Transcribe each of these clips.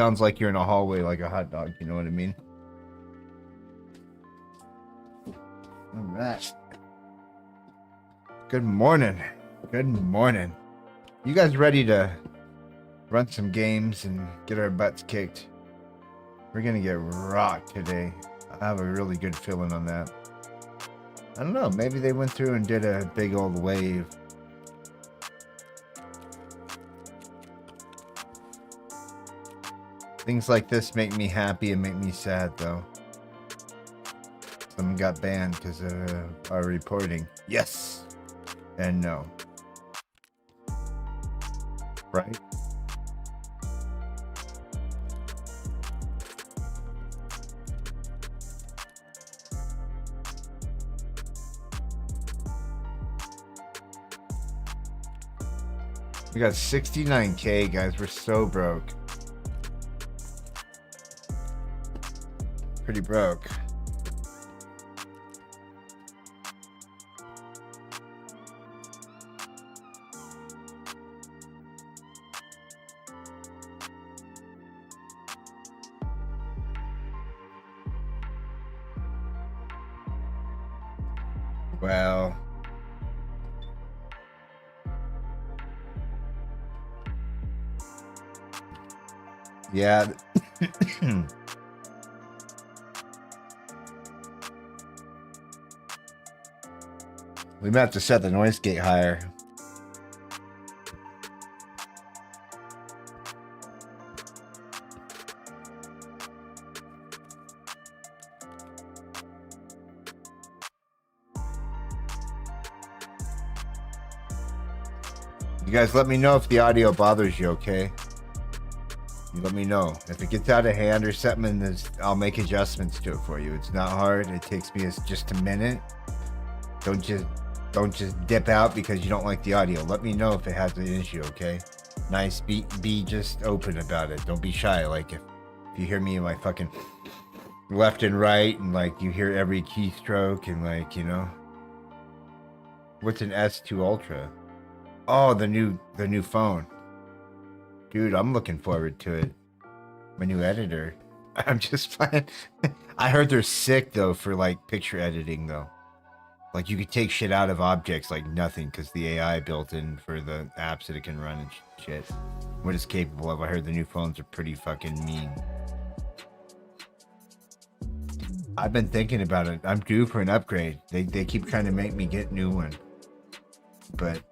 Sounds like you're in a hallway like a hot dog, you know what I mean? All right. Good morning. Good morning. You guys ready to run some games and get our butts kicked? We're gonna get rocked today. I have a really good feeling on that. I don't know, maybe they went through and did a big old wave. Things like this make me happy and make me sad, though. Someone got banned because of our reporting. Yes! And no. Right? We got 69K, guys. We're so broke. Pretty broke. Well, yeah. We might have to set the noise gate higher. You guys let me know if the audio bothers you, okay? You let me know. If it gets out of hand or something, I'll make adjustments to it for you. It's not hard. It takes me just a minute. Don't just dip out because you don't like the audio. Let me know if it has an issue, okay? Nice. Be just open about it. Don't be shy. Like if you hear me in my fucking left and right and like you hear every keystroke and like, you know. What's an S2 Ultra? Oh, the new phone. Dude, I'm looking forward to it. My new editor. I'm just playing. I heard they're sick though for like picture editing though. Like you could take shit out of objects like nothing because the AI built in for the apps that it can run and shit. What it's capable of. I heard the new phones are pretty fucking mean. I've been thinking about it. I'm due for an upgrade. They keep trying to make me get a new one. But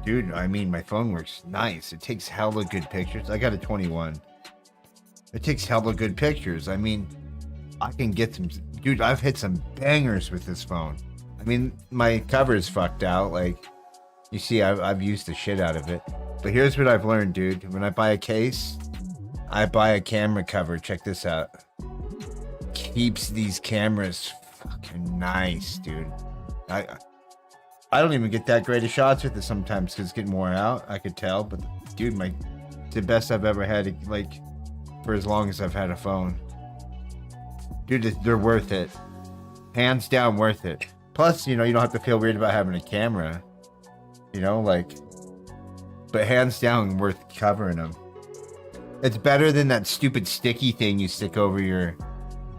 dude, I mean, my phone works nice. It takes hella good pictures. I got a 21. It takes hella good pictures. I mean, I can get some... Dude, I've hit some bangers with this phone. I mean, my cover is fucked out. Like, you see, I've used the shit out of it. But here's what I've learned, dude. When I buy a case, I buy a camera cover. Check this out. Keeps these cameras fucking nice, dude. I don't even get that great of shots with it sometimes because it's getting more out. I could tell, but dude, it's the best I've ever had, like, for as long as I've had a phone. Dude, they're worth it. Hands down worth it. Plus, you know, you don't have to feel weird about having a camera. You know, like, but hands down worth covering them. It's better than that stupid sticky thing you stick over your,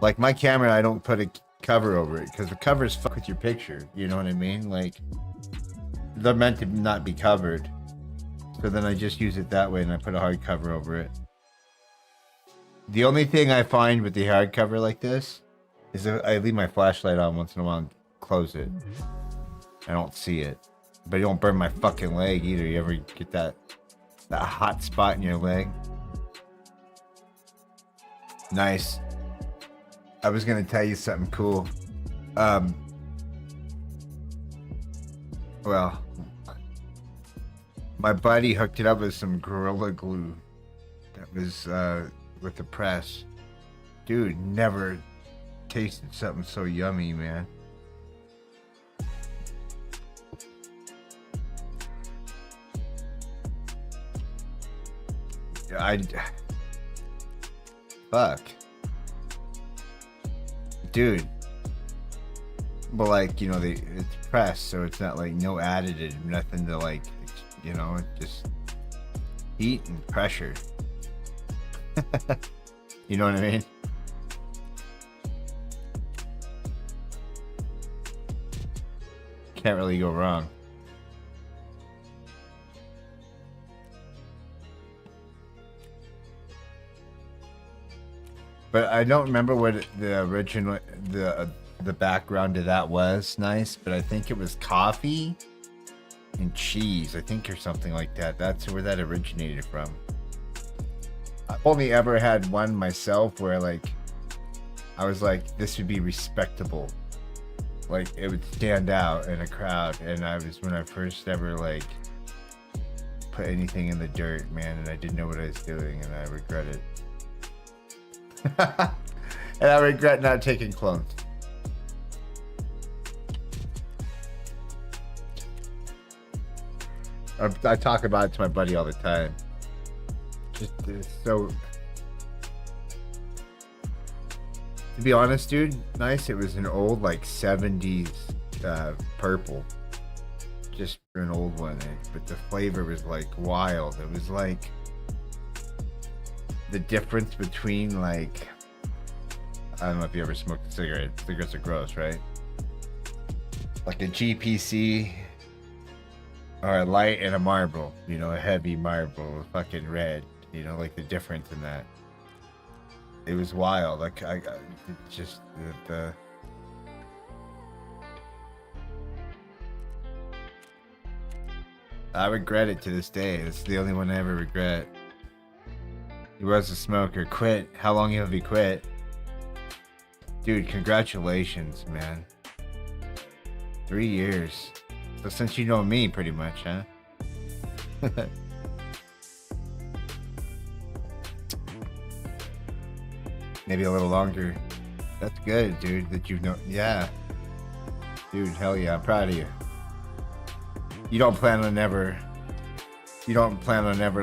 like my camera, I don't put a cover over it because the covers fuck with your picture. You know what I mean? Like, they're meant to not be covered. So then I just use it that way and I put a hard cover over it. The only thing I find with the hard cover like this is that I leave my flashlight on once in a while and close it. I don't see it. But you don't burn my fucking leg either. You ever get that hot spot in your leg? Nice. I was gonna tell you something cool. Well, my buddy hooked it up with some Gorilla Glue that was with the press. Dude, never tasted something so yummy, man. Fuck. Dude. But like, you know, it's pressed, so it's not like no additive, nothing to like, you know, it's just heat and pressure. You know what I mean? Can't really go wrong. But I don't remember what the original the background to that was. Nice, but I think it was coffee and cheese, I think, or something like that. That's where that originated from. I've only ever had one myself where like I was like, this would be respectable, like it would stand out in a crowd. And I was when I first ever like put anything in the dirt, man, and I didn't know what I was doing, and I regret it. And I regret not taking clones. I talk about it to my buddy all the time. Just so, to be honest, dude, nice. It was an old like 70s purple, just an old one, but the flavor was like wild. It was like the difference between like, I don't know if you ever smoked a cigarette. Cigarettes are gross, right? Like a GPC or a light and a Marlboro, you know, a heavy Marlboro, fucking red, you know, like the difference in that. It was wild. Like it just the I regret it to this day. It's the only one I ever regret. He was a smoker. Quit. How long have you quit? Dude, congratulations, man. 3 years. So since you know me, pretty much, huh? Maybe a little longer. That's good, dude, that you know. Yeah. Dude, hell yeah, I'm proud of you. You don't plan on ever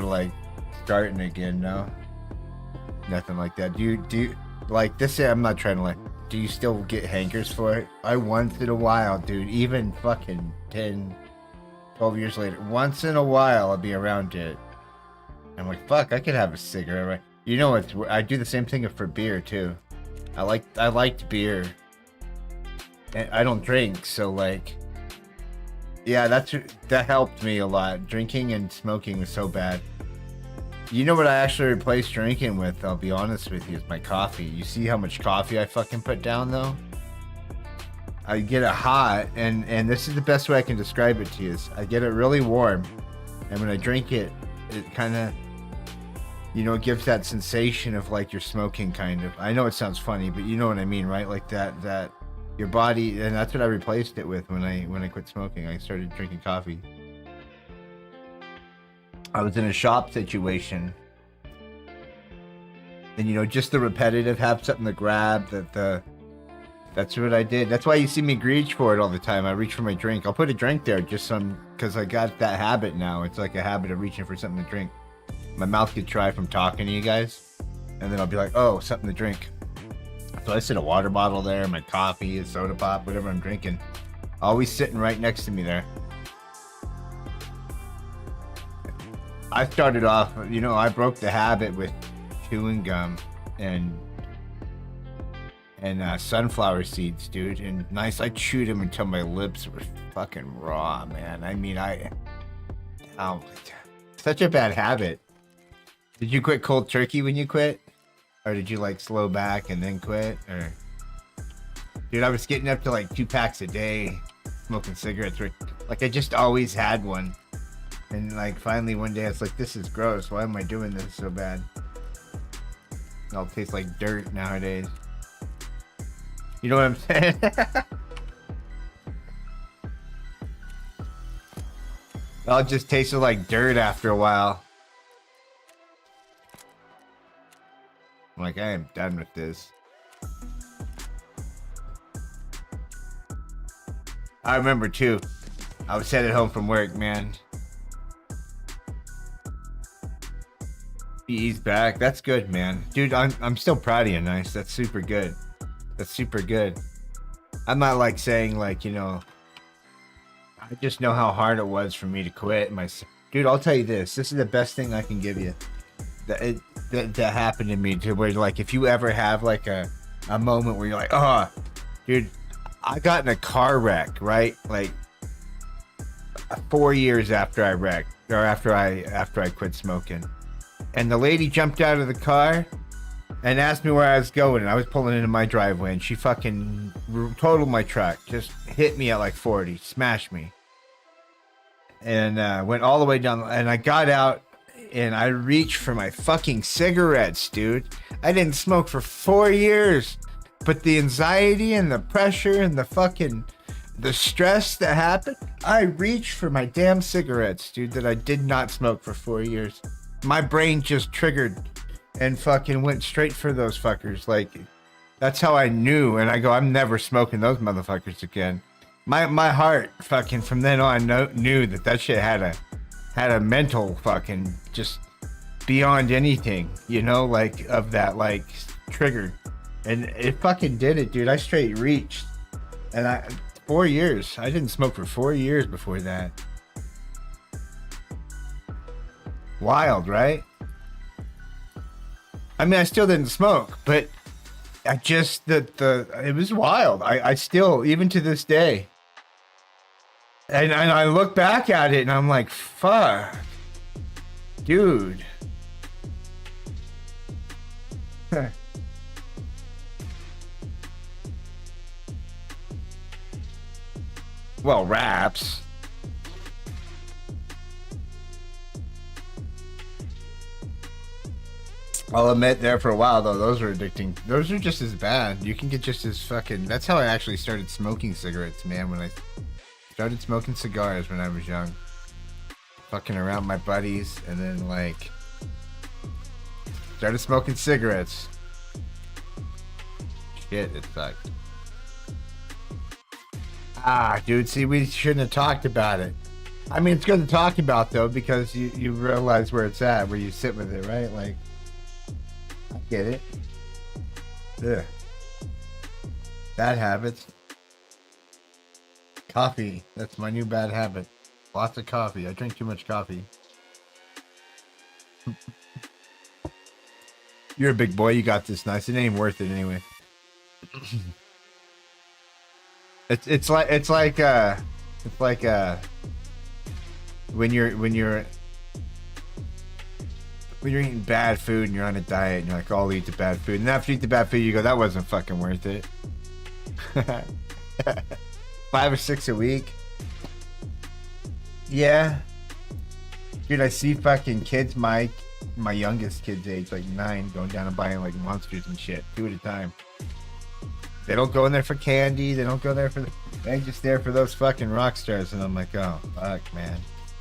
like starting again, no? Nothing like that. Do you like this? I'm not trying to like, do you still get hankers for it? I once in a while, dude, even fucking 10, 12 years later, once in a while I'll be around it. I'm like, fuck, I could have a cigarette, right? You know what? I do the same thing for beer too. I liked beer. And I don't drink, so like, yeah, that helped me a lot. Drinking and smoking was so bad. You know what I actually replaced drinking with, I'll be honest with you, is my coffee. You see how much coffee I fucking put down though? I get it hot, and this is the best way I can describe it to you, is I get it really warm, and when I drink it, it kind of, you know, it gives that sensation of like you're smoking, kind of. I know it sounds funny, but you know what I mean, right? Like that your body, and that's what I replaced it with when I quit smoking. I started drinking coffee. I was in a shop situation, and you know, just the repetitive, have something to grab. That's what I did. That's why you see me reach for it all the time. I reach for my drink. I'll put a drink there just because I got that habit now. It's like a habit of reaching for something to drink. My mouth gets dry from talking to you guys, and then I'll be like, oh, something to drink. So I set a water bottle there, my coffee, a soda pop, whatever I'm drinking, always sitting right next to me there. I started off, you know, I broke the habit with chewing gum and sunflower seeds, dude. And nice, I chewed them until my lips were fucking raw, man. I mean, oh, such a bad habit. Did you quit cold turkey when you quit? Or did you like slow back and then quit? Or, dude, I was getting up to like 2 packs a day, smoking cigarettes. Like I just always had one. And like finally one day I was like, this is gross. Why am I doing this so bad? It all tastes like dirt nowadays. You know what I'm saying? It all just tasted like dirt after a while. I'm like, I am done with this. I remember too, I was headed home from work, man. He's back. That's good, man. Dude, I'm still proud of you, nice. That's super good. That's super good. I'm not like saying like, you know, I just know how hard it was for me to quit. Dude, I'll tell you this. This is the best thing I can give you. that happened to me, to where like if you ever have like a moment where you're like, oh, dude, I got in a car wreck, right? Like 4 years after I wrecked, or after I quit smoking, and the lady jumped out of the car and asked me where I was going, and I was pulling into my driveway, and she fucking totaled my truck, just hit me at like 40, smashed me, and went all the way down, and I got out, and I reached for my fucking cigarettes, dude. I didn't smoke for 4 years, but the anxiety and the pressure and the stress that happened, I reached for my damn cigarettes, dude, that I did not smoke for 4 years. My brain just triggered and fucking went straight for those fuckers. Like, that's how I knew. And I go, I'm never smoking those motherfuckers again. My heart fucking from then on knew that shit had a mental fucking just beyond anything, you know, like of that, like triggered. And it fucking did it, dude. I straight reached. And 4 years. I didn't smoke for 4 years before that. Wild, right? I mean, I still didn't smoke, but I just it was wild. I still, even to this day, and I look back at it and I'm like, fuck, dude. Well, raps. I'll admit, there for a while though, those are addicting. Those are just as bad. You can get just as fucking. That's how I actually started smoking cigarettes, man. When I started smoking cigars when I was young, fucking around my buddies, and then like started smoking cigarettes. Shit, it sucked. Ah, dude, see, we shouldn't have talked about it. I mean, it's good to talk about though, because you realize where it's at, where you sit with it, right? Like, I get it. Yeah. Bad habits. Coffee. That's my new bad habit. Lots of coffee. I drink too much coffee. You're a big boy. You got this nice. It ain't even worth it anyway. It's like when you're eating bad food and you're on a diet and you're like, I'll eat the bad food, and after you eat the bad food you go, that wasn't fucking worth it. 5 or 6 a week. Yeah, dude, I see fucking kids my youngest kid's age, like 9, going down and buying like Monsters and shit 2 at a time. They don't go in there for candy. They don't go there for. They're just there for those fucking rock stars. And I'm like, oh fuck, man.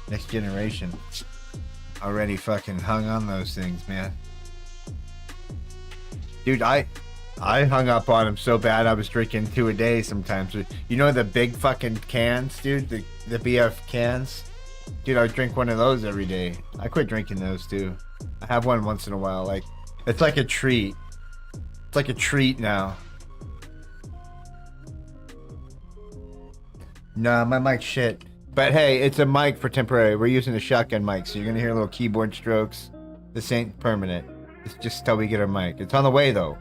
Next generation already fucking hung on those things, man. Dude, I hung up on them so bad I was drinking 2 a day sometimes. You know the big fucking cans, dude, the BF cans. Dude, I would drink one of those every day. I quit drinking those too. I have one once in a while. Like, it's like a treat. It's like a treat now. Nah, my mic's shit. But hey, it's a mic for temporary. We're using a shotgun mic, so you're gonna hear little keyboard strokes. This ain't permanent. It's just till we get our mic. It's on the way though.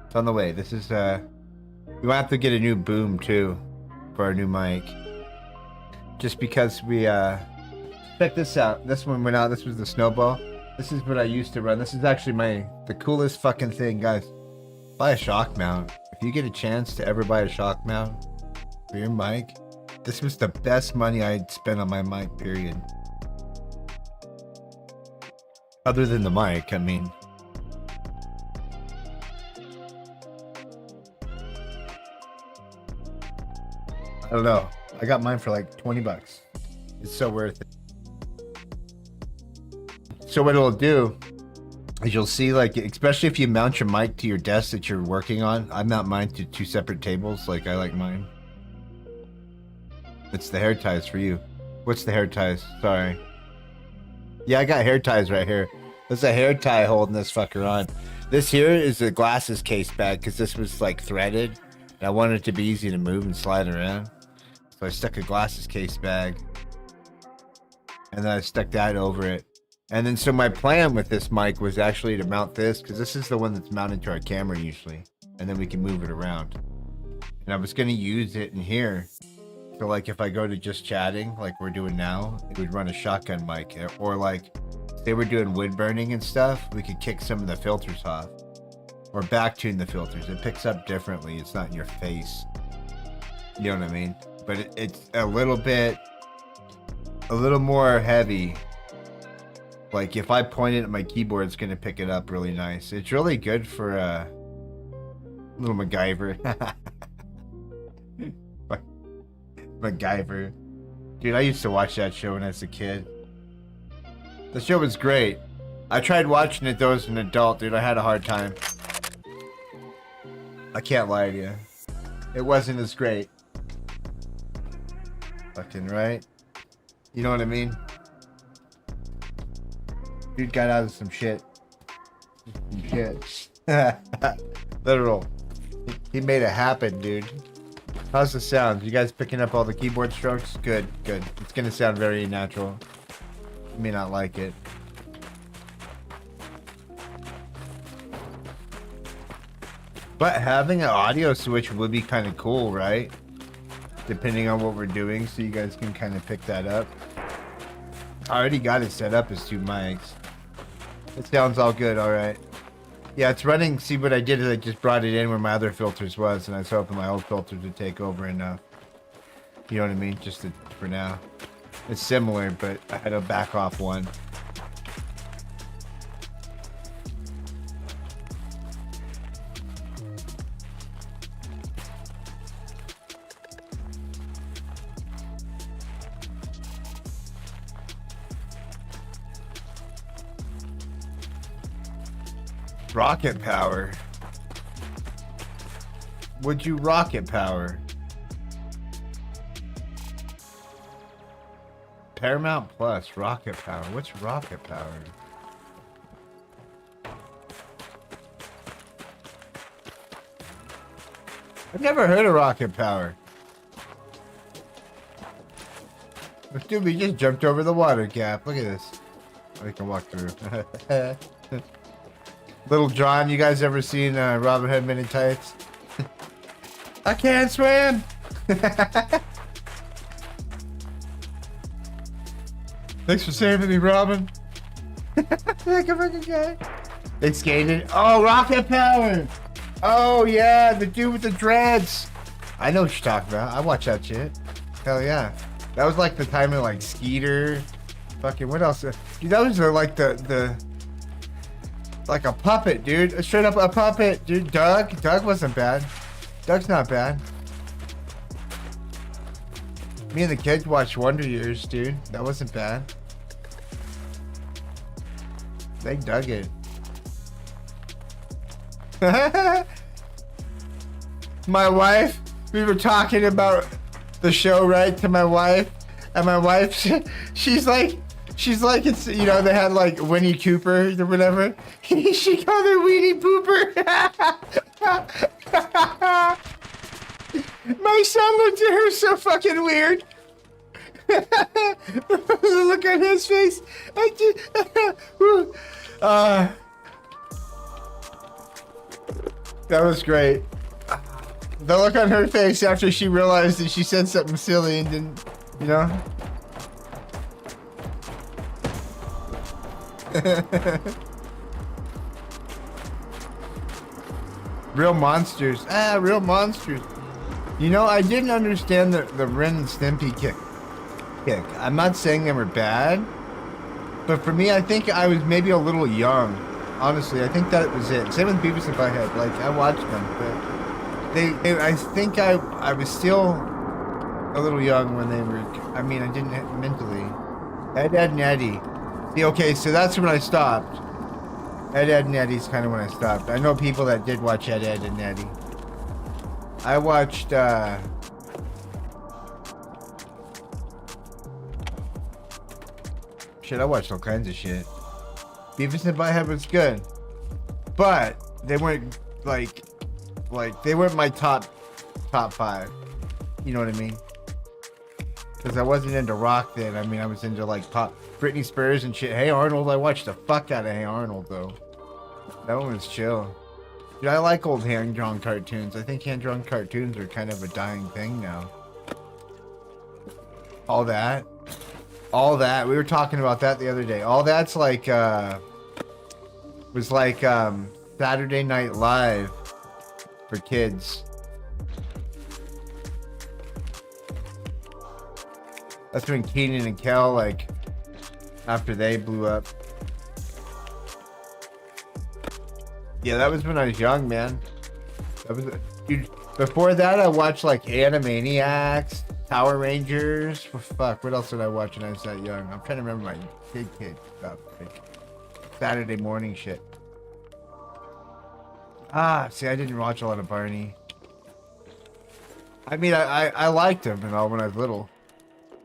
It's on the way. This is we might have to get a new boom too for our new mic. Just because we check this out. This one went out. This was the Snowball. This is what I used to run. This is actually the coolest fucking thing, guys. Buy a shock mount. If you get a chance to ever buy a shock mount for your mic, this was the best money I'd spent on my mic, period. Other than the mic, I mean. I don't know. I got mine for like 20 bucks. It's so worth it. So what it'll do is you'll see, like, especially if you mount your mic to your desk that you're working on. I mount mine to 2 separate tables, like I like mine. It's the hair ties for you. What's the hair ties? Sorry. Yeah, I got hair ties right here. There's a hair tie holding this fucker on. This here is a glasses case bag because this was like threaded. And I wanted it to be easy to move and slide around. So I stuck a glasses case bag. And then I stuck that over it. And then so my plan with this mic was actually to mount this, because this is the one that's mounted to our camera usually, and then we can move it around. And I was going to use it in here. So like if I go to just chatting like we're doing now, it would run a shotgun mic. Or like if they were doing wood burning and stuff, we could kick some of the filters off. Or back tune the filters. It picks up differently. It's not in your face. You know what I mean? But it's a little more heavy. Like if I point it at my keyboard, it's gonna pick it up really nice. It's really good for little MacGyver. MacGyver. Dude, I used to watch that show when I was a kid. The show was great. I tried watching it though as an adult, dude. I had a hard time. I can't lie to you. It wasn't as great. Fucking right. You know what I mean? Dude got out of some shit. Some shit. Literal. He made it happen, dude. How's the sound? You guys picking up all the keyboard strokes? Good, good. It's gonna sound very natural. You may not like it. But having an audio switch would be kind of cool, right? Depending on what we're doing, so you guys can kind of pick that up. I already got it set up as 2 mics. It sounds all good, alright. Yeah, it's running. See, what I did is I just brought it in where my other filters was, and I was hoping my old filters would take over enough. You know what I mean? Just for now. It's similar, but I had to back off one. Rocket power. Would you rocket power? Paramount Plus, rocket power. What's rocket power? I've never heard of rocket power. This dude, we just jumped over the water gap. Look at this. I can walk through. Little John, you guys ever seen Robin Hood Men in Tights? I can't swim! Thanks for saving me, Robin. Like a fucking guy. They skated. Oh, rocket power! Oh, yeah, the dude with the dreads. I know what you're talking about. I watch that shit. Hell yeah. That was like the time of like Skeeter. Fucking, what else? Dude, that was like the like a puppet, dude. Straight up a puppet, dude. Doug wasn't bad. Doug's not bad. Me and the kids watched Wonder Years, dude. That wasn't bad. They dug it. My wife, we were talking about the show, right, to my wife, and my wife, she's like, it's, you know, they had like Winnie Cooper or whatever. She called her Weenie Pooper. My son looked at her so fucking weird. Look at his face. That was great. The look on her face after she realized that she said something silly and didn't, you know? Real monsters. Ah, real monsters. You know, I didn't understand the Ren and Stimpy kick. I'm not saying they were bad, but for me, I think I was maybe a little young. Honestly, I think that was it. Same with Beavis and Butthead. Like, I watched them, but I think I was still a little young when they were, I mean, I didn't mentally. Ed, and Eddie. See, okay, so that's when I stopped. Ed, and Eddie's kind of when I stopped. I know people that did watch Ed, and Eddie. I watched, shit, I watched all kinds of shit. Beavis and Butthead was good. But they weren't, like, they weren't my top 5. You know what I mean? Because I wasn't into rock then. I mean, I was into like pop, Britney Spears and shit. Hey Arnold, I watched the fuck out of Hey Arnold though. That one was chill. Dude, I like old hand-drawn cartoons. I think hand-drawn cartoons are kind of a dying thing now. All that. All that. We were talking about that the other day. All that's like, was like, Saturday Night Live for kids. That's when Keenan and Kel, like, after they blew up. Yeah, that was when I was young, man. That was, dude, before that, I watched, like, Animaniacs, Power Rangers. Fuck, what else did I watch when I was that young? I'm trying to remember my kid stuff. Like, Saturday morning shit. Ah, see, I didn't watch a lot of Barney. I mean, I liked him and all when I was little.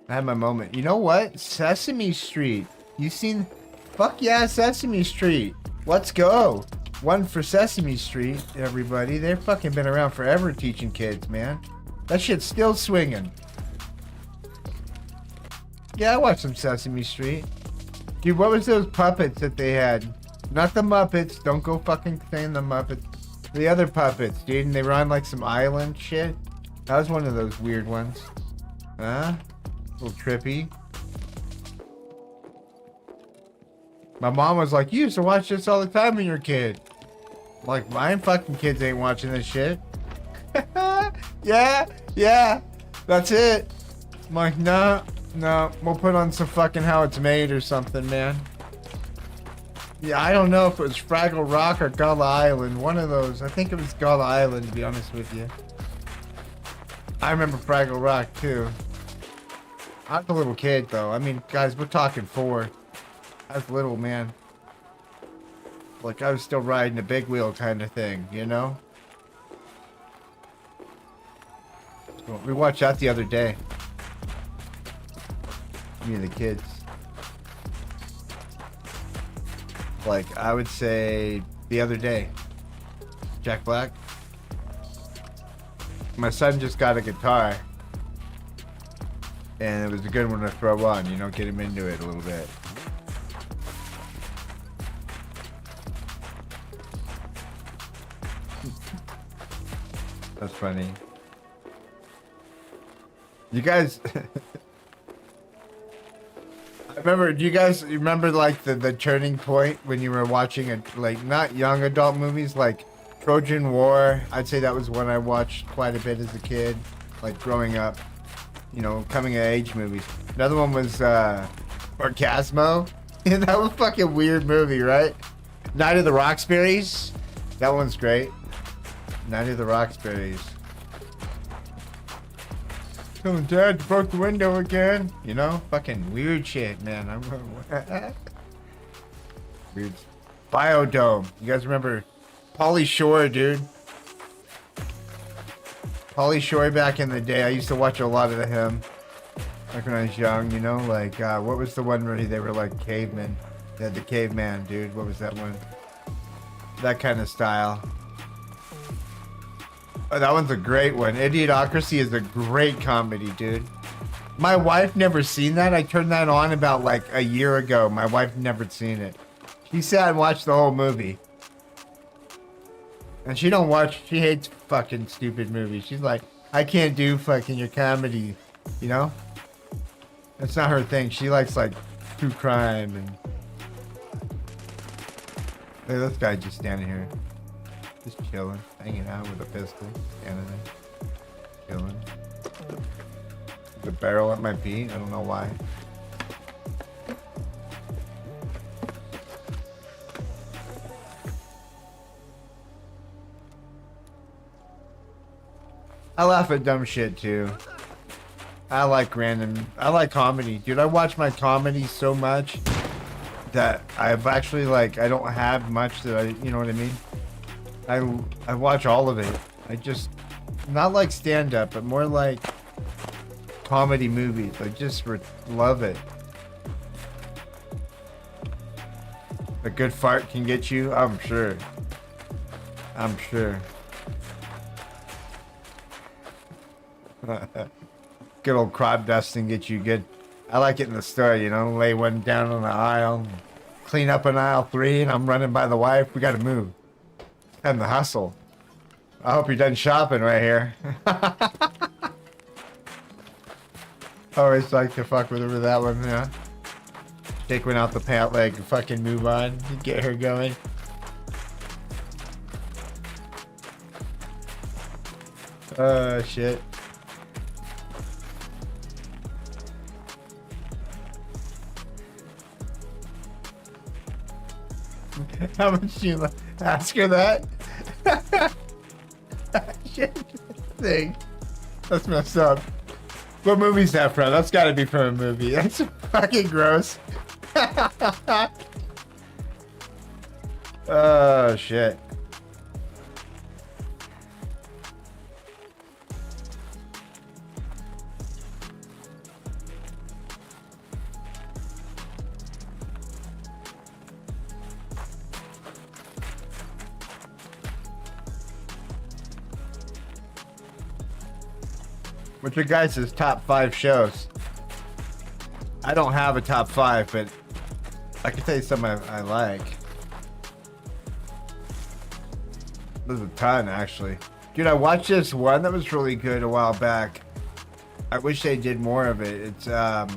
I had my moment. You know what? Sesame Street. You seen? Fuck yeah, Sesame Street. Let's go. One for Sesame Street, everybody. They've fucking been around forever teaching kids, man. That shit's still swinging. Yeah, I watched some Sesame Street. Dude, what was those puppets that they had? Not the Muppets. Don't go fucking saying the Muppets. The other puppets, dude. And they were on like some island shit. That was one of those weird ones. Huh? A little trippy. My mom was like, you used to watch this all the time when you were a kid. I'm like, my fucking kids ain't watching this shit. Yeah, that's it. I'm like, no, we'll put on some fucking How It's Made or something, man. Yeah, I don't know if it was Fraggle Rock or Gull Island. One of those. I think it was Gull Island, to be honest with you. I remember Fraggle Rock, too. I was a little kid, though. I mean, guys, we're talking 4. I was little, man. Like, I was still riding a big wheel kind of thing, you know? So we watched that the other day. Me and the kids. Like, I would say the other day. Jack Black. My son just got a guitar. And it was a good one to throw on, you know, get him into it a little bit. That's funny. You guys... I remember, do you guys remember like the turning point when you were watching a, like, not young adult movies, like Trojan War? I'd say that was one I watched quite a bit as a kid, like growing up, you know, coming of age movies. Another one was Orgasmo. That was a fucking weird movie, right? Night of the Roxburies. That one's great. Night of the Roxburies. Telling Dad broke the window again. You know? Fucking weird shit, man. I'm weird. Biodome. You guys remember Pauly Shore, dude? Pauly Shore back in the day. I used to watch a lot of him. Like when I was young, you know? Like, what was the one where they were like cavemen? They had the caveman, dude. What was that one? That kind of style. Oh, that one's a great one. Idiocracy is a great comedy, dude. My wife never seen that. I turned that on about like a year ago. My wife never seen it. She sat and watched the whole movie. And she don't watch, she hates fucking stupid movies. She's like, I can't do fucking your comedy, you know? That's not her thing. She likes like true crime and... Look at this guy just standing here. Just chilling, hanging out with a pistol, standing there, chilling. The barrel at my feet, I don't know why. I laugh at dumb shit too. I like comedy. Dude, I watch my comedy so much that I've actually like, I don't have much that I, you know what I mean? I watch all of it. I just, not like stand-up, but more like comedy movies. I just love it. A good fart can get you, I'm sure. I'm sure. Good good old crop dusting gets you good. I like it in the store, you know, lay one down on the aisle, clean up an aisle 3, and I'm running by the wife. We got to move. And the hustle. I hope you're done shopping right here. Always like to fuck with her with that one, yeah. Take one out the pant leg and fucking move on. Get her going. Shit. How much do you ask her that? Shit. Thing. That's messed up. What movie's that from? That's gotta be from a movie. That's fucking gross. Oh, shit. What's your guys' top 5 shows? I don't have a top 5, but I can tell you some I like. There's a ton, actually. Dude, I watched this one that was really good a while back. I wish they did more of it. It's, fuck,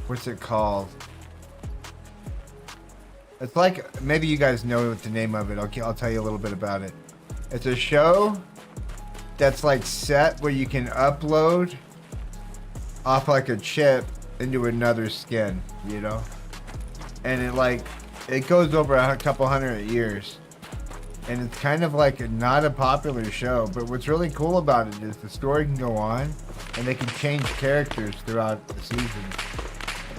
what's it called? It's like, maybe you guys know what the name of it. I'll tell you a little bit about it. It's a show that's like set where you can upload off like a chip into another skin, you know? And it goes over a couple hundred years. And it's kind of like not a popular show, but what's really cool about it is the story can go on and they can change characters throughout the season.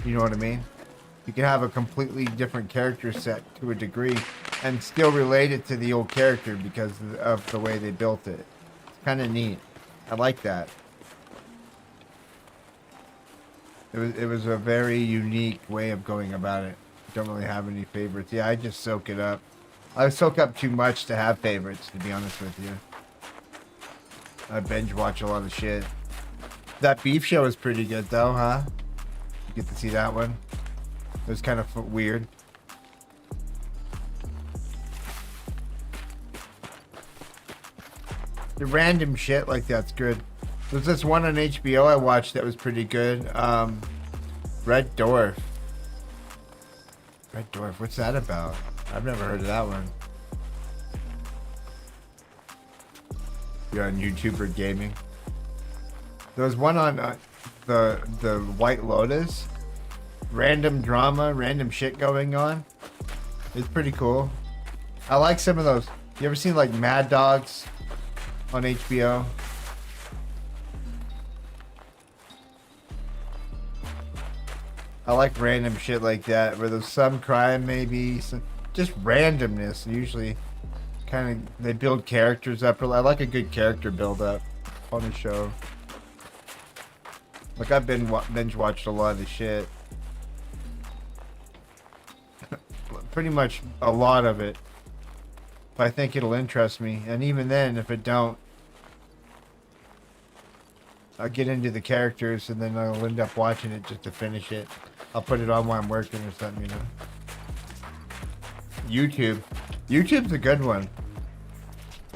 You know what I mean? You can have a completely different character set to a degree and still relate it to the old character because of the way they built it. Kind of neat. I like that. It was a very unique way of going about it. Don't really have any favorites. Yeah, I just soak it up. I soak up too much to have favorites, to be honest with you. I binge watch a lot of shit. That beef show is pretty good though, huh? You get to see that one. It was kind of weird. The random shit like that's good. There's this one on HBO I watched that was pretty good. Red Dwarf. Red Dwarf, what's that about? I've never heard of that one. You're on YouTube or gaming. There was one on the White Lotus. Random drama, random shit going on. It's pretty cool. I like some of those. You ever seen like Mad Dogs on HBO? I like random shit like that where there's some crime, maybe some just randomness. Usually kind of they build characters up. I like a good character build up on the show. Like I've been binge watched a lot of shit. Pretty much a lot of it. But I think it'll interest me, and even then, if it don't, I'll get into the characters, and then I'll end up watching it just to finish it. I'll put it on while I'm working or something, you know. YouTube. YouTube's a good one.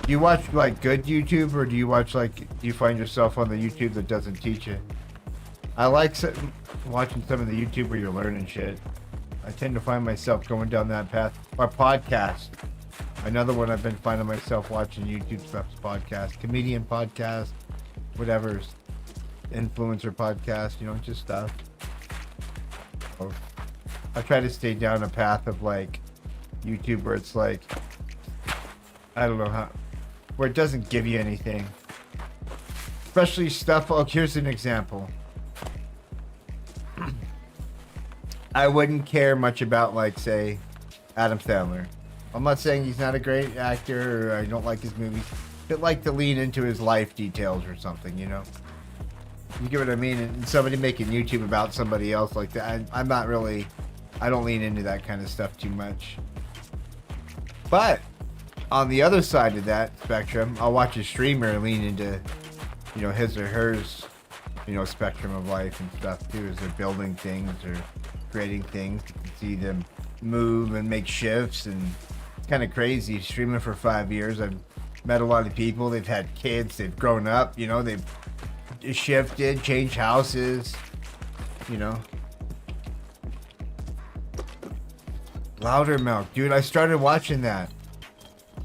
Do you watch like good YouTube, or do you watch like, do you find yourself on the YouTube that doesn't teach you? I like watching some of the YouTube where you're learning shit. I tend to find myself going down that path. Or podcast. Another one I've been finding myself watching YouTube stuff's podcast. Comedian podcast. Whatever. Influencer podcast. You know, just stuff. So, I try to stay down a path of like YouTube where it's like, I don't know how, where it doesn't give you anything. Especially stuff, oh, here's an example. I wouldn't care much about, like, say, Adam Sandler. I'm not saying he's not a great actor or I don't like his movies, but like to lean into his life details or something, you know? You get what I mean? And somebody making YouTube about somebody else like that, I'm not really, I don't lean into that kind of stuff too much. But on the other side of that spectrum, I'll watch a streamer lean into you know, his or hers, you know, spectrum of life and stuff too, as they're building things or creating things. You can see them move and make shifts, and it's kind of crazy. Streaming for 5 years, I've met a lot of people. They've had kids, they've grown up, you know, they've shifted, changed houses, you know. Loudermilk, dude, I started watching that.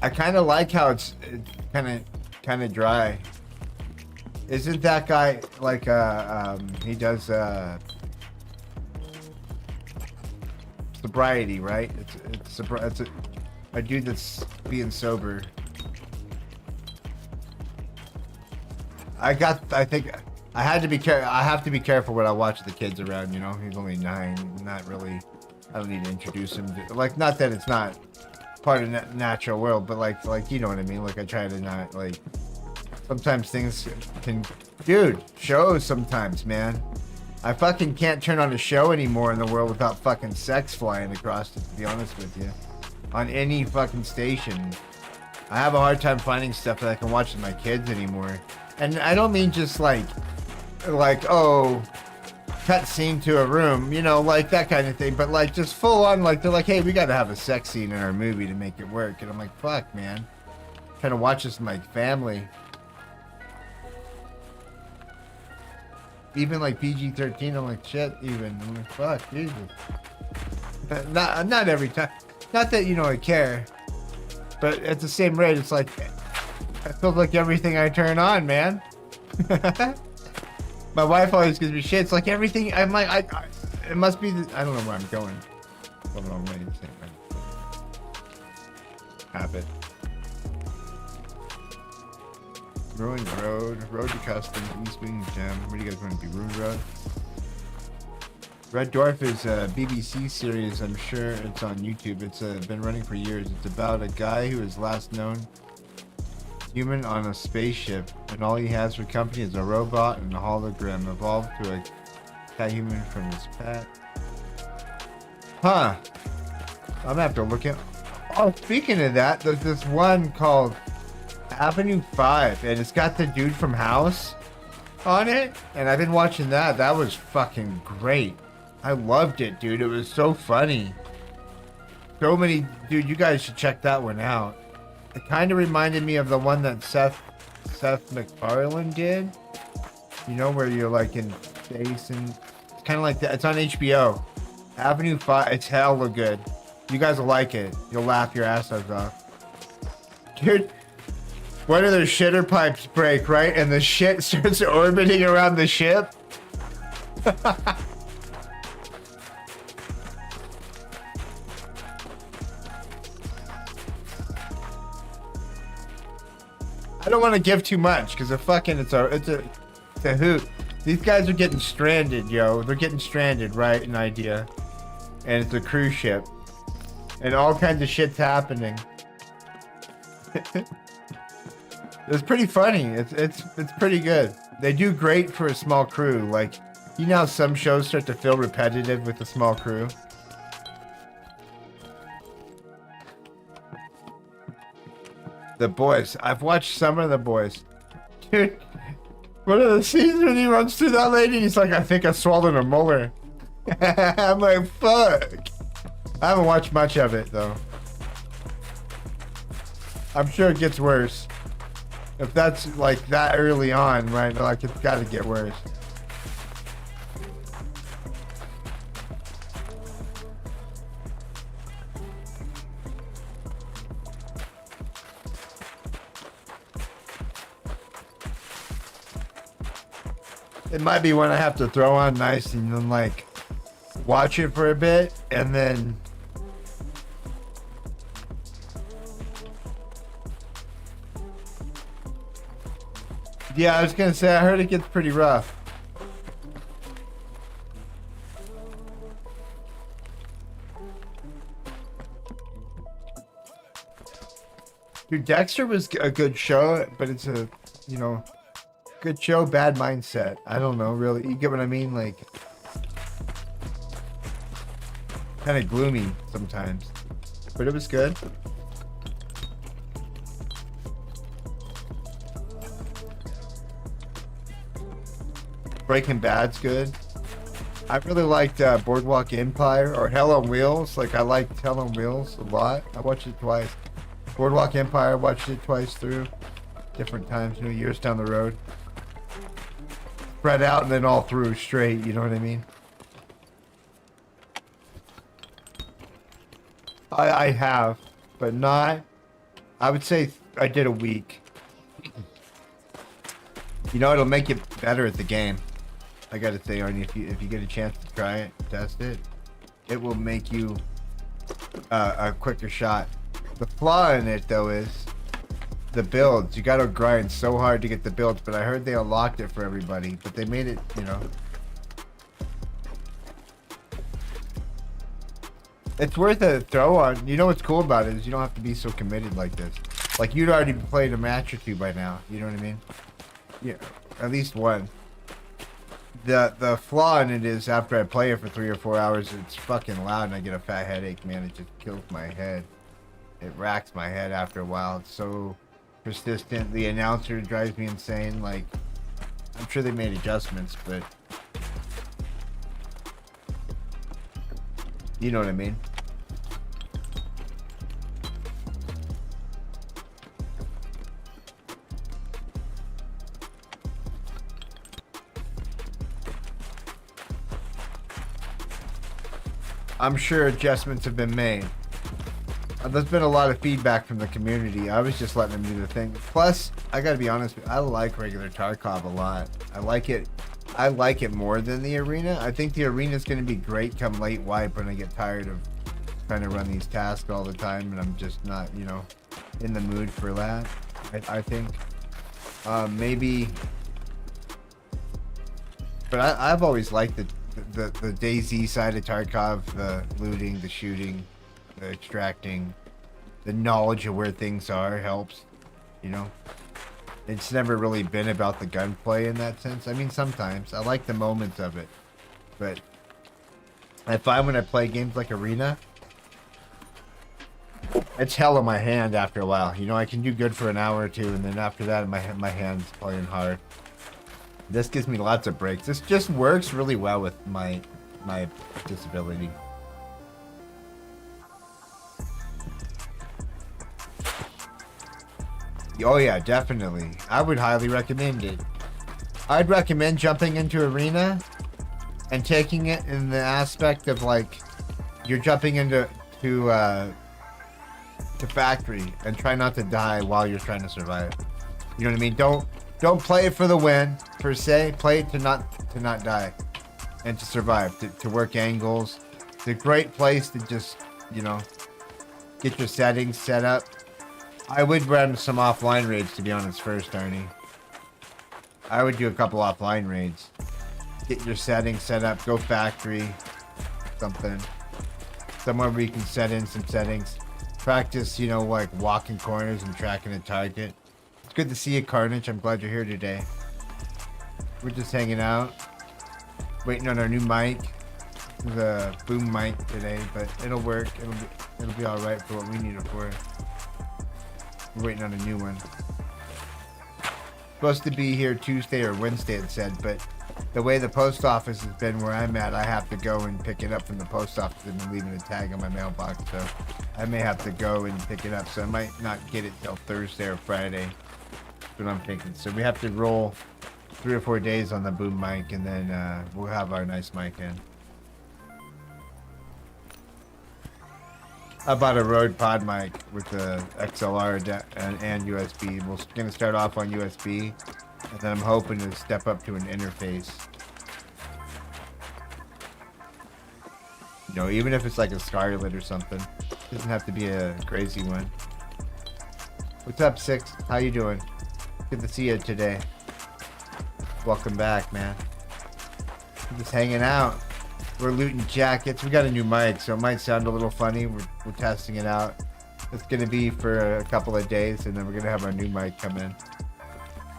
I kind of like how it's kind of dry. Isn't that guy like he does sobriety, right? It's a dude that's being sober. I think I have to be careful when I watch the kids around, you know. He's only 9, not really. I don't need to introduce him to, like, not that it's not part of the natural world, but like you know what I mean. Like, I try to not, like, sometimes things can, dude, shows sometimes, man. I fucking can't turn on a show anymore in the world without fucking sex flying across it, to be honest with you. On any fucking station. I have a hard time finding stuff that I can watch with my kids anymore. And I don't mean just like, oh, cut scene to a room, you know, like that kind of thing. But like just full on, like they're like, hey, we gotta have a sex scene in our movie to make it work. And I'm like, fuck, man. I'm trying to watch this with my family. Even like PG-13, I'm like, shit, even. I'm like, fuck, Jesus. Not every time. Not that, you know, I care. But at the same rate, it's like, I feel like everything I turn on, man. My wife always gives me shit. It's like everything, I'm like, it must be, I don't know where I'm going. I don't know, I'm ready to say habit. Ruined Road to Customs, East Wing Gem. Where do you guys want to be? Ruined Road? Red Dwarf is a BBC series. I'm sure it's on YouTube. It's been running for years. It's about a guy who is last known human on a spaceship, and all he has for company is a robot and a hologram evolved to a cat human from his pet. Huh. I'm gonna have to look at. Oh, speaking of that, there's this one called Avenue 5, and it's got the dude from House on it, and I've been watching that. That was fucking great. I loved it, dude. It was so funny. So many, dude, you guys should check that one out. It kind of reminded me of the one that Seth MacFarlane did. You know, where you're like in space, and it's kind of like that. It's on HBO. Avenue 5, it's hella good. You guys will like it. You'll laugh your asses off. Dude, one of their shitter pipes break, right? And the shit starts orbiting around the ship. I don't want to give too much because it's a hoot. These guys are getting stranded, yo. They're getting stranded, right? An idea. And it's a cruise ship. And all kinds of shit's happening. It's pretty funny. It's pretty good. They do great for a small crew. Like, you know how some shows start to feel repetitive with a small crew? The Boys. I've watched some of The Boys. Dude, one of the scenes when he runs through that lady, he's like, I think I swallowed a molar. I'm like, fuck. I haven't watched much of it, though. I'm sure it gets worse. If that's like that early on, right? Like, it's got to get worse. It might be one I have to throw on nice and then like watch it for a bit and then yeah, I was gonna say I heard it gets pretty rough. Dude, Dexter was a good show, but it's a, you know, good show, bad mindset. I don't know, really. You get what I mean? Like, kind of gloomy sometimes. But it was good. Breaking Bad's good. I really liked Boardwalk Empire or Hell on Wheels. Like I liked Hell on Wheels a lot. I watched it twice. Boardwalk Empire, watched it twice through. Different times, years down the road. Spread out and then all through straight, you know what I mean? I have, but not. I would say I did a week. It'll make you better at the game. I gotta say, Arnie, if you get a chance to try it, test it, it will make you a quicker shot. The flaw in it, though, is the builds. You gotta grind so hard to get the builds, but I heard they unlocked it for everybody, but they made it, It's worth a throw on. What's cool about it is you don't have to be so committed like this. Like, you'd already played a match or two by now, you know what I mean? Yeah, at least one. The flaw in it is after I play it for 3 or 4 hours, it's fucking loud and I get a fat headache, man. It just kills my head. It racks my head after a while. It's so persistent. The announcer drives me insane. Like, I'm sure they made adjustments, but you know what I mean? I'm sure adjustments have been made. There's been a lot of feedback from the community. I was just letting them do the thing. Plus, I gotta be honest with you, I like regular Tarkov a lot. I like it more than the arena. I think the arena is going to be great come late wipe when I get tired of trying to run these tasks all the time and I'm just not, in the mood for that. I think maybe, but I've always liked the DayZ side of Tarkov, the looting, the shooting, the extracting, the knowledge of where things are helps, It's never really been about the gunplay in that sense. I mean, sometimes I like the moments of it, but I find when I play games like Arena, it's hell in my hand after a while. I can do good for an hour or two, and then after that, my hand's playing hard. This gives me lots of breaks. This just works really well with my disability. Oh yeah, definitely. I would highly recommend it. I'd recommend jumping into Arena and taking it in the aspect of like you're jumping into factory and try not to die while you're trying to survive. You know what I mean? Don't play it for the win per se. Play it to not die and to survive, to work angles. It's a great place to just get your settings set up. I would run some offline raids, to be honest, first, Arnie. I would do a couple offline raids. Get your settings set up, go factory, something. Somewhere where you can set in some settings. Practice, like walking corners and tracking a target. It's good to see you, Carnage. I'm glad you're here today. We're just hanging out. Waiting on our new mic. The boom mic today, but it'll work. It'll be alright for what we need it for. We're waiting on a new one. Supposed to be here Tuesday or Wednesday, it said, but the way the post office has been where I'm at, I have to go and pick it up from the post office. They've been leaving a tag on my mailbox, so I may have to go and pick it up. So I might not get it till Thursday or Friday. That's what I'm thinking. So we have to roll 3 or 4 days on the boom mic, and then we'll have our nice mic in. I bought a Rode Pod mic with the XLR and USB. We're going to start off on USB, and then I'm hoping to step up to an interface. Even if it's like a Scarlet or something. It doesn't have to be a crazy one. What's up, Six? How you doing? Good to see you today. Welcome back, man. I'm just hanging out. We're looting jackets. We got a new mic, so it might sound a little funny. We're testing it out. It's going to be for a couple of days, and then we're going to have our new mic come in.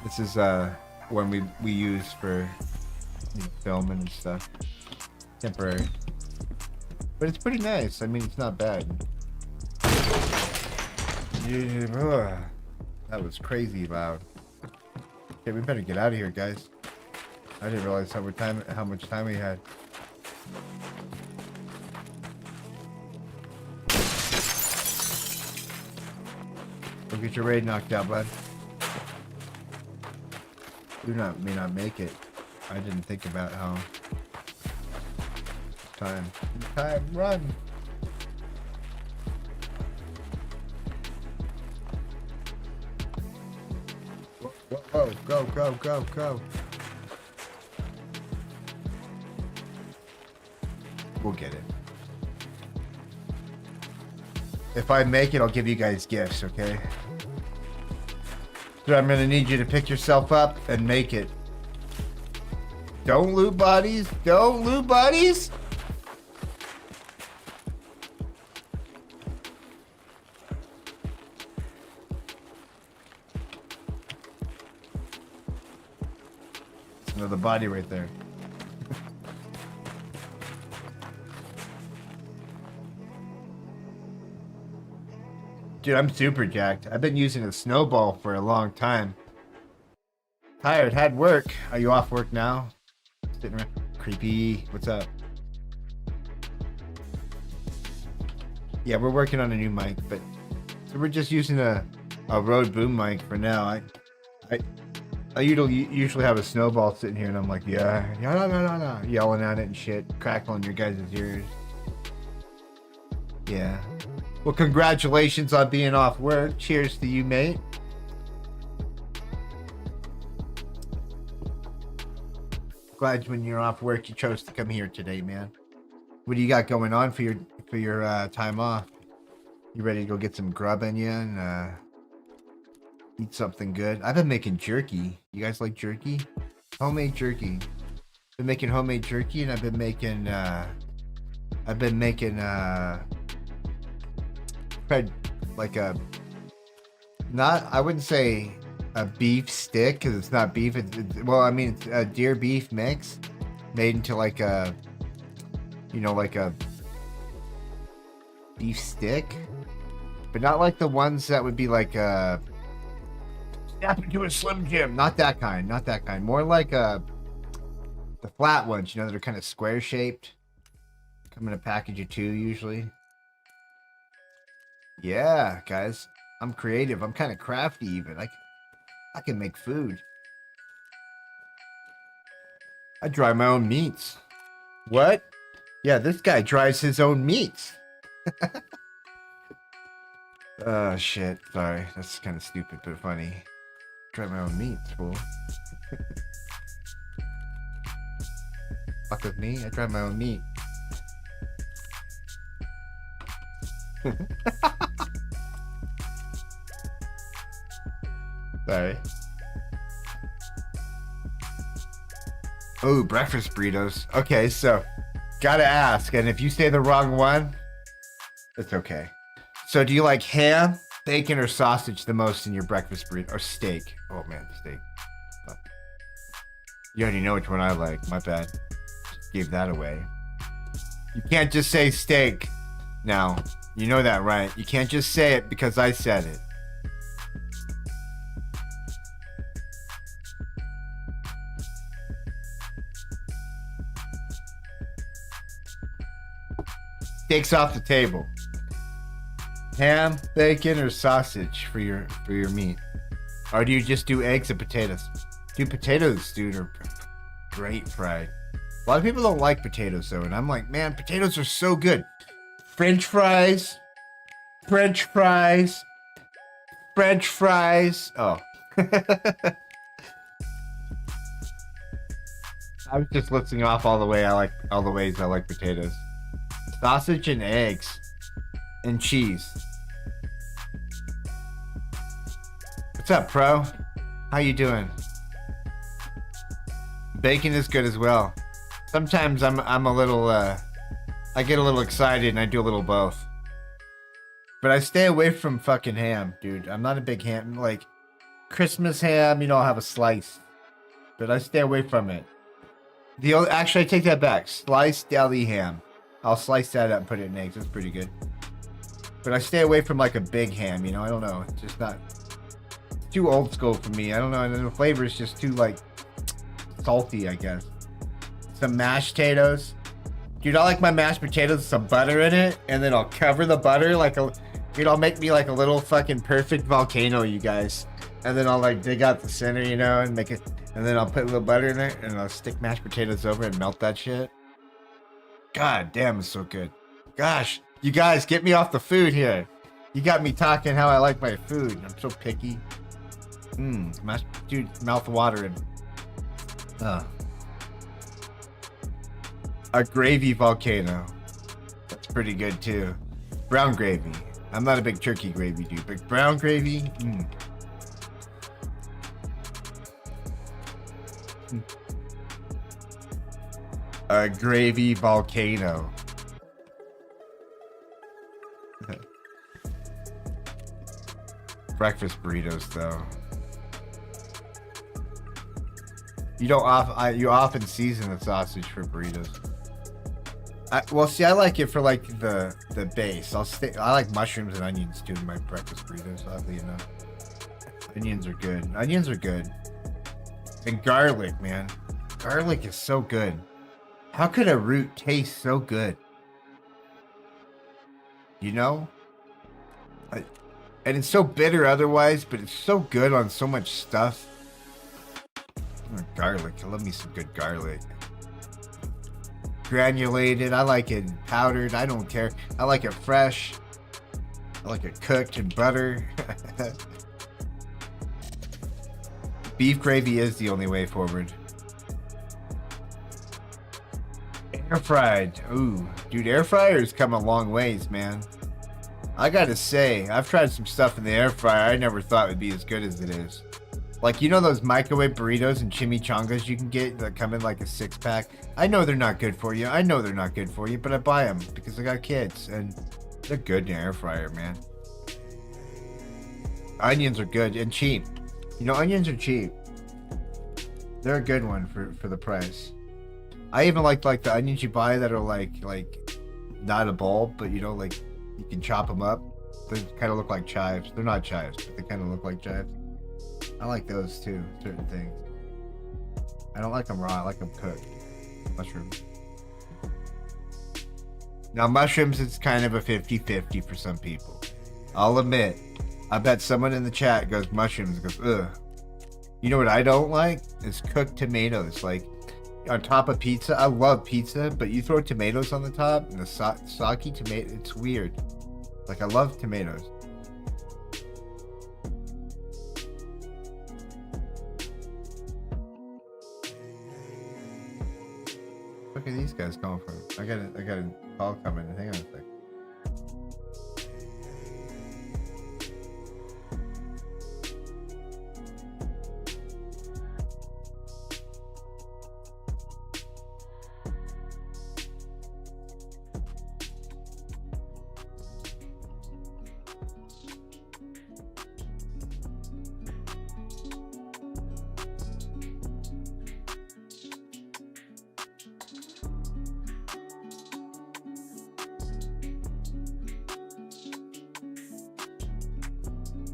This is one we use for filming and stuff. Temporary. But it's pretty nice. I mean, it's not bad. Yeah, that was crazy loud. Okay, we better get out of here, guys. I didn't realize how much time we had. Don't get your raid knocked out, bud. May not make it. I didn't think about how time, run. Whoa, go. We'll get it. If I make it, I'll give you guys gifts, okay? So I'm gonna need you to pick yourself up and make it. Don't loot bodies. Don't loot bodies. There's another body right there. Dude, I'm super jacked. I've been using a snowball for a long time. Tired, had work. Are you off work now? Sitting around. Creepy. What's up? Yeah, we're working on a new mic, but so we're just using a Rode boom mic for now. I usually have a snowball sitting here, and I'm like, no, yelling at it and shit, crackling your guys' ears. Yeah. Well, congratulations on being off work. Cheers to you, mate. Glad when you're off work you chose to come here today, man. What do you got going on for your time off? You ready to go get some grub in you and eat something good? I've been making jerky. You guys like jerky? Homemade jerky. Been making homemade jerky, and I've been making like a, not, I wouldn't say a beef stick, because it's not beef. Well, I mean, it's a deer beef mix made into like a, you know, like a beef stick, but not like the ones that would be like snap into a Slim Jim. Not that kind. More like the flat ones, you know, that are kind of square shaped. Come in a package of 2 usually. Yeah, guys, I'm creative. I'm kind of crafty even. I can make food. I dry my own meats. What? Yeah, this guy dries his own meats. Oh, shit. Sorry. That's kind of stupid, but funny. Dry my own meats, fool. Fuck with me? I dry my own meat. Sorry. Oh, breakfast burritos. Okay, so gotta ask, and if you say the wrong one, it's okay. So do you like ham, bacon, or sausage the most in your breakfast burrito? Or steak? Oh man, steak. Fuck. You already know which one I like. My bad. Just gave that away. You can't just say steak. Now, you know that, right? You can't just say it because I said it. Steak's off the table. Ham, bacon, or sausage for your meat? Or do you just do eggs and potatoes? Dude, potatoes, dude, are great fried. A lot of people don't like potatoes though, and I'm like, man, potatoes are so good. French fries. Oh. I was just listing off all the ways I like potatoes. Sausage and eggs. And cheese. What's up, pro? How you doing? Bacon is good as well. Sometimes I'm a little I get a little excited and I do a little both. But I stay away from fucking ham, dude. I'm not a big ham, like Christmas ham, you know, I'll have a slice. But I stay away from it. Actually, I take that back. Sliced deli ham. I'll slice that up and put it in eggs. That's pretty good. But I stay away from like a big ham, you know? I don't know. It's just not... It's too old school for me. I don't know. And the flavor is just too like... salty, I guess. Some mashed potatoes. Dude, I like my mashed potatoes with some butter in it, and then I'll cover the butter like a... Dude, I'll make me like a little fucking perfect volcano, you guys. And then I'll like dig out the center, you know, and make it... And then I'll put a little butter in it, and I'll stick mashed potatoes over and melt that shit. God damn, it's so good. Gosh, you guys, get me off the food here. You got me talking how I like my food. I'm so picky. Dude, mouth watering. A gravy volcano. That's pretty good too. Brown gravy. I'm not a big turkey gravy dude, but brown gravy. A gravy volcano. Breakfast burritos, though. You often season the sausage for burritos. Well, see, I like it for like the base. I like mushrooms and onions too in my breakfast burritos. Oddly enough, onions are good. Onions are good, and garlic, man. Garlic is so good. How could a root taste so good? You know? And it's so bitter otherwise, but it's so good on so much stuff. Garlic. I love me some good garlic. Granulated. I like it powdered. I don't care. I like it fresh. I like it cooked in butter. Beef gravy is the only way forward. Air fried. Ooh, dude, air fryers come a long ways, man. I gotta say, I've tried some stuff in the air fryer I never thought would be as good as it is. Like, you know those microwave burritos and chimichangas you can get that come in like a 6-pack? I know they're not good for you. I know they're not good for you, but I buy them because I got kids and they're good in the air fryer, man. Onions are good and cheap. You know, onions are cheap. They're a good one for the price. I even like the onions you buy that are like not a bulb, but you know, like you can chop them up. They kind of look like chives. They're not chives, but they kind of look like chives. I like those too, certain things. I don't like them raw, I like them cooked. Mushrooms. Now mushrooms, it's kind of a 50-50 for some people. I'll admit, I bet someone in the chat goes mushrooms and goes, ugh. You know what I don't like? Is cooked tomatoes. Like, on top of pizza, I love pizza, but you throw tomatoes on the top, and the soggy tomato, it's weird. Like, I love tomatoes. Look at these guys calling from. I got a call coming. Hang on a second.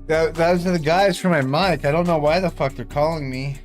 Those are the guys for my mic. I don't know why the fuck they're calling me.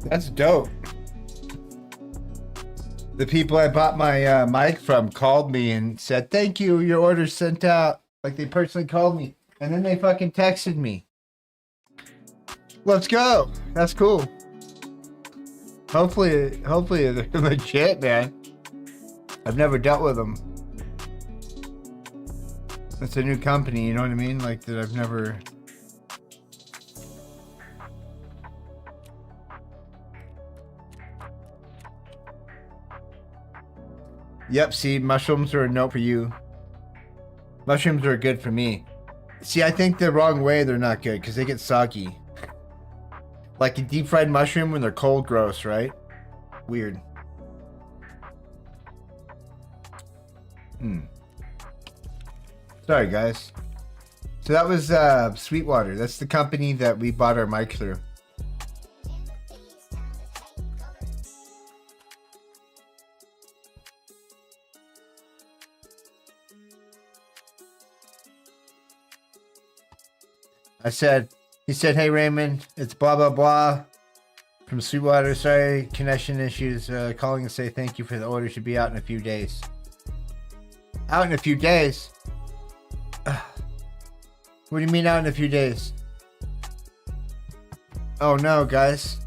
That's dope. The people I bought my mic from called me and said, thank you, your order's sent out. Like, they personally called me. And then they fucking texted me. Let's go. That's cool. Hopefully they're legit, man. I've never dealt with them. It's a new company, you know what I mean? Like that I've never... Yep, see, mushrooms are a no for you. Mushrooms are good for me. See, I think the wrong way they're not good because they get soggy. Like a deep fried mushroom when they're cold, gross, right? Weird. Sorry, guys. So that was Sweetwater. That's the company that we bought our mic through. He said, hey Raymond, it's blah blah blah from Sweetwater. Sorry, connection issues. Calling to say thank you for the order. Should be out in a few days. Out in a few days? What do you mean out in a few days? Oh no, guys.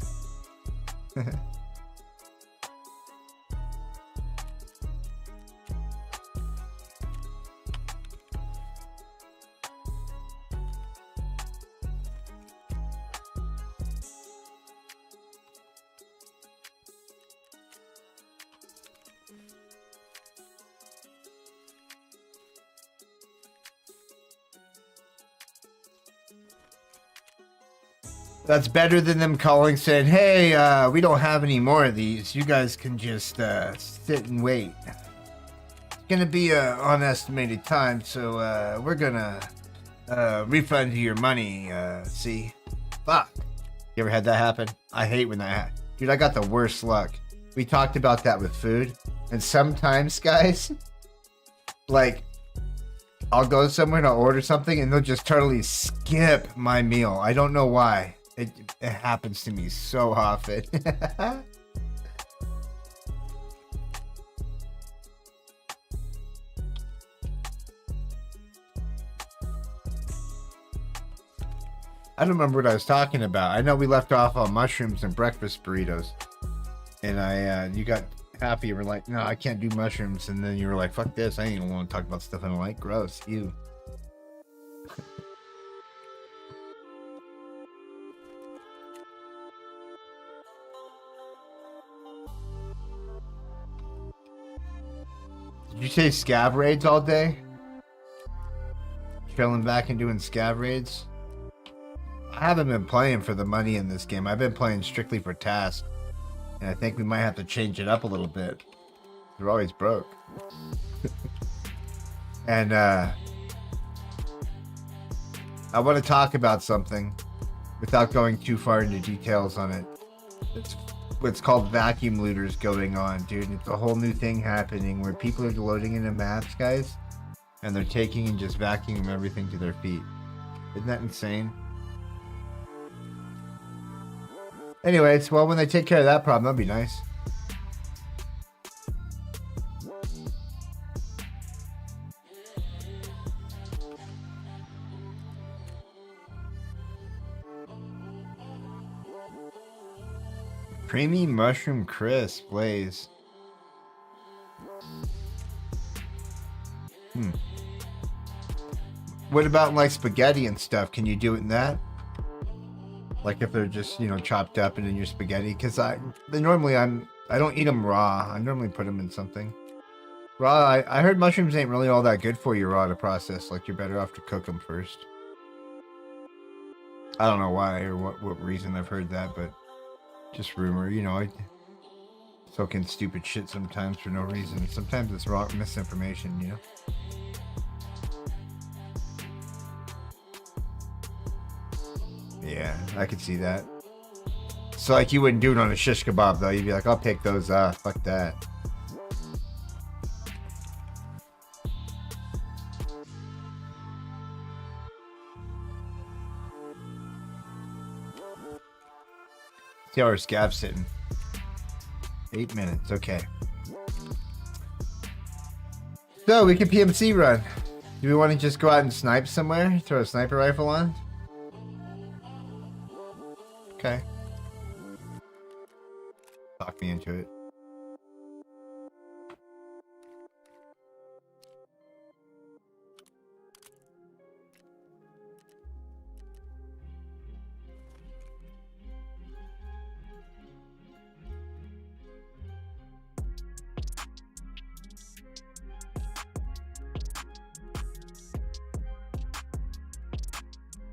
That's better than them calling saying, hey, we don't have any more of these. You guys can just sit and wait. It's going to be an unestimated time, so we're going to refund you your money. See? Fuck. You ever had that happen? I hate when that happens. Dude, I got the worst luck. We talked about that with food. And sometimes, guys, like, I'll go somewhere and I'll order something and they'll just totally skip my meal. I don't know why. It happens to me so often. I don't remember what I was talking about. I know we left off on mushrooms and breakfast burritos. And you got happy. You were like, no, I can't do mushrooms. And then you were like, fuck this. I ain't even want to talk about stuff I don't like. Gross. You. Did you say scav raids all day? Trailing back and doing scav raids? I haven't been playing for the money in this game. I've been playing strictly for tasks. And I think we might have to change it up a little bit. They're always broke. And I want to talk about something without going too far into details on it. It's what's called vacuum looters going on, dude. It's a whole new thing happening where people are loading into maps, guys, and they're taking and just vacuuming everything to their feet. Isn't that insane? Anyways, well, when they take care of that problem, that'd be nice. Creamy mushroom crisp, Blaze. What about like spaghetti and stuff? Can you do it in that? Like if they're just, you know, chopped up and in your spaghetti? Because I don't eat them raw. I normally put them in something. Raw, I heard mushrooms ain't really all that good for you raw to process. Like you're better off to cook them first. I don't know why or what reason I've heard that, but just rumor, you know. I soak in stupid shit sometimes for no reason. Sometimes it's wrong misinformation, you know. Yeah, I could see that. So like you wouldn't do it on a shish kebab though. You'd be like, I'll pick those up. Fuck that. See how our scab's sitting. 8 minutes, okay. So we can PMC run. Do we want to just go out and snipe somewhere? Throw a sniper rifle on? Okay. Talk me into it.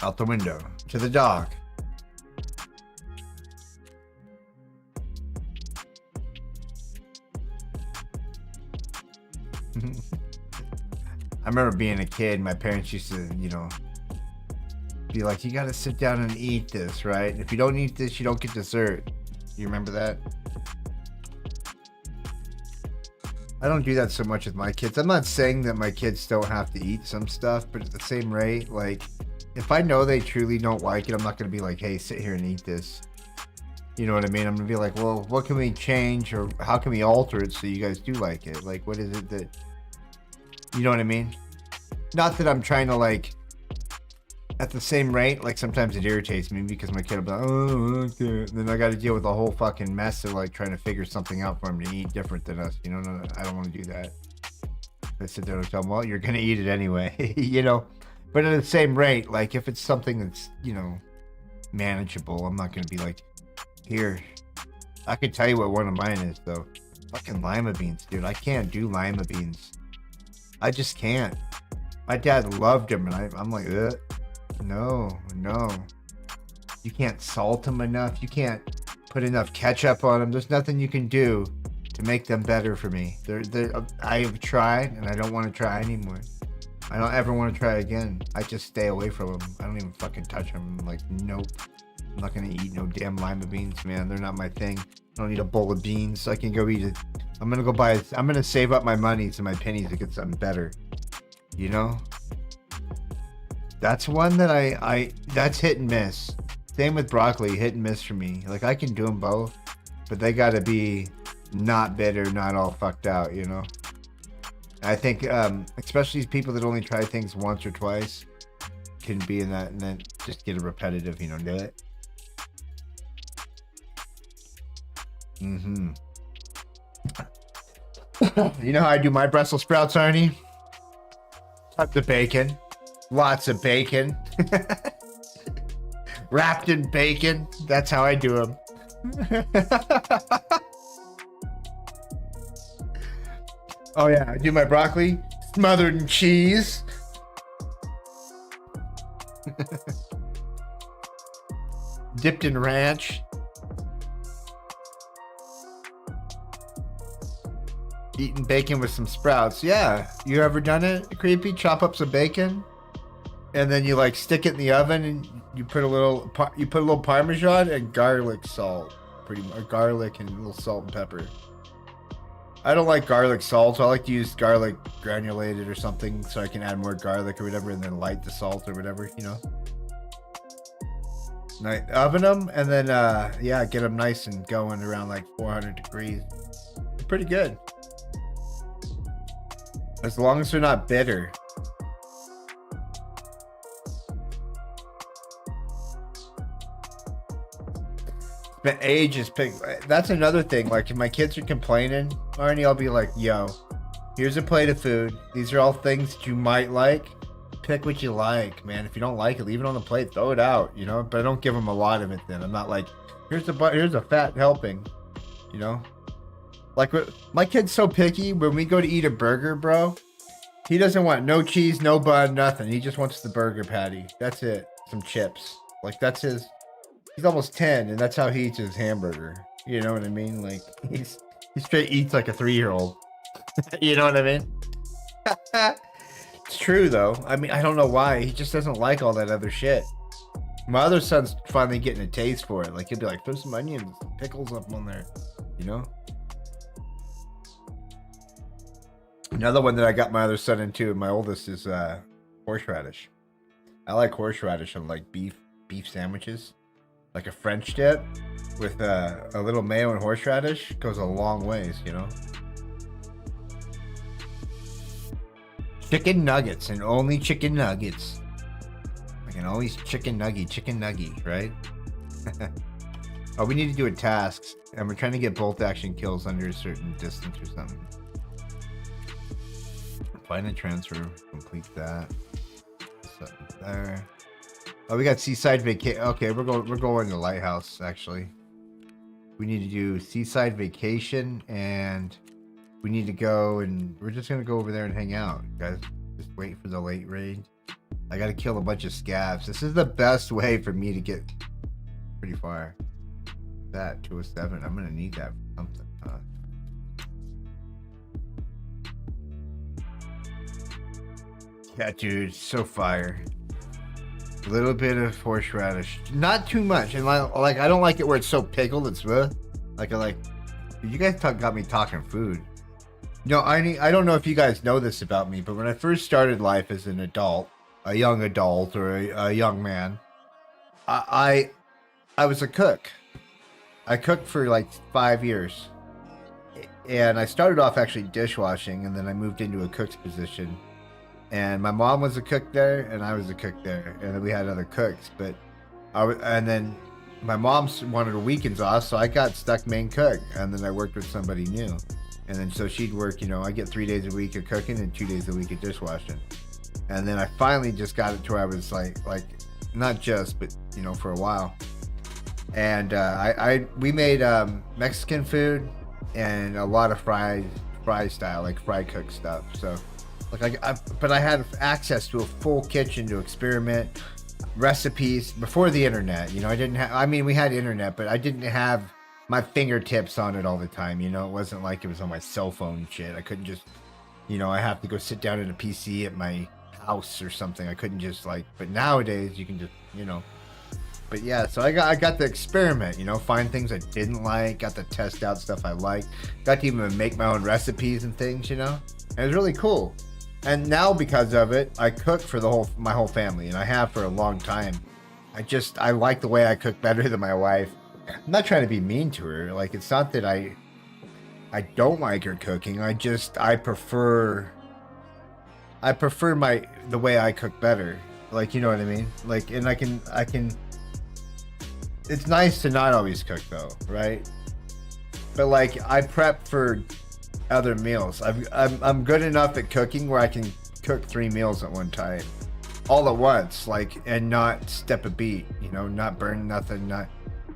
Out the window. To the dog. I remember being a kid, my parents used to, you know, be like, you gotta sit down and eat this, right? If you don't eat this, you don't get dessert. You remember that? I don't do that so much with my kids. I'm not saying that my kids don't have to eat some stuff, but at the same rate, like, if I know they truly don't like it, I'm not gonna be like, hey, sit here and eat this. You know what I mean? I'm gonna be like, well, what can we change, or how can we alter it so you guys do like it? Like, what is it that, you know what I mean? Not that I'm trying to, like, at the same rate, like, sometimes it irritates me because my kid will be like, oh, okay. Then I got to deal with the whole fucking mess of, like, trying to figure something out for him to eat different than us. You know, no, I don't want to do that. I sit there and tell them, well, you're gonna eat it anyway. You know, but at the same rate, like, if it's something that's, you know, manageable, I'm not gonna be like, here, I could tell you what one of mine is, though. Fucking lima beans, dude. I can't do lima beans. I just can't. My dad loved them, and I'm like, ugh. No. You can't salt them enough. You can't put enough ketchup on them. There's nothing you can do to make them better for me. I've tried, and I don't want to try anymore. I don't ever want to try again. I just stay away from them. I don't even fucking touch them. I'm like, nope. I'm not gonna eat no damn lima beans, man. They're not my thing. I don't need a bowl of beans. I can go eat it. I'm gonna save up my money to my pennies to get something better. You know? That's one that that's hit and miss. Same with broccoli, hit and miss for me. Like, I can do them both, but they gotta be not bitter, not all fucked out, you know? I think, especially people that only try things once or twice can be in that, and then just get a repetitive, you know, do it. Mm-hmm. You know how I do my Brussels sprouts, Arnie? Tons of bacon. Lots of bacon. Wrapped in bacon. That's how I do them. Oh yeah, I do my broccoli smothered in cheese. Dipped in ranch. Eating bacon with some sprouts. Yeah. You ever done it, Creepy? Chop up some bacon, and then you, like, stick it in the oven, and you put a little Parmesan and garlic salt, garlic and a little salt and pepper. I don't like garlic salt, so I like to use garlic granulated or something, so I can add more garlic or whatever, and then light the salt or whatever, you know. Oven them, and then yeah, get them nice and going around like 400 degrees. Pretty good. As long as they're not bitter. Spent ages that's another thing. Like, if my kids are complaining, Arnie, I'll be like, yo, here's a plate of food. These are all things that you might like. Pick what you like, man. If you don't like it, leave it on the plate, throw it out, you know. But I don't give them a lot of it then. I'm not like, here's a fat helping, you know. Like, my kid's so picky. When we go to eat a burger, bro, he doesn't want no cheese, no bun, nothing. He just wants the burger patty. That's it. Some chips. Like, that's his. He's almost 10, and that's how he eats his hamburger. You know what I mean? Like, he straight eats like a 3-year-old. You know what I mean? It's true, though. I mean, I don't know why. He just doesn't like all that other shit. My other son's finally getting a taste for it. Like, he'll be like, throw some onions, pickles up on there. You know? Another one that I got my other son into, and my oldest, is horseradish. I like horseradish on, like, beef sandwiches. Like a French dip with a little mayo and horseradish goes a long ways, you know? Chicken nuggets, and only chicken nuggets. I can always chicken nuggy, right? Oh, we need to do a task, and we're trying to get bolt action kills under a certain distance or something. Find a transfer, complete that. Something there. Oh, we got seaside vacation. Okay, we're going to lighthouse actually. We need to do seaside vacation, and we need to go, and we're just gonna go over there and hang out, guys. Just wait for the late raid. I gotta kill a bunch of scavs. This is the best way for me to get pretty far. That 207. I'm gonna need that for something. Yeah, dude, so fire. A little bit of horseradish, not too much, and like I don't like it where it's so pickled. It's like I like. You guys got me talking food. No, I don't know if you guys know this about me, but when I first started life as an adult, a young adult or a young man, I was a cook. I cooked for like 5 years, and I started off actually dishwashing, and then I moved into a cook's position. And my mom was a cook there, and I was a cook there, and then we had other cooks. But and then my mom wanted her weekends off, so I got stuck main cook, and then I worked with somebody new, and then so she'd work. You know, I get 3 days a week of cooking and 2 days a week of dishwashing, and then I finally just got it to where I was like not just, but you know, for a while. And we made Mexican food and a lot of fry style, like fry cook stuff. So. Like but I had access to a full kitchen to experiment recipes before the internet. You know, I didn't have. I mean, we had internet, but I didn't have my fingertips on it all the time. You know, it wasn't like it was on my cell phone and shit. I couldn't just, you know, I have to go sit down at a PC at my house or something. I couldn't just like. But nowadays, you can just, you know. But yeah, so I got to experiment. You know, find things I didn't like. Got to test out stuff I liked. Got to even make my own recipes and things. You know, and it was really cool. And now because of it, I cook for my whole family, and I have for a long time. I like the way I cook better than my wife. I'm not trying to be mean to her. Like, it's not that I don't like her cooking. I prefer the way I cook better. Like, you know what I mean? Like, and I can. It's nice to not always cook though, right? But like, I prep for other meals. I'm good enough at cooking where I can cook 3 meals at one time, all at once, like, and not step a beat, you know, not burn nothing,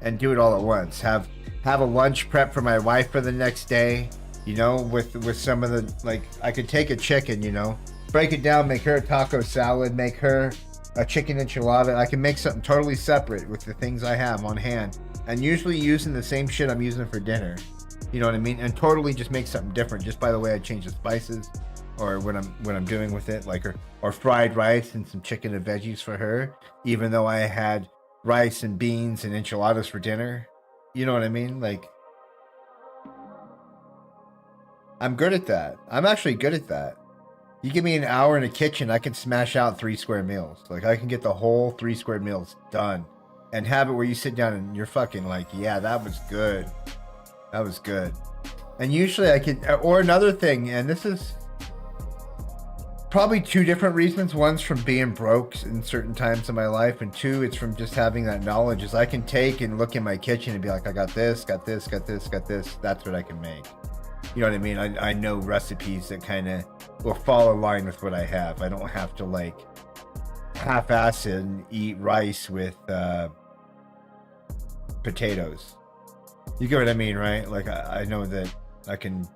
and do it all at once. Have a lunch prep for my wife for the next day, you know, with some of the, like, I could take a chicken, you know, break it down, make her a taco salad, make her a chicken enchilada. I can make something totally separate with the things I have on hand, and usually using the same shit I'm using for dinner. You know what I mean? And totally just make something different just by the way I change the spices, or what I'm doing with it, like or fried rice and some chicken and veggies for her, even though I had rice and beans and enchiladas for dinner. You know what I mean? Like, I'm good at that. I'm actually good at that. You give me an hour in a kitchen, I can smash out 3 square meals. Like, I can get the whole 3 square meals done and have it where you sit down and you're fucking like, yeah, that was good. That was good. And usually I could, or another thing, and this is probably 2 different reasons. One's from being broke in certain times of my life, and 2, it's from just having that knowledge, is I can take and look in my kitchen and be like, I got this, got this, got this, got this. That's what I can make. You know what I mean? I know recipes that kind of will fall in line with what I have. I don't have to like half-ass it and eat rice with potatoes. You get what I mean, right? Like, I know that I can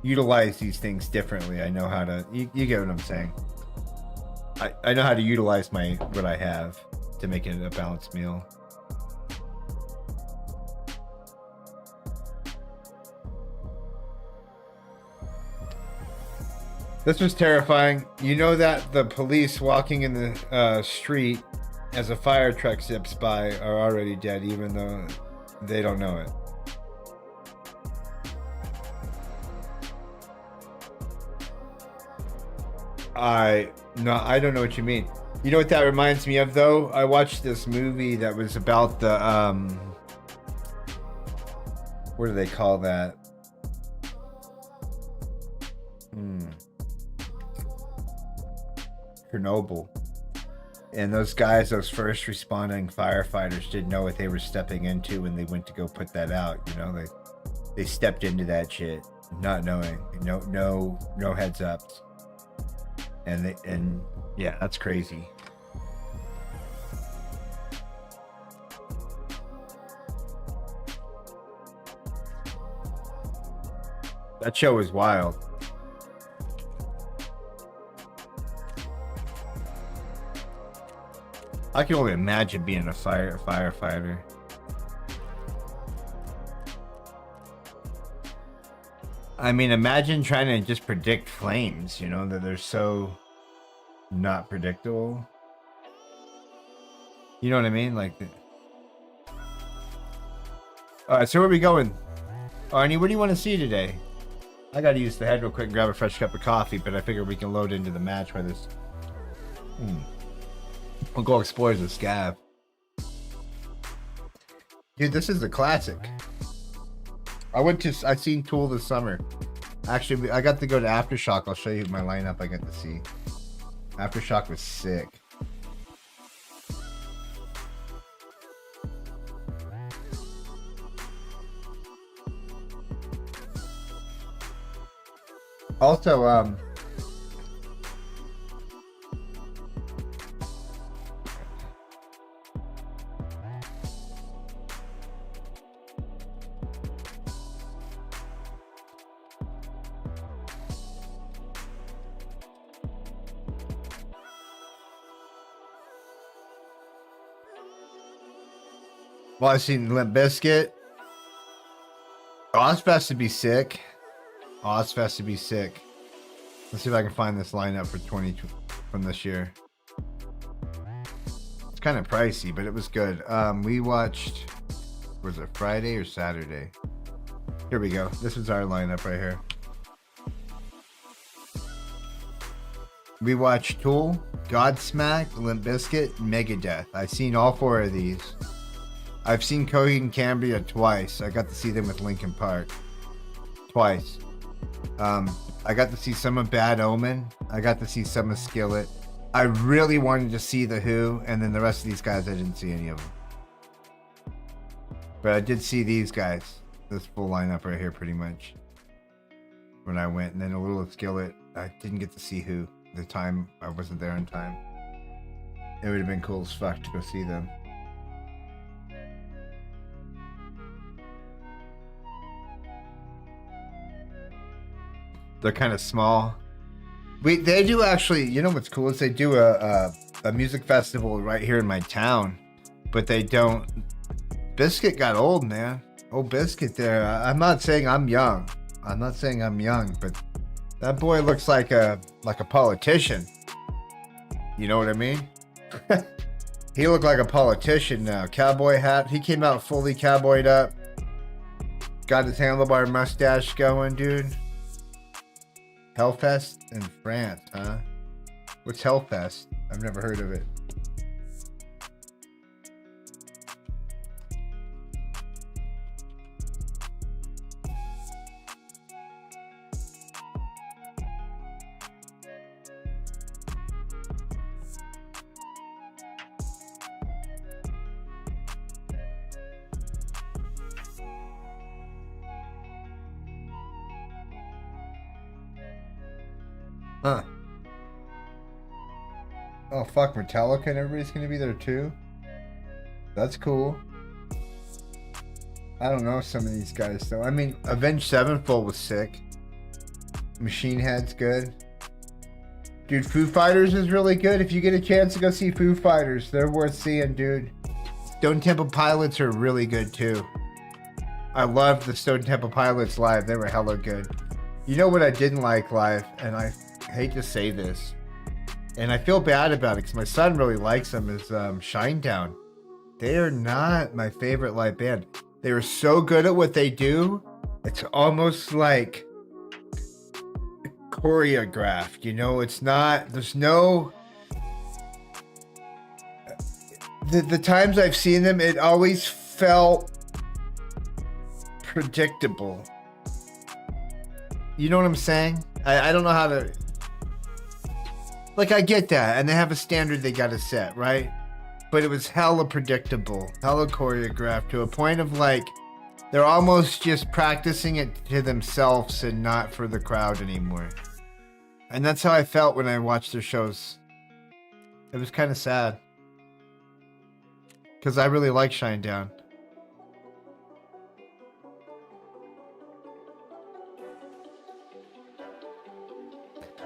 utilize these things differently. I know how to, you get what I'm saying. I know how to utilize what I have to make it a balanced meal. This was terrifying. You know that the police walking in the street as a fire truck zips by are already dead, even though they don't know it. I don't know what you mean. You know what that reminds me of, though? I watched this movie that was about the what do they call that? Chernobyl. And those guys, those first responding firefighters, didn't know what they were stepping into when they went to go put that out. You know, they stepped into that shit not knowing, no heads ups, and yeah, that's crazy. That show was wild. I can only imagine being a firefighter. I mean, imagine trying to just predict flames, you know, that they're so not predictable. You know what I mean? Like, all right, so where are we going? Arnie, what do you want to see today? I gotta use the head real quick and grab a fresh cup of coffee, but I figure we can load into the match by this. We'll go explore the scav. Dude, this is a classic. I seen Tool this summer. Actually, I got to go to Aftershock. I'll show you my lineup I got to see. Aftershock was sick. Also, well, I've seen Limp Bizkit. Ozfest would be sick. Ozfest would be sick. Let's see if I can find this lineup for 20 from this year. It's kind of pricey, but it was good. We watched, was it Friday or Saturday? Here we go. This is our lineup right here. We watched Tool, Godsmack, Limp Bizkit, Megadeth. I've seen all 4 of these. I've seen Coheed and Cambria twice. I got to see them with Linkin Park. Twice. I got to see some of Bad Omen. I got to see some of Skillet. I really wanted to see The Who, and then the rest of these guys, I didn't see any of them. But I did see these guys. This full lineup right here, pretty much. When I went, and then a little of Skillet. I didn't get to see Who. The time I wasn't there in time. It would have been cool as fuck to go see them. They're kind of small. They do actually, you know what's cool is they do a music festival right here in my town, but they don't. Biscuit got old, man. Old Biscuit there. I'm not saying I'm young. I'm not saying I'm young, but that boy looks like a politician. You know what I mean? He looked like a politician now. Cowboy hat. He came out fully cowboyed up. Got his handlebar mustache going, dude. Hellfest in France, huh? What's Hellfest? I've never heard of it. Huh. Oh, fuck, Metallica and everybody's gonna be there too? That's cool. I don't know some of these guys though. I mean, Avenged Sevenfold was sick. Machine Head's good. Dude, Foo Fighters is really good. If you get a chance to go see Foo Fighters, they're worth seeing, dude. Stone Temple Pilots are really good too. I loved the Stone Temple Pilots live. They were hella good. You know what I didn't like live, and I hate to say this, and I feel bad about it because my son really likes them, is Shinedown. They are not my favorite live band. They are so good at what they do. It's almost like choreographed, you know? It's not, there's no... The times I've seen them, it always felt predictable. You know what I'm saying? I don't know how to... Like, I get that, and they have a standard they gotta set, right? But it was hella predictable, hella choreographed, to a point of like, they're almost just practicing it to themselves and not for the crowd anymore. And that's how I felt when I watched their shows. It was kind of sad. Because I really like Shinedown.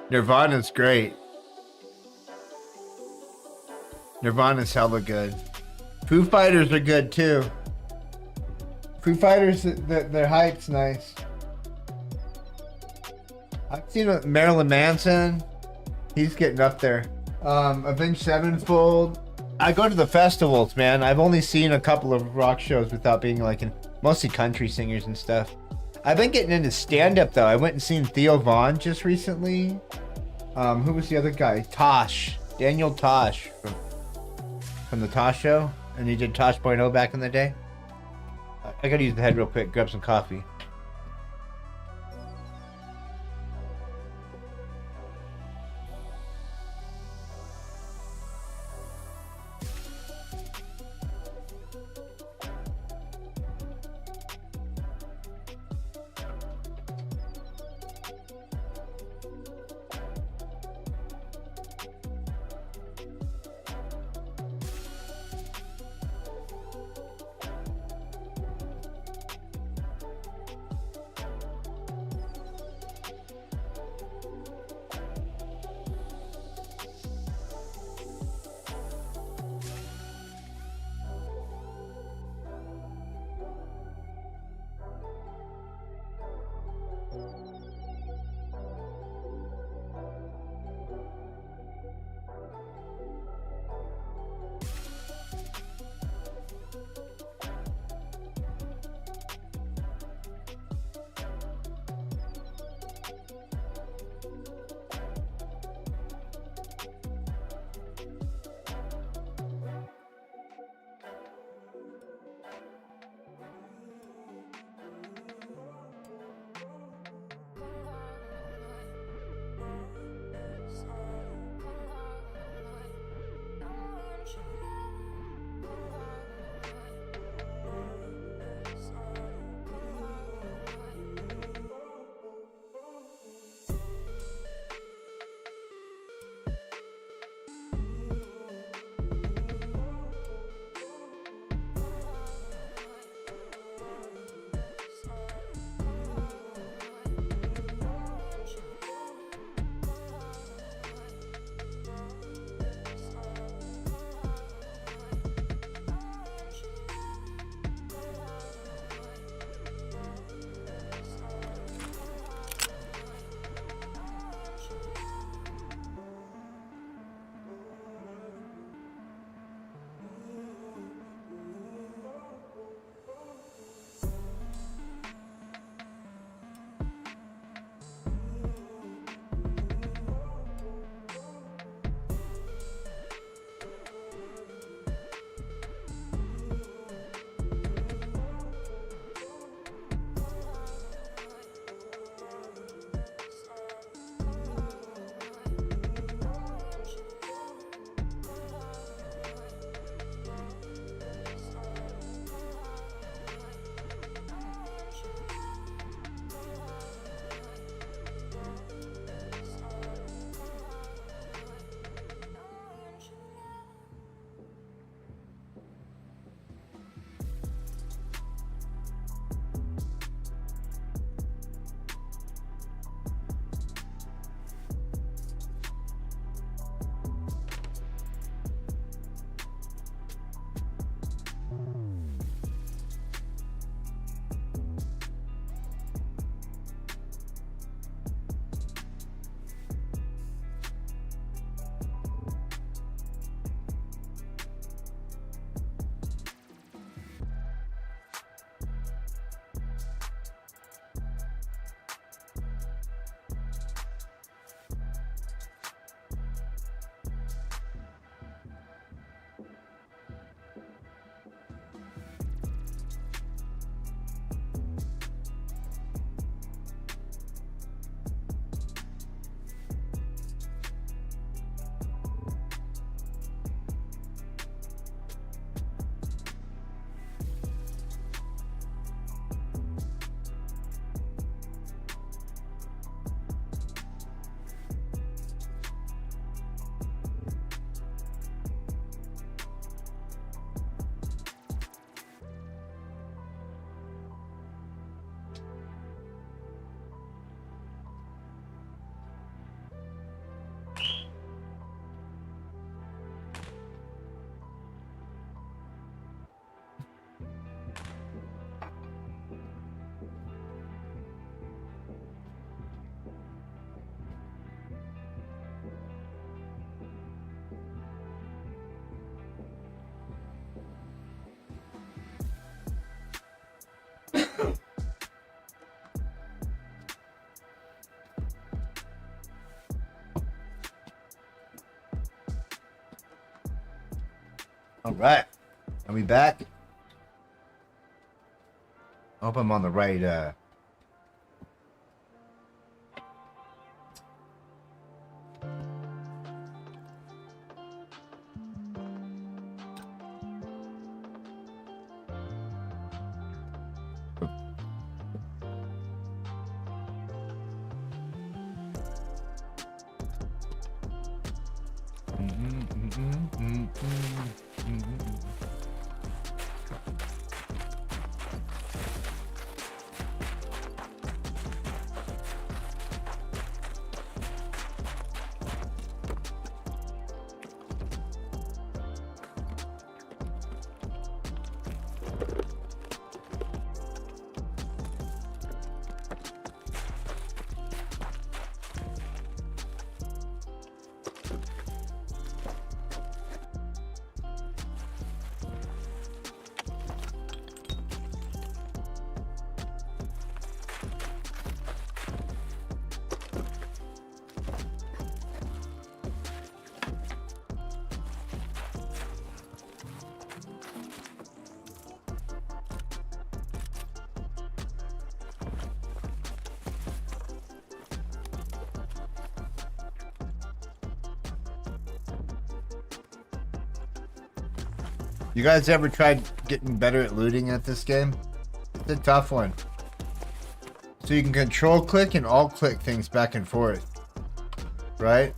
Nirvana's great. Nirvana's hella good. Foo Fighters are good too. Foo Fighters, their hype's nice. I've seen Marilyn Manson. He's getting up there. Avenged Sevenfold. I go to the festivals, man. I've only seen a couple of rock shows without being like in mostly country singers and stuff. I've been getting into stand-up though. I went and seen Theo Vaughn just recently. Who was the other guy? Tosh. Daniel Tosh from the Tosh Show. And he did Tosh.0 back in the day. I gotta use the head real quick, grab some coffee. All right. Are we back? I hope I'm on the right, You guys ever tried getting better at looting at this game? It's a tough one. So you can control click and alt click things back and forth. Right?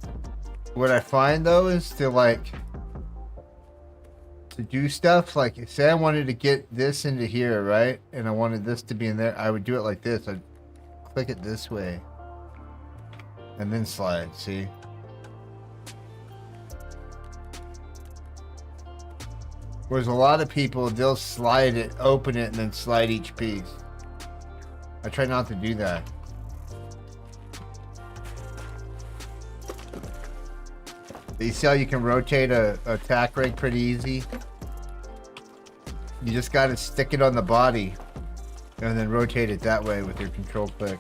What I find though is to do stuff like, say I wanted to get this into here, right? And I wanted this to be in there. I would do it like this. I'd click it this way. And then slide, see? Whereas a lot of people, they'll slide it, open it, and then slide each piece. I try not to do that. You see how you can rotate a attack rig pretty easy? You just gotta stick it on the body and then rotate it that way with your control click.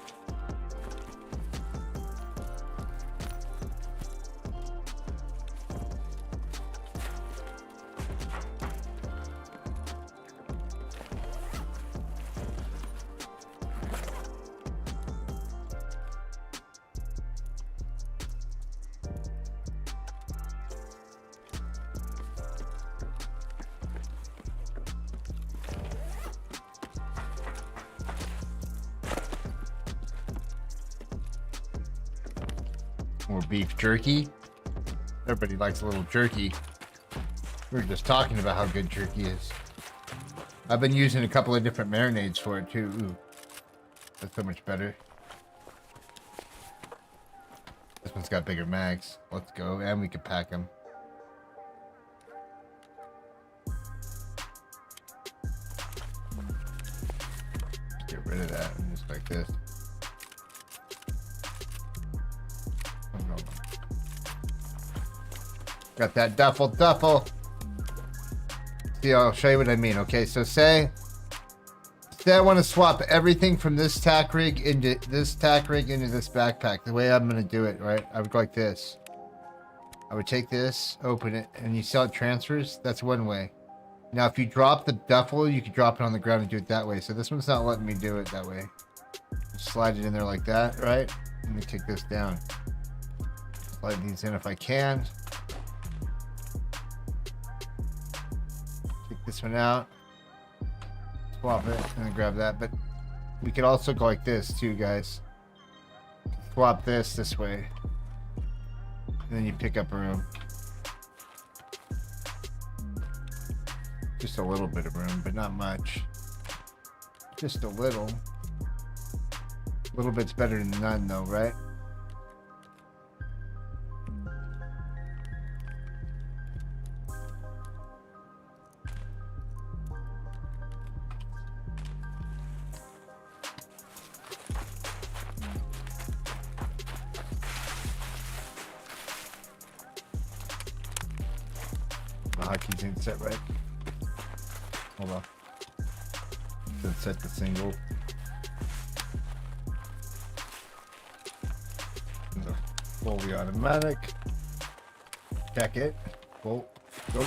More beef jerky. Everybody likes a little jerky. We were just talking about how good jerky is. I've been using a couple of different marinades for it too. Ooh, that's so much better. This one's got bigger mags. Let's go, and we can pack them. Get rid of that, and just like this. Got that duffel. See, I'll show you what I mean. Okay, so say I want to swap everything from this tack rig into this backpack. The way I'm going to do it, right? I would go like this. I would take this, open it, and you see how it transfers? That's one way. Now, if you drop the duffel, you can drop it on the ground and do it that way. So this one's not letting me do it that way. Just slide it in there like that, right? Let me take this down. Slide these in if I can. Take this one out. Swap it and then grab that. But we could also go like this too, guys. Swap this way. And then you pick up room. Just a little bit of room, but not much. Just a little. A little bit's better than none though, right? The hotkey's ain't set right. Hold on. Let's set the single. The fully automatic. Check it. Bolt. Go.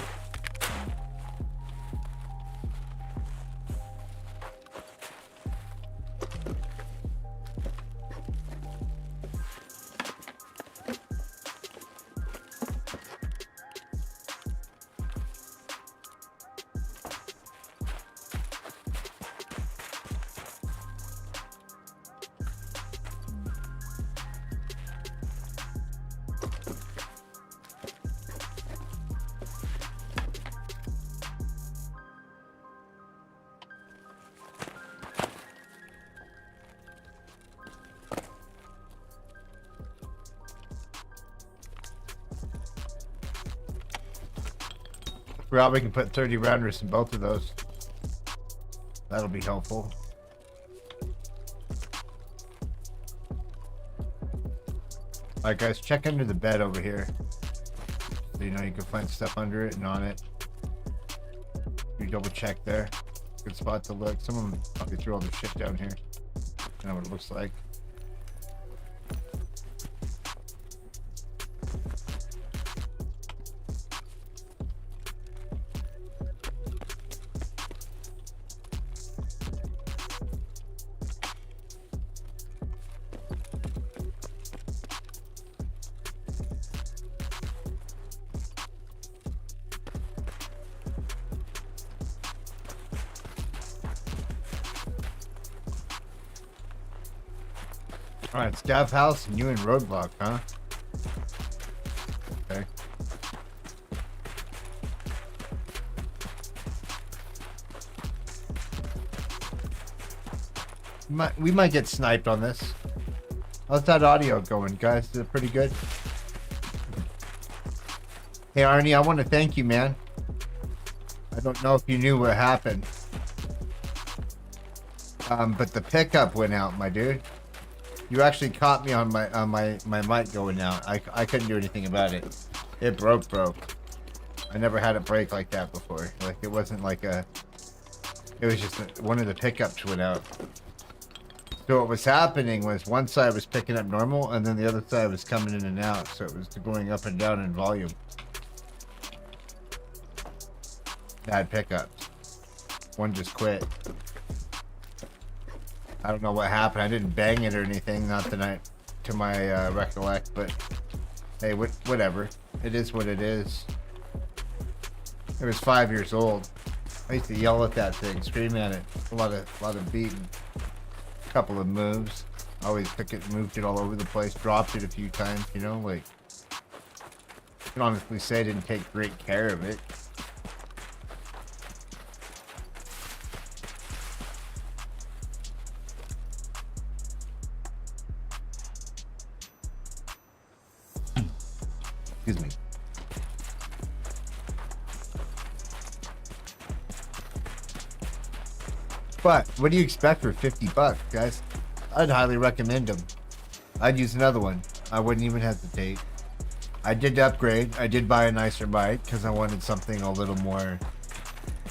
Probably can put 30 rounders in both of those. That'll be helpful. Alright guys, check under the bed over here. So you know you can find stuff under it and on it. You double check there. Good spot to look. Someone probably threw all their shit down here. I know what it looks like. Alright, Scav House and you in Roadblock, huh? Okay. We might get sniped on this. How's that audio going, guys? Is it pretty good? Hey, Arnie, I want to thank you, man. I don't know if you knew what happened. But the pickup went out, my dude. You actually caught me on my mic going out. I couldn't do anything about it. It broke. I never had it break like that before. Like it wasn't like a. It was just one of the pickups went out. So what was happening was one side was picking up normal, and then the other side was coming in and out. So it was going up and down in volume. Bad pickups. One just quit. I don't know what happened. I didn't bang it or anything, not tonight, to my recollect. But hey, whatever. It is what it is. It was 5 years old. I used to yell at that thing, scream at it. A lot of beating. A couple of moves. Always took it, moved it all over the place, dropped it a few times. You know, like I can honestly say I didn't take great care of it. Excuse me. But what do you expect for 50 bucks, guys? I'd highly recommend them. I'd use another one. I wouldn't even hesitate. I did upgrade. I did buy a nicer mic because I wanted something a little more,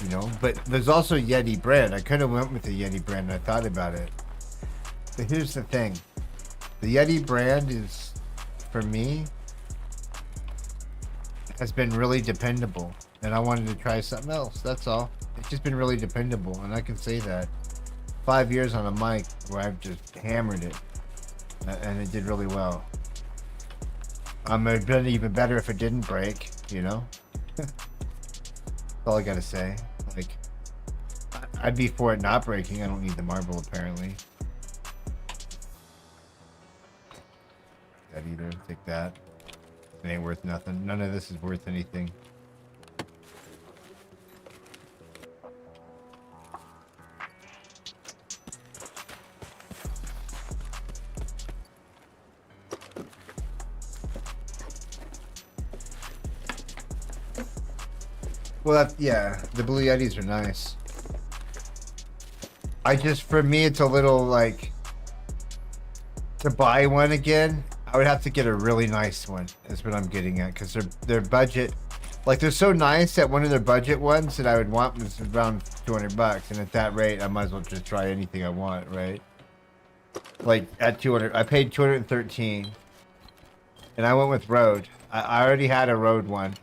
you know. But there's also Yeti brand. I could have went with the Yeti brand. I thought about it. But here's the thing. The Yeti brand is, for me, has been really dependable, and I wanted to try something else. That's all. It's just been really dependable, and I can say that. 5 years on a mic where I've just hammered it, and it did really well. It'd been even better if it didn't break, you know. That's all I gotta say. Like, I'd be for it not breaking. I don't need the marble apparently. That either. Take that. It ain't worth nothing. None of this is worth anything. Well, yeah, the Blue Yetis are nice. For me, it's a little like, to buy one again, I would have to get a really nice one, is what I'm getting at, because their budget, like they're so nice that one of their budget ones that I would want was around 200 bucks, and at that rate, I might as well just try anything I want, right? Like at 200, I paid 213, and I went with Rode. I already had a Rode one,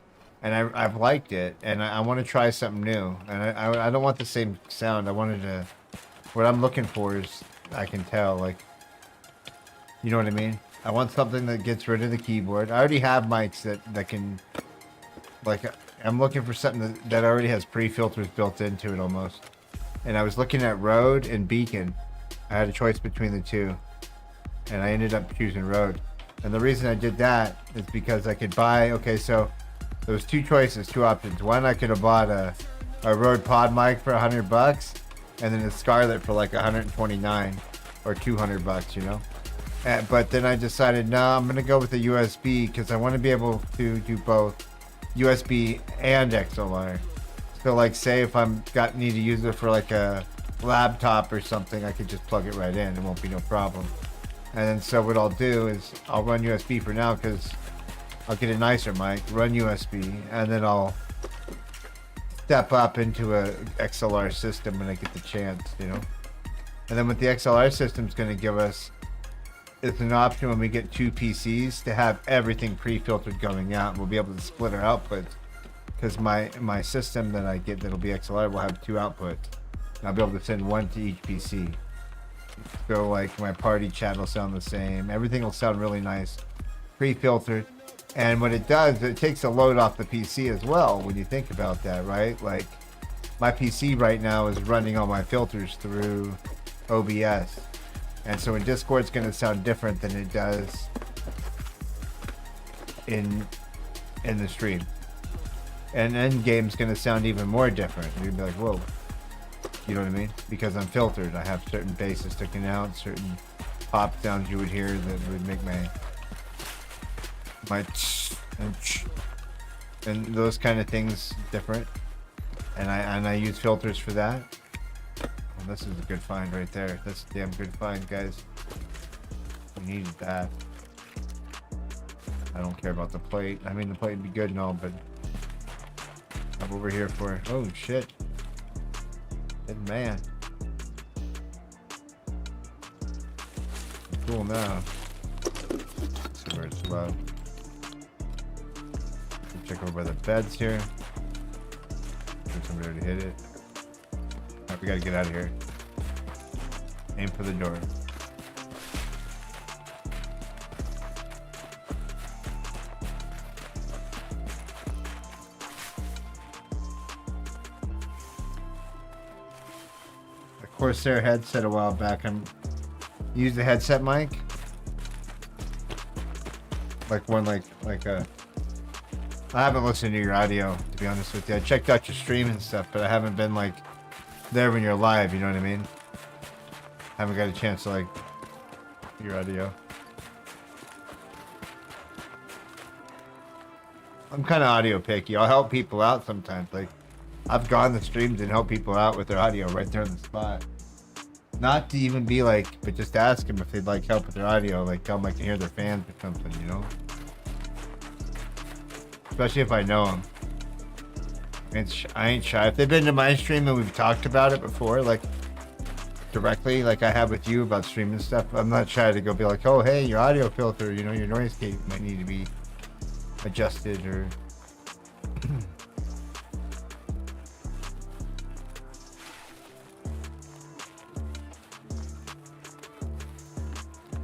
and I've liked it, and I want to try something new, and I don't want the same sound. I wanted to, what I'm looking for is, I can tell, like, you know what I mean? I want something that gets rid of the keyboard. I already have mics that can, like, I'm looking for something that already has pre-filters built into it almost. And I was looking at Rode and Beacon. I had a choice between the two, and I ended up choosing Rode. And the reason I did that is because I could buy, okay, so there was two choices, two options. One, I could have bought a Rode Pod mic for 100 bucks, and then a Scarlett for like 129 or 200 bucks, you know? But then I decided, no, I'm going to go with the USB because I want to be able to do both USB and XLR. So like say if need to use it for like a laptop or something, I could just plug it right in. It won't be no problem. And then so what I'll do is I'll run USB for now because I'll get a nicer mic, run USB, and then I'll step up into a XLR system when I get the chance, you know. And then what the XLR system is going to give us is an option when we get 2 PCs to have everything pre-filtered going out. And we'll be able to split our outputs because my system that I get that'll be XLR will have 2 outputs. And I'll be able to send 1 to each PC. So like my party chat will sound the same. Everything will sound really nice, pre-filtered. And what it does, it takes a load off the PC as well when you think about that, right? Like my PC right now is running all my filters through OBS. And so in Discord it's going to sound different than it does in the stream. And Endgame's going to sound even more different. You'd be like, whoa. You know what I mean? Because I'm filtered. I have certain basses sticking out, certain pop sounds you would hear that would make my and those kind of things different. And I use filters for that. Well, this is a good find right there. That's a damn good find, guys. We needed that. I don't care about the plate. I mean, the plate would be good and all, but I'm over here for... Oh, shit. Good man. Cool now. Let's see where it's low. Check over by the beds here. Somebody already hit it. Alright, we gotta get out of here. Aim for the door. The Corsair headset a while back. Use the headset mic. Like one like a... I haven't listened to your audio, to be honest with you. I checked out your stream and stuff, but I haven't been like there when you're live, you know what I mean? Haven't got a chance to like your audio. I'm kind of audio picky. I'll help people out sometimes. Like I've gone to streams and help people out with their audio right there on the spot. Not to even be like, but just ask them if they'd like help with their audio. Like tell them I can hear their fans or something, you know? Especially if I know them. I ain't shy. If they've been to my stream and we've talked about it before, like directly, like I have with you about streaming stuff, I'm not shy to go be like, oh, hey, your audio filter, you know, your noise gate might need to be adjusted or...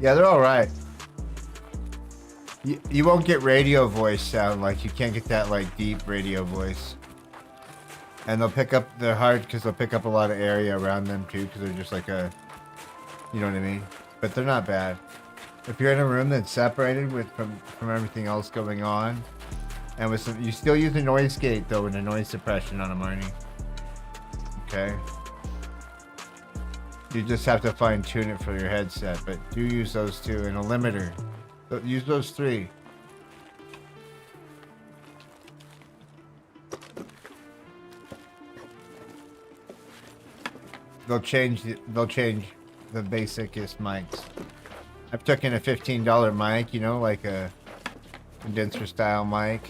Yeah, they're all right. You won't get radio voice sound, like you can't get that like deep radio voice. And they'll pick up, they're hard because they'll pick up a lot of area around them too, because they're just like a, you know what I mean? But they're not bad. If you're in a room that's separated from everything else going on, and with some, you still use a noise gate though and a noise suppression on them, Arnie. Okay? You just have to fine tune it for your headset, but do use those two and a limiter. Use those 3. They'll change the basicest mics. I've taken a $15 mic, you know, like a condenser style mic.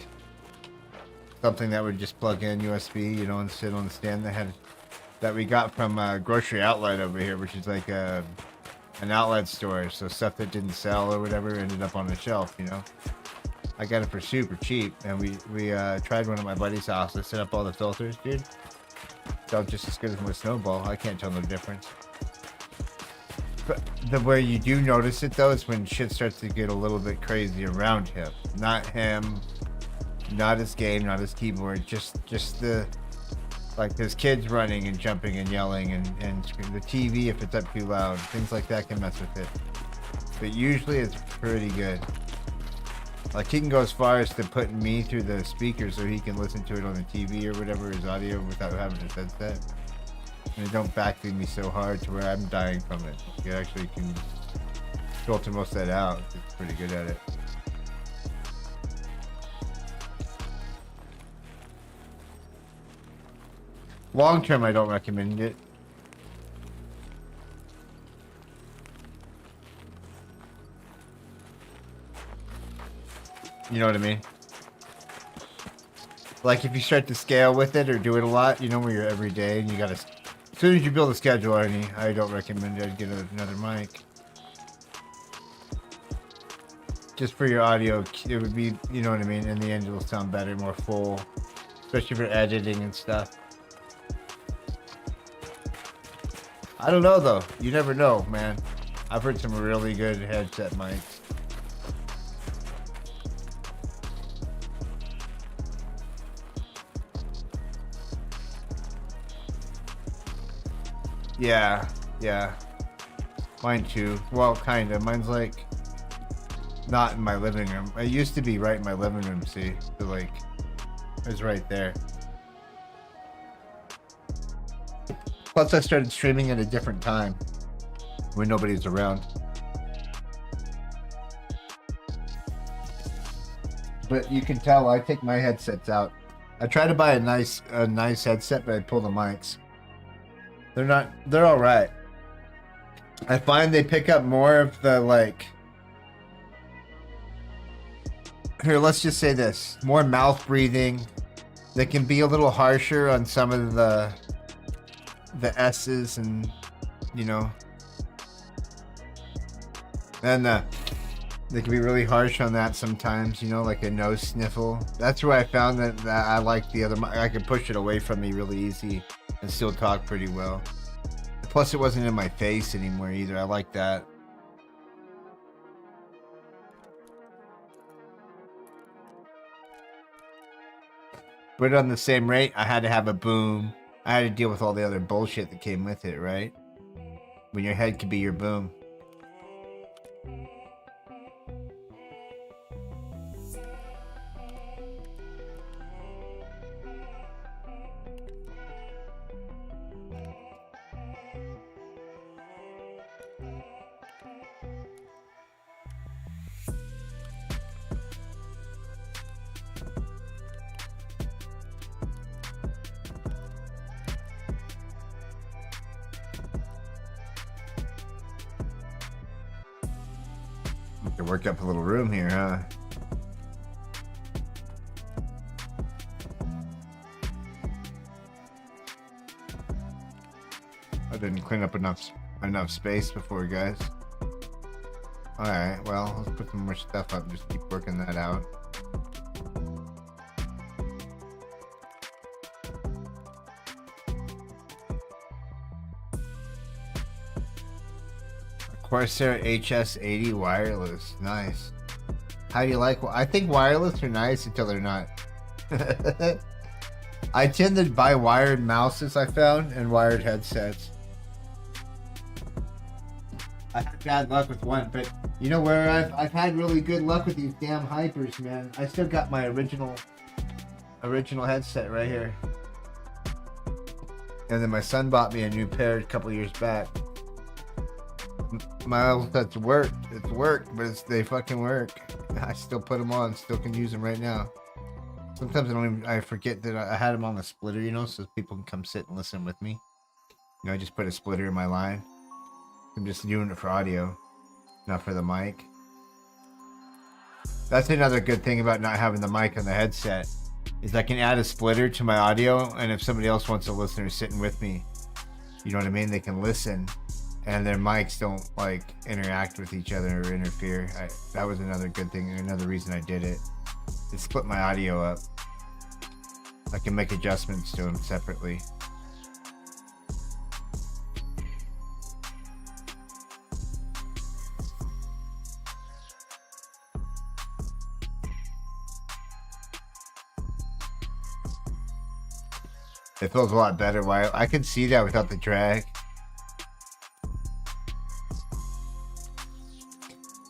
Something that would just plug in USB, you know, and sit on the stand that we got from a grocery outlet over here, which is like an outlet store. So stuff that didn't sell or whatever ended up on the shelf, you know. I got it for super cheap, and we tried one at my buddy's house. I set up all the filters, dude. Felt just as good as my Snowball. I can't tell no difference. But the way you do notice it though is when shit starts to get a little bit crazy around him. Not him, not his game, not his keyboard, just the, like there's kids running and jumping and yelling and the TV if it's up too loud. Things like that can mess with it. But usually it's pretty good. Like he can go as far as to putting me through the speaker so he can listen to it on the TV or whatever, his audio, without having his headset. And it don't backfeed me so hard to where I'm dying from it. You actually can filter most of that out. It's pretty good at it. Long term, I don't recommend it. You know what I mean? Like if you start to scale with it or do it a lot, you know, where you're every day and you gotta. As soon as you build a schedule, Arnie, I don't recommend it. I'd get another mic. Just for your audio, it would be, you know what I mean? In the end, it'll sound better, more full, especially for editing and stuff. I don't know though. You never know, man. I've heard some really good headset mics. Yeah, yeah. Mine too. Well, kinda. Mine's like not in my living room. It used to be right in my living room, see? So like, it was right there. Plus, I started streaming at a different time when nobody's around. But you can tell I take my headsets out. I try to buy a nice headset, but I pull the mics. They're all right. I find they pick up more of the like. Here, let's just say this: more mouth breathing. They can be a little harsher on some of the S's, and you know, and they can be really harsh on that sometimes. You know, like a nose sniffle. That's where I found that I like the other. I could push it away from me really easy and still talk pretty well. Plus, it wasn't in my face anymore either. I like that. But on the same rate, I had to have a boom. I had to deal with all the other bullshit that came with it, right? When your head could be your boom. We could work up a little room here, huh? I didn't clean up enough space before, guys. Alright, well, let's put some more stuff up and just keep working that out. Corsair HS80 wireless. Nice. How do you like? I think wireless are nice until they're not. I tend to buy wired mouses, I found, and wired headsets. I had bad luck with one, but you know where I've had really good luck with these damn hypers, man. I still got my original headset right here. And then my son bought me a new pair a couple years back. My headsets worked. It's worked, but they fucking work. I still put them on. Still can use them right now. Sometimes I forget that I had them on the splitter, you know, so people can come sit and listen with me. You know, I just put a splitter in my line. I'm just doing it for audio, not for the mic. That's another good thing about not having the mic on the headset, is I can add a splitter to my audio, and if somebody else wants to listen or sitting with me, you know what I mean? They can listen, and their mics don't like interact with each other or interfere. That was another good thing, another reason I did it. It split my audio up. I can make adjustments to them separately. It feels a lot better. Why I can see that without the drag.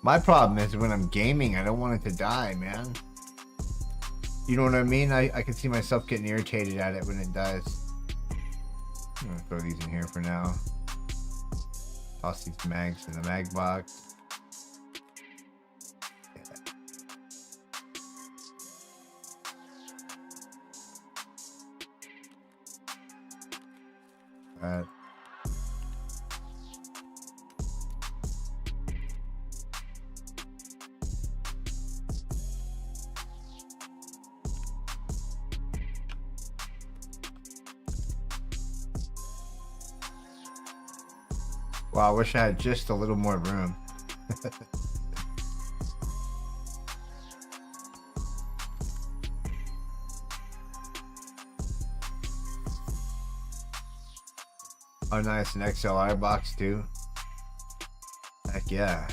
My problem is when I'm gaming, I don't want it to die, man. You know what I mean? I can see myself getting irritated at it when it dies. I'm gonna throw these in here for now. Toss these mags in the mag box. that. Wow, I wish I had just a little more room. Oh, nice, an XLR box too. Heck yeah.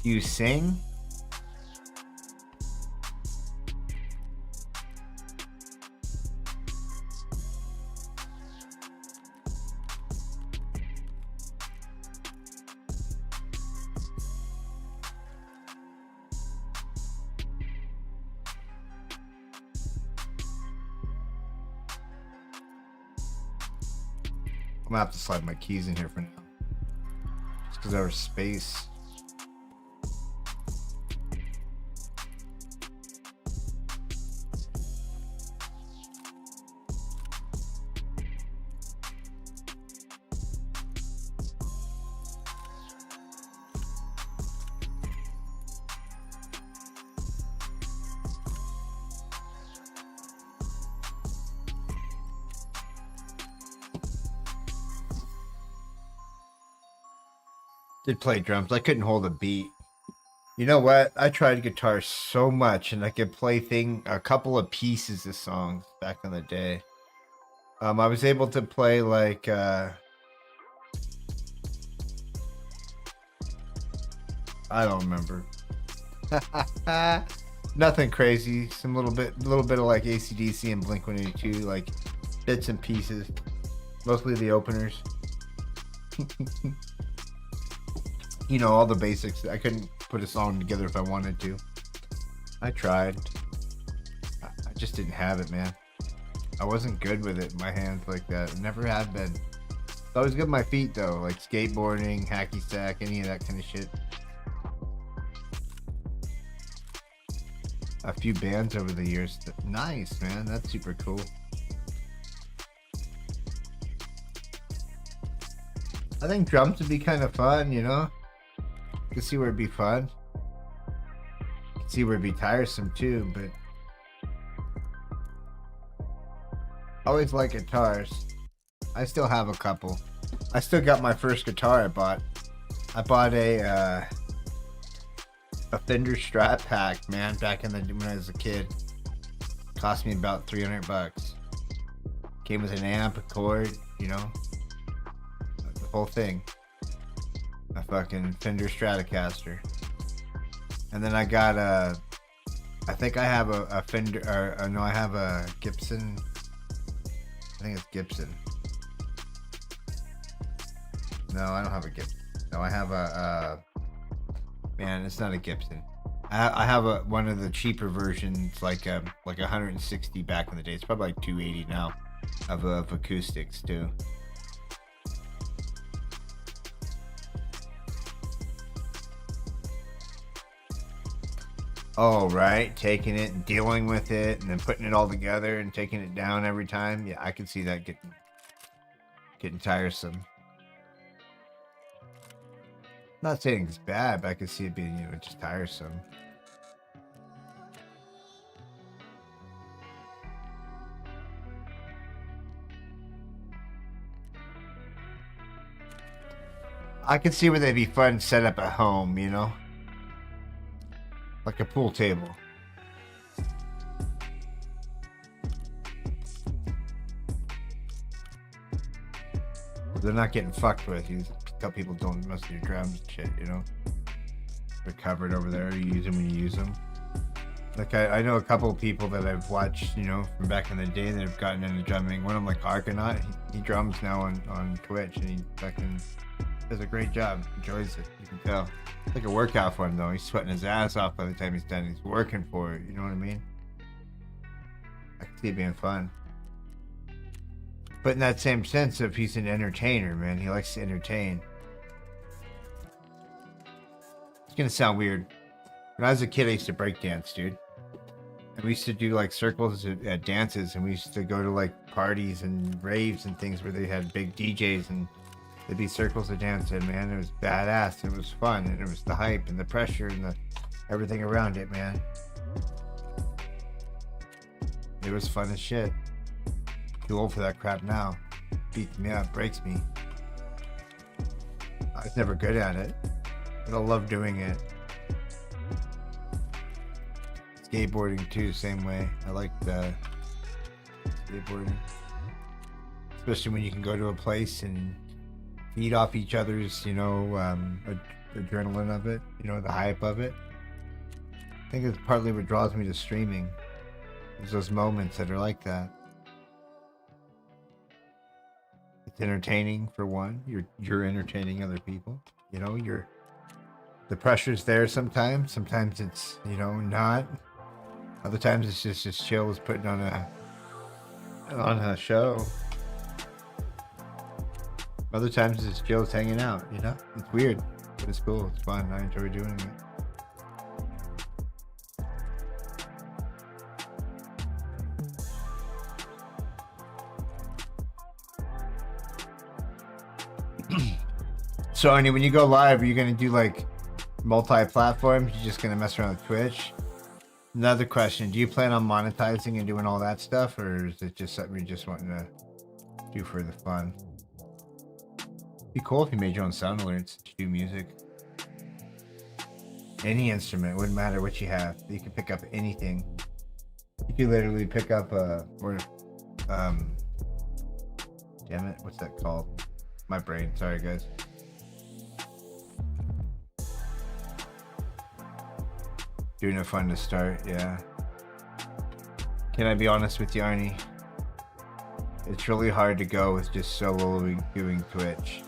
You sing? I'm gonna have to slide my keys in here for now. Just because there was space. Did play drums. I couldn't hold a beat. You know what? I tried guitar so much, and I could play a couple of pieces of songs back in the day. I was able to play like I don't remember. Nothing crazy. Some little bit of like AC/DC and Blink-182, like bits and pieces. Mostly the openers. You know, all the basics. I couldn't put a song together if I wanted to. I tried. I just didn't have it, man. I wasn't good with it in my hands like that. Never have been. I was good with my feet though, like skateboarding, hacky sack, any of that kind of shit. A few bands over the years. Nice, man. That's super cool. I think drums would be kind of fun, you know? You can see where it'd be fun. You can see where it'd be tiresome too, but I always like guitars. I still have a couple. I still got my first guitar I bought. I bought a Fender Strat pack, man, back in when I was a kid. Cost me about $300. Came with an amp, a cord, you know, the whole thing. A fucking Fender Stratocaster. And then I got I think I have a Fender, or no, I have a Gibson. I think it's Gibson. No, I don't have a Gibson. No, I have a man, it's not a Gibson. I have one of the cheaper versions, like 160 back in the day. It's probably like 280 now of acoustics too. Oh, right. Taking it and dealing with it and then putting it all together and taking it down every time. Yeah, I can see that getting tiresome. Not saying it's bad, but I can see it being, you know, just tiresome. I can see where they'd be fun set up at home, you know? Like a pool table. They're not getting fucked with. You tell people don't mess with your drums and shit, you know? They're covered over there. You use them when you use them. Like, I know a couple of people that I've watched, you know, from back in the day that have gotten into drumming. One of them, like Argonaut, he drums now on Twitch, and he fucking does a great job. Enjoys it. You can tell. It's like a workout for him, though. He's sweating his ass off by the time he's done. He's working for it. You know what I mean? I can see it being fun. But in that same sense of he's an entertainer, man. He likes to entertain. It's gonna sound weird. When I was a kid, I used to break dance, dude. And we used to do like circles at dances, and we used to go to like parties and raves and things where they had big DJs and there'd be circles of dancing, man. It was badass. It was fun, and it was the hype and the pressure and the everything around it, man. It was fun as shit. Too old for that crap now. Beats me up, breaks me. I was never good at it, but I love doing it. Skateboarding too, same way. I like the skateboarding, especially when you can go to a place and feed off each other's, you know, adrenaline of it, you know, the hype of it. I think it's partly what draws me to streaming. There's those moments that are like that. It's entertaining for one. You're entertaining other people. You know, the pressure's there sometimes. Sometimes it's, you know, not. Other times it's just as chill as putting on a show. Other times it's chill as hanging out, you know? It's weird, but it's cool. It's fun. I enjoy doing it. So, Arnie, when you go live, are you going to do like multi-platforms? You're just going to mess around with Twitch? Another question, do you plan on monetizing and doing all that stuff, or is it just something you're just wanting to do for the fun? It'd be cool if you made your own sound alerts to do music. Any instrument, wouldn't matter what you have. You can pick up anything. You can literally pick up damn it, what's that called? My brain, sorry guys. Doing it fun to start, yeah. Can I be honest with you, Arnie? It's really hard to go with just soloing doing Twitch.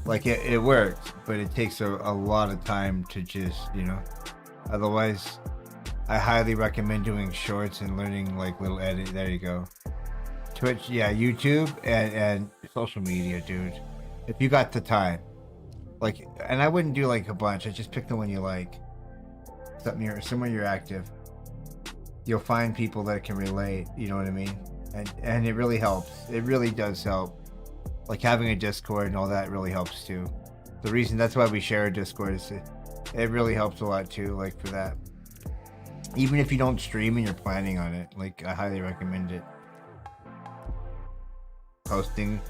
Like it works, but it takes a lot of time to just, you know. Otherwise, I highly recommend doing shorts and learning like little edit. There you go. Twitch, yeah, YouTube and social media, dude. If you got the time, like, and I wouldn't do like a bunch. I just pick the one you like. Somewhere you're active. You'll find people that can relate. You know what I mean? And it really helps. It really does help. Like having a Discord and all that really helps too. The reason that's why we share a Discord is it really helps a lot too. Like for that, even if you don't stream and you're planning on it, like I highly recommend it. Posting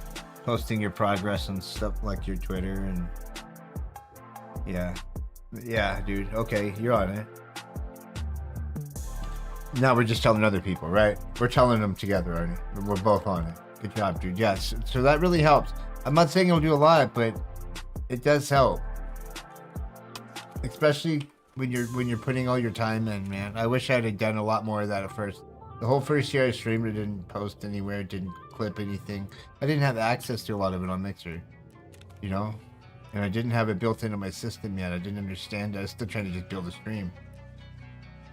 your progress and stuff like your Twitter and yeah, dude. Okay, you're on it. Now we're just telling other people, right? We're telling them together, aren't we? We're both on it. Good job, dude. Yes. So that really helps. I'm not saying it'll do a lot, but it does help. Especially when you're putting all your time in, man. I wish I had done a lot more of that at first. The whole first year I streamed, I didn't post anywhere, didn't clip anything. I didn't have access to a lot of it on Mixer, you know? And I didn't have it built into my system yet. I didn't understand it. I was still trying to just build a stream.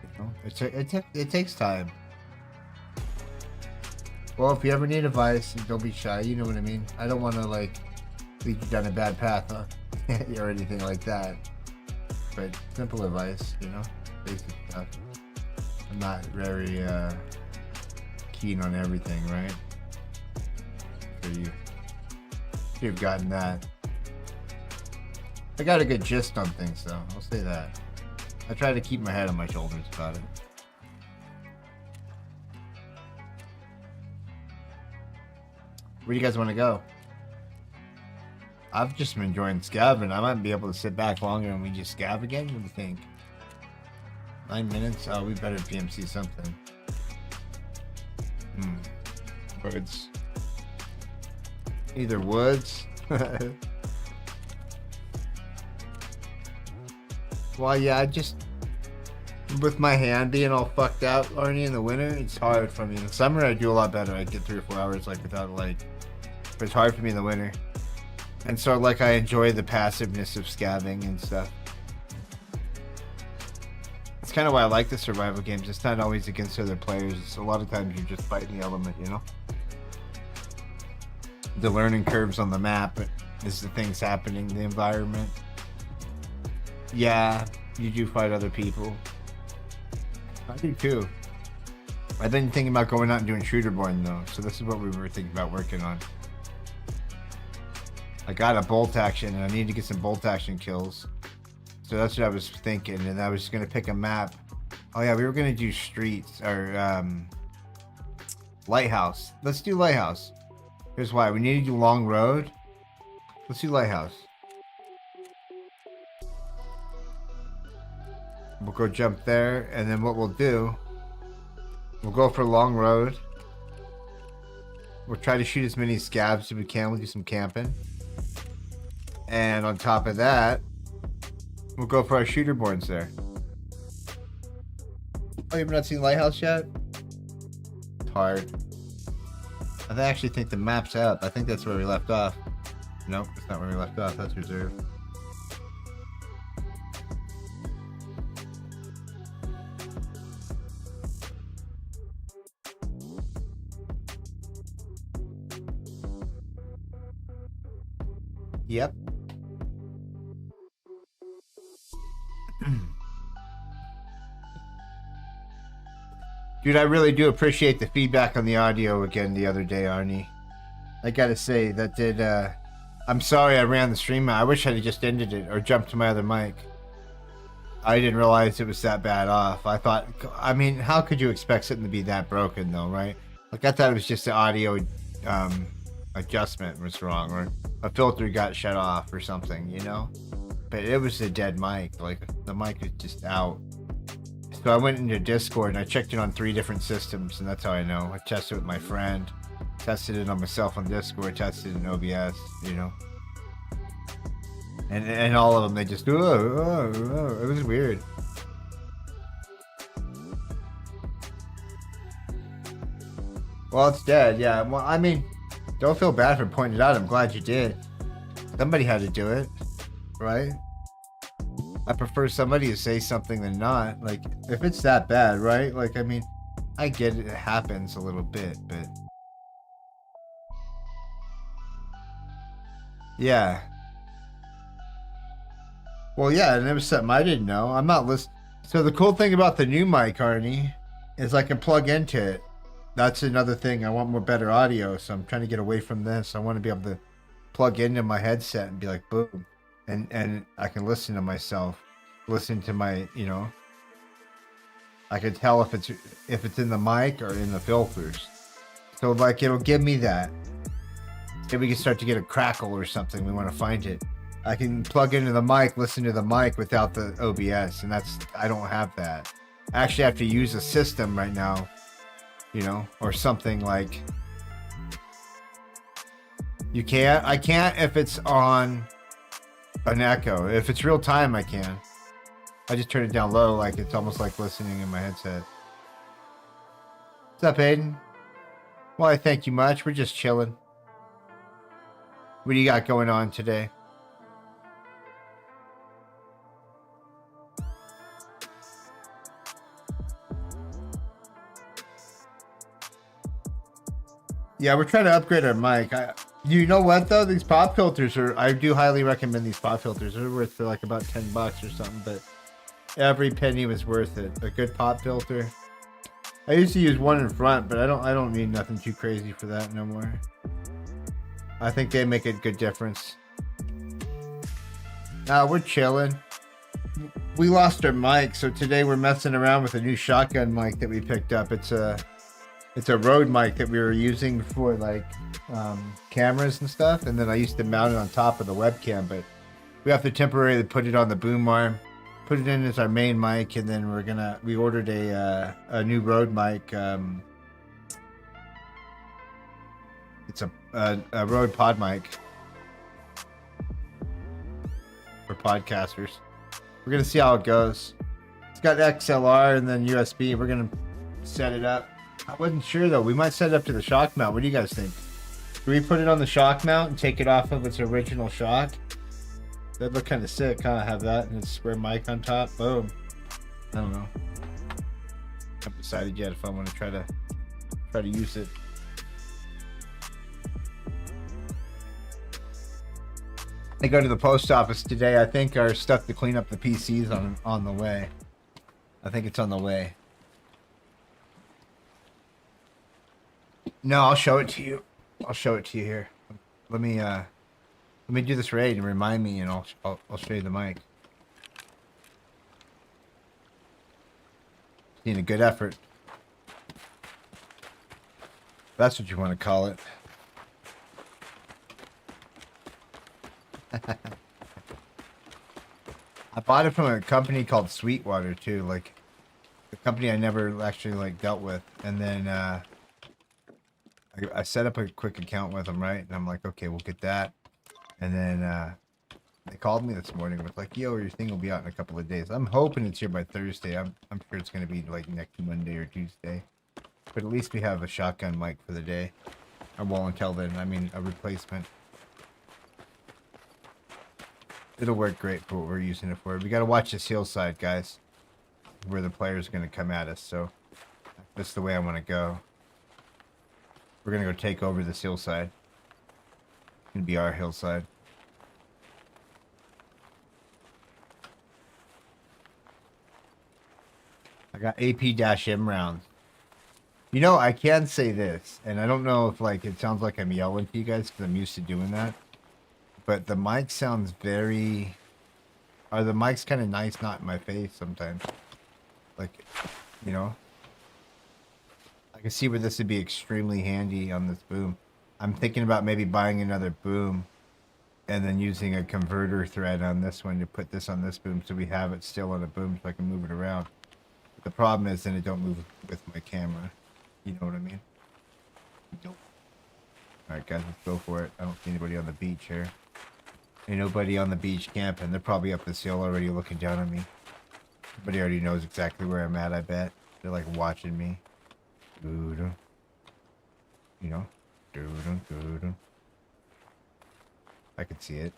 You know? It takes time. Well, if you ever need advice, don't be shy. You know what I mean? I don't want to, like, lead you down a bad path, huh? or anything like that. But simple advice, you know? Basic stuff. I'm not very keen on everything, right? So you've gotten that. I got a good gist on things, though. I'll say that. I try to keep my head on my shoulders about it. Where do you guys want to go? I've just been enjoying scavenging. I might be able to sit back longer and we just scav again. What do you think? 9 minutes? Oh, we better PMC something. Birds. Either woods. Well, yeah, I just, with my hand being all fucked out, Arnie, in the winter, it's hard for me. In the summer, I do a lot better. I get 3 or 4 hours, like, without light. But it's hard for me in the winter. And so, like, I enjoy the passiveness of scabbing and stuff. It's kind of why I like the survival games. It's not always against other players. It's a lot of times you're just fighting the element, you know? The learning curves on the map is the things happening, the environment. Yeah, you do fight other people. I do too. I've been thinking about going out and doing shooterborn though, so this is what we were thinking about working on. I got a bolt action and I need to get some bolt action kills. So that's what I was thinking, and I was gonna pick a map. Oh yeah, we were gonna do streets or lighthouse. Let's do lighthouse. Here's why. We need to do long road. Let's do lighthouse. We'll go jump there, and then what we'll do, we'll go for long road. We'll try to shoot as many scabs as we can. We'll do some camping. And on top of that, we'll go for our shooterborns there. Oh, you've not seen Lighthouse yet? It's hard. I actually think the map's up. I think that's where we left off. Nope, it's not where we left off. That's reserve. Yep. Dude, I really do appreciate the feedback on the audio again the other day, Arnie. I gotta say, that did, I'm sorry I ran the stream out. I wish I had just ended it or jumped to my other mic. I didn't realize it was that bad off. I thought, I mean, how could you expect something to be that broken though, right? Like, I thought it was just the audio, adjustment was wrong, or a filter got shut off or something, you know? But it was a dead mic. Like, the mic was just out. So I went into Discord and I checked it on 3 different systems, and that's how I know. I tested it with my friend, tested it on myself on Discord, tested it in OBS, you know. And all of them, they just, it was weird. Well, it's dead, yeah. Well, I mean, don't feel bad for pointing it out. I'm glad you did. Somebody had to do it, right? I prefer somebody to say something than not. Like, if it's that bad, right? Like, I mean, I get it, it happens a little bit, but... yeah. Well, yeah, and it was something I didn't know. I'm not listening. So the cool thing about the new mic, Arnie, is I can plug into it. That's another thing. I want more better audio, so I'm trying to get away from this. I want to be able to plug into my headset and be like, boom. And I can listen to myself, listen to my, you know, I can tell if it's in the mic or in the filters. So like, it'll give me that. If we can start to get a crackle or something, we want to find it. I can plug into the mic, listen to the mic without the OBS, and I don't have that. I actually have to use a system right now, you know, or something like, I can't if it's on an echo. If it's real time, I can. I just turn it down low, like it's almost like listening in my headset. What's up, Aiden? Well, I thank you much. We're just chilling. What do you got going on today? Yeah, we're trying to upgrade our mic. You know what though? These pop filters I do highly recommend these pop filters. They're worth like about $10 or something, but every penny was worth it. A good pop filter. I used to use one in front, but I don't need nothing too crazy for that no more. I think they make a good difference. Now we're chilling. We lost our mic, so today we're messing around with a new shotgun mic that we picked up. It's a Rode mic that we were using for like cameras and stuff, and then I used to mount it on top of the webcam, but we have to temporarily put it on the boom arm, put it in as our main mic, and then we ordered a new Rode mic. It's a Rode pod mic for podcasters. We're gonna see how it goes. It's got XLR and then USB. We're gonna set it up. I wasn't sure though. We might set it up to the shock mount. What do you guys think? Do we put it on the shock mount and take it off of its original shock? That'd look kind of sick, huh? Have that and a square mic on top. Boom. I don't know. I haven't decided yet if I want to try to use it. I go to the post office today. I think our stuff to clean up the PCs on the way. I think it's on the way. No, I'll show it to you. I'll show it to you here. Let me do this raid and remind me, and I'll show you the mic. Seen a good effort. That's what you want to call it. I bought it from a company called Sweetwater too, like a company I never actually like dealt with. And then I set up a quick account with them, right? And I'm like, okay, we'll get that. And then they called me this morning with like, yo, your thing will be out in a couple of days. I'm hoping it's here by Thursday. I'm sure it's gonna be like next Monday or Tuesday. But at least we have a shotgun mic for the day. Or well, until then, I mean a replacement. It'll work great for what we're using it for. We gotta watch this hillside, guys. Where the player's gonna come at us, so that's the way I wanna go. We're gonna go take over this hillside. It's gonna be our hillside. I got AP-M rounds. You know, I can say this, and I don't know if like it sounds like I'm yelling to you guys because I'm used to doing that. But the mic sounds very... Are the mics kind of nice, not in my face sometimes? Like, you know? I can see where this would be extremely handy on this boom. I'm thinking about maybe buying another boom and then using a converter thread on this one to put this on this boom so we have it still on a boom so I can move it around. But the problem is then it don't move with my camera. You know what I mean? Nope. Alright guys, let's go for it. I don't see anybody on the beach here. Ain't nobody on the beach camping. They're probably up this hill already looking down on me. Everybody already knows exactly where I'm at, I bet. They're like watching me. You know? I could see it.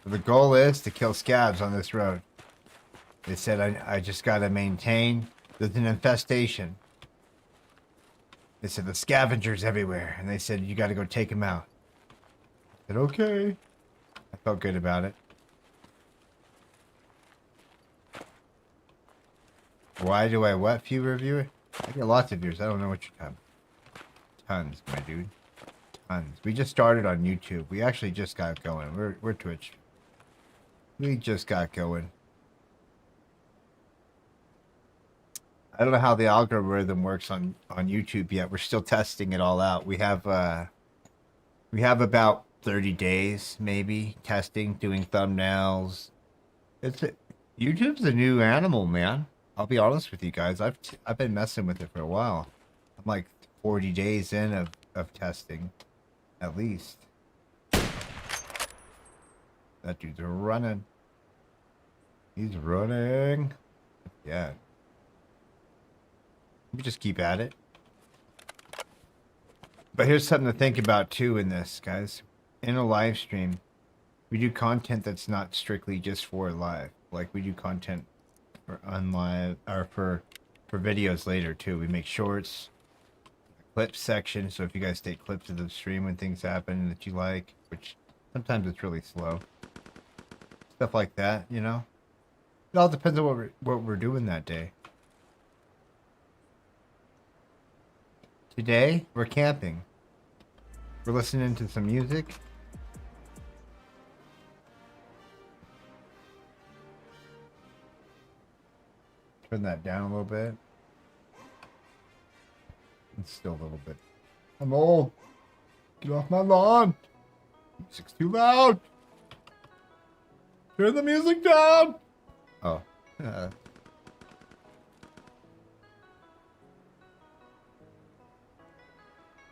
The goal is to kill scabs on this road. They said I just gotta maintain. There's an infestation. They said the scavengers everywhere, and they said you gotta go take them out. I said okay. I felt good about it. Why do I what few reviewer? I get lots of viewers. I don't know what you're talking. Tons, my dude. Tons. We just started on YouTube. We actually just got going. We're Twitch. We just got going. I don't know how the algorithm works on YouTube yet. We're still testing it all out. We have about 30 days maybe testing, doing thumbnails. YouTube's a new animal, man. I'll be honest with you guys. I've been messing with it for a while. I'm like 40 days in of testing, at least. That dude's running. He's running. Yeah. We just keep at it. But here's something to think about too in this, guys. In a live stream, we do content that's not strictly just for live. Like we do content for unlive or for videos later too. We make shorts, clips section. So if you guys take clips of the stream when things happen that you like, which sometimes it's really slow. Stuff like that, you know. It all depends on what we're doing that day. Today, we're camping. We're listening to some music. Turn that down a little bit. It's still a little bit. I'm old. Get off my lawn. Music's too loud. Turn the music down. Oh.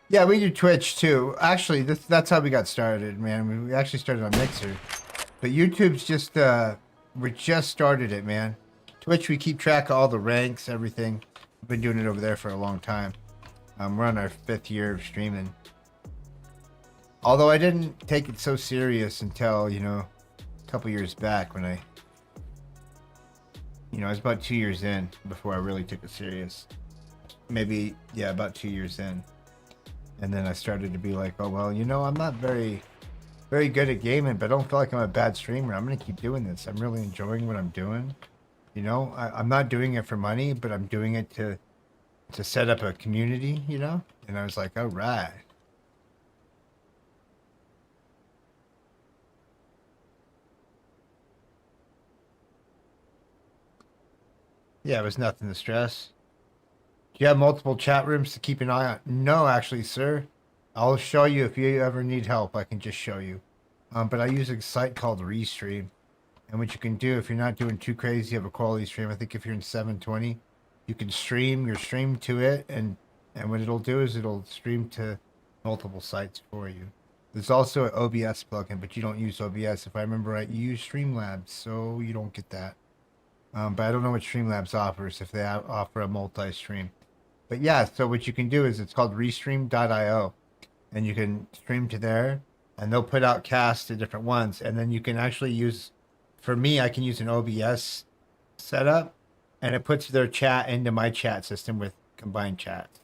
Yeah, we do Twitch too. Actually, that's how we got started, man. We actually started on Mixer. But YouTube's just, we just started it, man. Twitch, we keep track of all the ranks, everything. We've been doing it over there for a long time. We're on our 5th year of streaming. Although I didn't take it so serious until, you know, a couple years back when I was about 2 years in before I really took it serious. Maybe, yeah, about 2 years in. And then I started to be like, oh, well, you know, I'm not very very good at gaming, but I don't feel like I'm a bad streamer. I'm gonna keep doing this. I'm really enjoying what I'm doing. You know, I'm not doing it for money, but I'm doing it to set up a community, you know? And I was like, all right. Yeah, it was nothing to stress. Do you have multiple chat rooms to keep an eye on? No, actually, sir. I'll show you if you ever need help. I can just show you. But I use a site called Restream. And what you can do if you're not doing too crazy of a quality stream, I think if you're in 720, you can stream your stream to it, and what it'll do is it'll stream to multiple sites for you. There's also an OBS plugin, but you don't use OBS. If I remember right, you use Streamlabs, so you don't get that. But I don't know what Streamlabs offers if they offer a multi-stream. But yeah, so what you can do is it's called restream.io, and you can stream to there, and they'll put out casts to different ones, and then you can actually use, for me, I can use an OBS setup, and it puts their chat into my chat system with combined chats.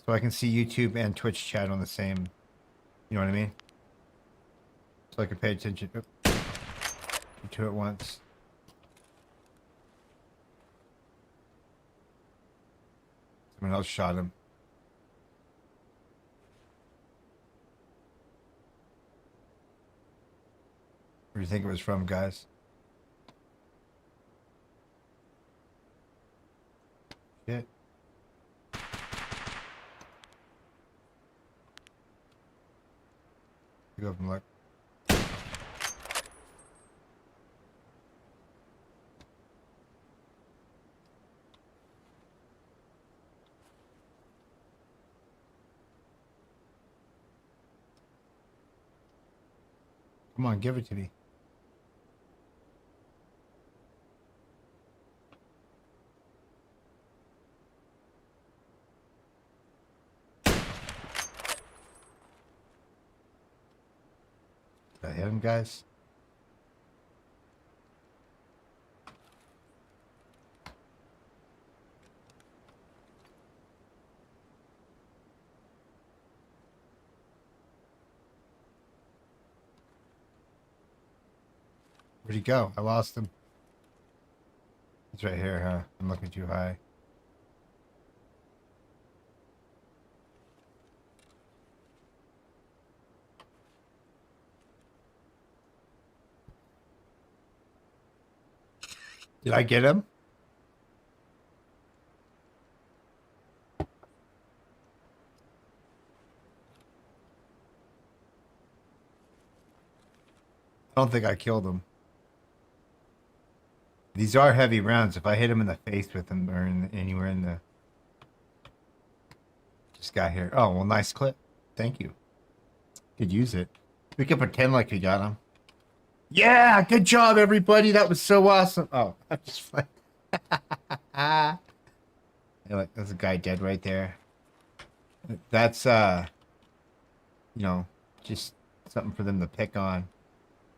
So I can see YouTube and Twitch chat on the same, you know what I mean? So I can pay attention to it once. Someone else shot him. Where do you think it was from, guys? Shit. Go up and look. Come on, give it to me. Did I hit him, guys? Where'd he go? I lost him. He's right here, huh? I'm looking too high. Did I get him? I don't think I killed him. These are heavy rounds. If I hit him in the face with them or anywhere in the... Just got here. Oh, well, nice clip. Thank you. Could use it. We could pretend like we got him. Yeah, good job, everybody. That was so awesome. Oh, I'm just like... Look, there's a guy dead right there. That's, you know, just something for them to pick on.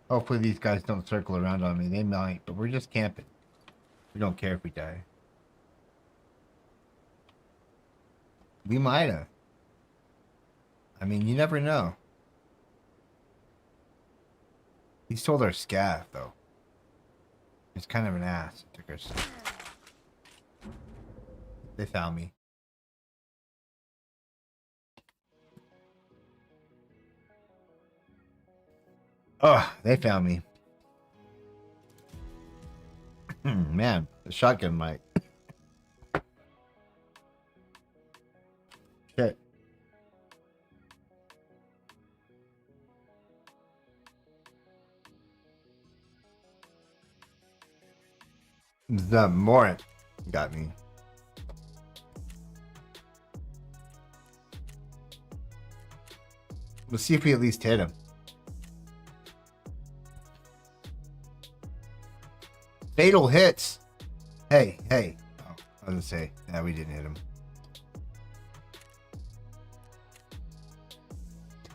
Hopefully these guys don't circle around on me. They might, but we're just camping. We don't care if we die. We might have. I mean, you never know. He stole our scav, though. He's kind of an ass. He took our stuff. They found me. Oh, they found me. Man, the shotgun mic. Shit. The Morant got me. Let's see if we at least hit him. Fatal hits. Hey, hey. Oh, I was gonna say, yeah, we didn't hit him.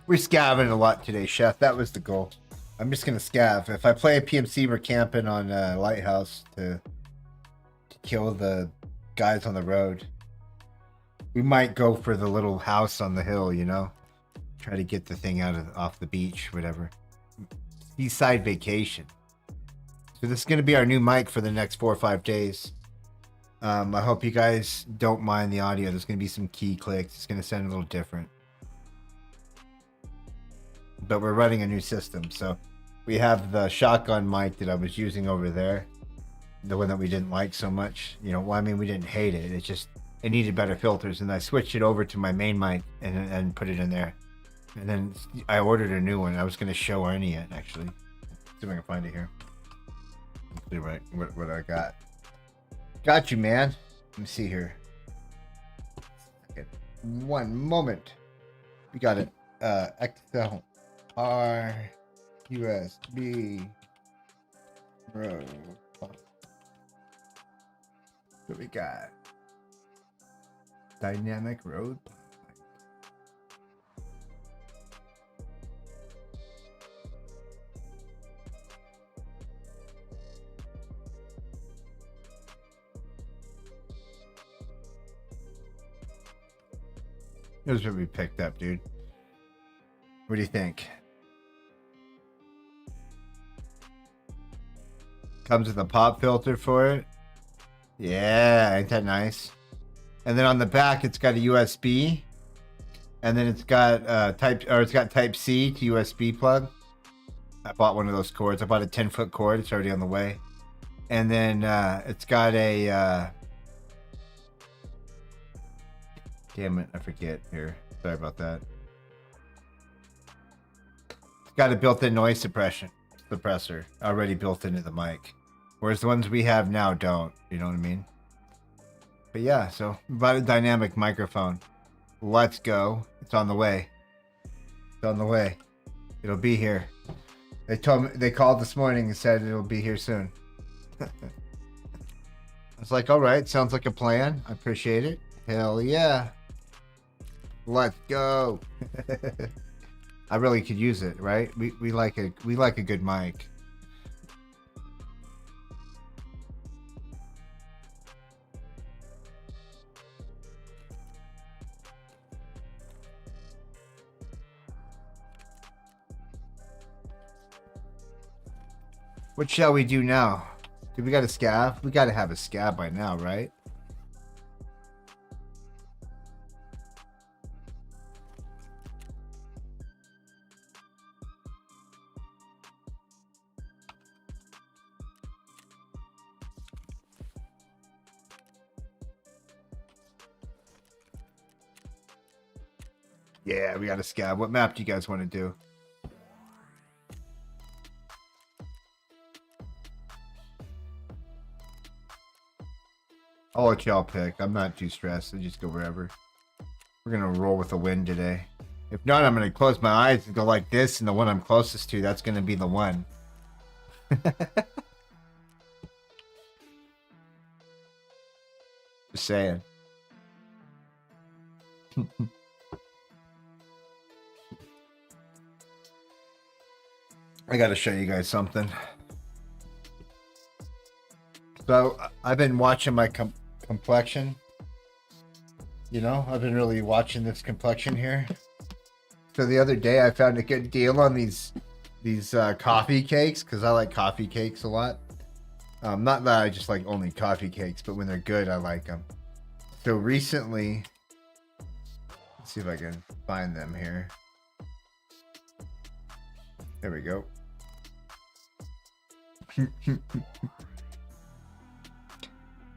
We're scavenging a lot today, Chef. That was the goal. I'm just gonna scav. If I play a PMC, we're camping on Lighthouse to kill the guys on the road. We might go for the little house on the hill, you know? Try to get the thing off the beach, whatever. seaside vacation. So this is going to be our new mic for the next 4 or 5 days. I hope you guys don't mind the audio. There's going to be some key clicks. It's going to sound a little different. But we're running a new system. So we have the shotgun mic that I was using over there. The one that we didn't like so much. You know, well, I mean, we didn't hate it. It's just, it needed better filters. And I switched it over to my main mic and put it in there. And then I ordered a new one. I was going to show Arnie it, actually. Let's see if I can find it here. Let's see what I got. Got you, man. Let me see here. One moment. We got it. XLR USB Road. What we got? Dynamic Road. Here's what we picked up, dude. What do you think? Comes with a pop filter for it. Yeah, ain't that nice? And then on the back, it's got a USB, and then it's got Type C to USB plug. I bought one of those cords. I bought a 10-foot cord. It's already on the way. And then it's got a damn it, I forget here. Sorry about that. It's got a built-in noise suppressor already built into the mic. Whereas the ones we have now don't. You know what I mean? But yeah, so about a dynamic microphone. Let's go. It's on the way. It's on the way. It'll be here. They told me, they called this morning and said it'll be here soon. I was like, all right, sounds like a plan. I appreciate it. Hell yeah. Let's go. I really could use it, right? We like a good mic. What shall we do now? Do we got a scab? We got to have a scab by now, right? Yeah, we got a scab. What map do you guys want to do? I'll let y'all pick. I'm not too stressed. I just go wherever. We're going to roll with the wind today. If not, I'm going to close my eyes and go like this, and the one I'm closest to, that's going to be the one. Just saying. I got to show you guys something. So I've been watching my complexion. You know, I've been really watching this complexion here. So the other day I found a good deal on these coffee cakes, because I like coffee cakes a lot. Not that I just like only coffee cakes, but when they're good, I like them. So recently, let's see if I can find them here. There we go.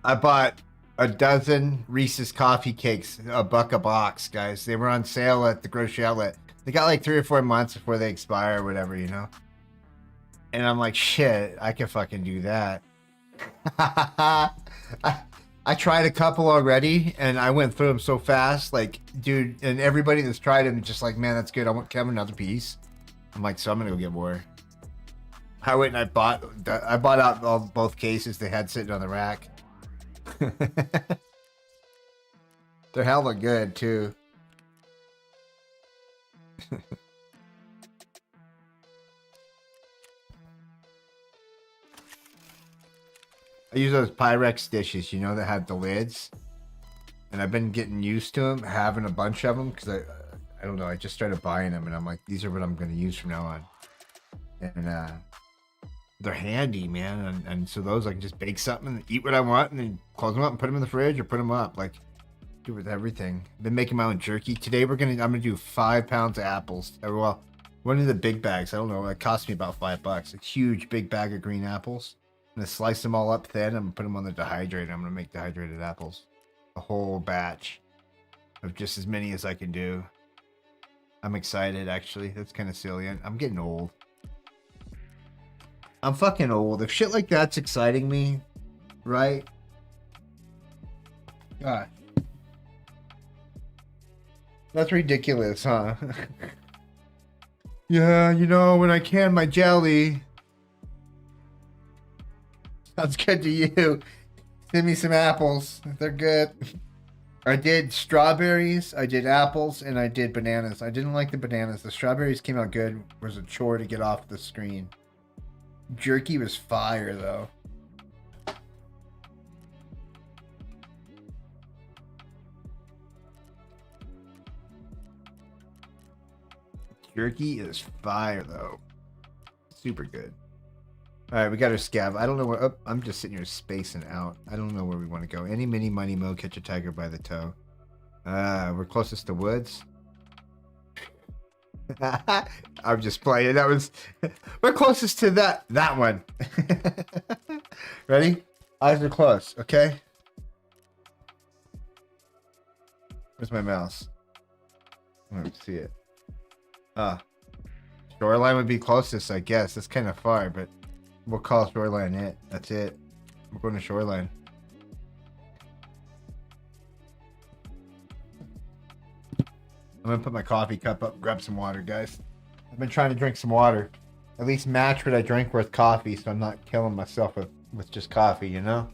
I bought a dozen Reese's coffee cakes, $1 a box, guys. They were on sale at the grocery outlet. They got like 3 or 4 months before they expire or whatever, you know? And I'm like, shit, I can fucking do that. I tried a couple already, and I went through them so fast. Like, dude, and everybody that's tried them is just like, man, that's good. I want to have another piece. I'm like, so I'm going to go get more. I went and I bought out both cases they had sitting on the rack. They're hella good too. I use those Pyrex dishes, you know, that have the lids, and I've been getting used to them, having a bunch of them, because I don't know, I just started buying them, and I'm like, these are what I'm going to use from now on. and they're handy, man. And so those I can just bake something and eat what I want, and then close them up and put them in the fridge or put them up. Like, do with everything. Been making my own jerky today. I'm gonna do 5 pounds of apples. Well, one of the big bags. I don't know. It cost me about $5. A huge big bag of green apples. I'm gonna slice them all up thin. I'm gonna put them on the dehydrator. I'm gonna make dehydrated apples. A whole batch of just as many as I can do. I'm excited, actually. That's kind of silly. I'm getting old. I'm fucking old. If shit like that's exciting me, right? God. That's ridiculous, huh? Yeah, you know, when I can my jelly. Sounds good to you. Send me some apples. They're good. I did strawberries, I did apples, and I did bananas. I didn't like the bananas. The strawberries came out good. It was a chore to get off the screen. Jerky was fire, though. Jerky is fire, though. Super good. All right, we got our scav. I don't know where. Oh, I'm just sitting here spacing out. I don't know where we want to go. Any, mini, money, mo, catch a tiger by the toe. We're closest to woods. I'm just playing. That was. We're closest to that one. Ready? Eyes are closed. Okay. Where's my mouse? I don't see it. Shoreline would be closest, I guess. That's kind of far, but we'll call Shoreline it. That's it. We're going to Shoreline. I'm gonna put my coffee cup up and grab some water, guys. I've been trying to drink some water. At least match what I drink with coffee, so I'm not killing myself with just coffee, you know?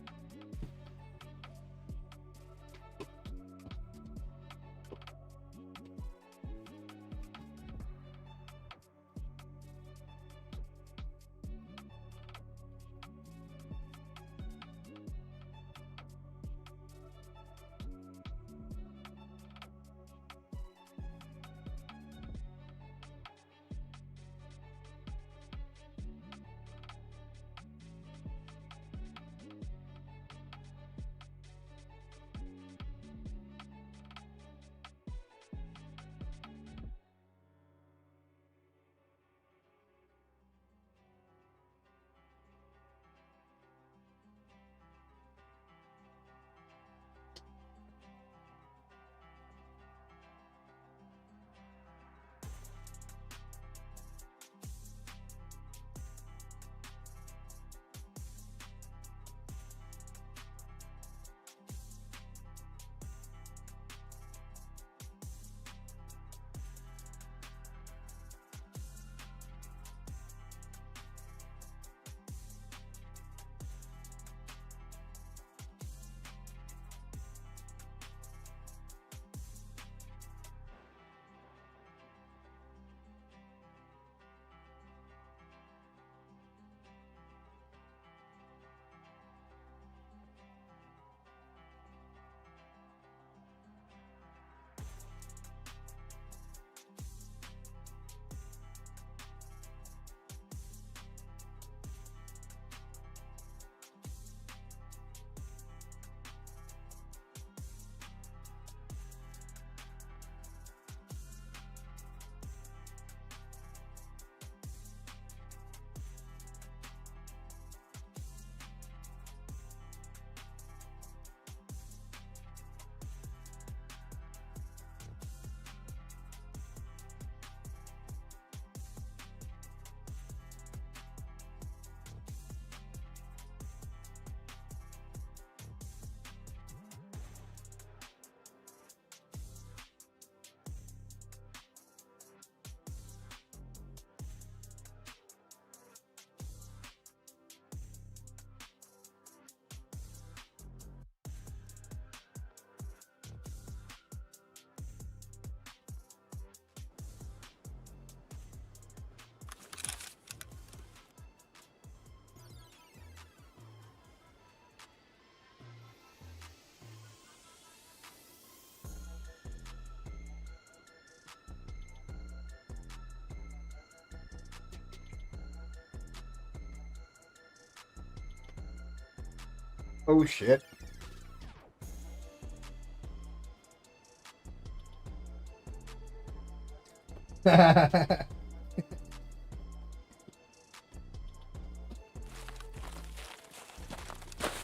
Oh shit.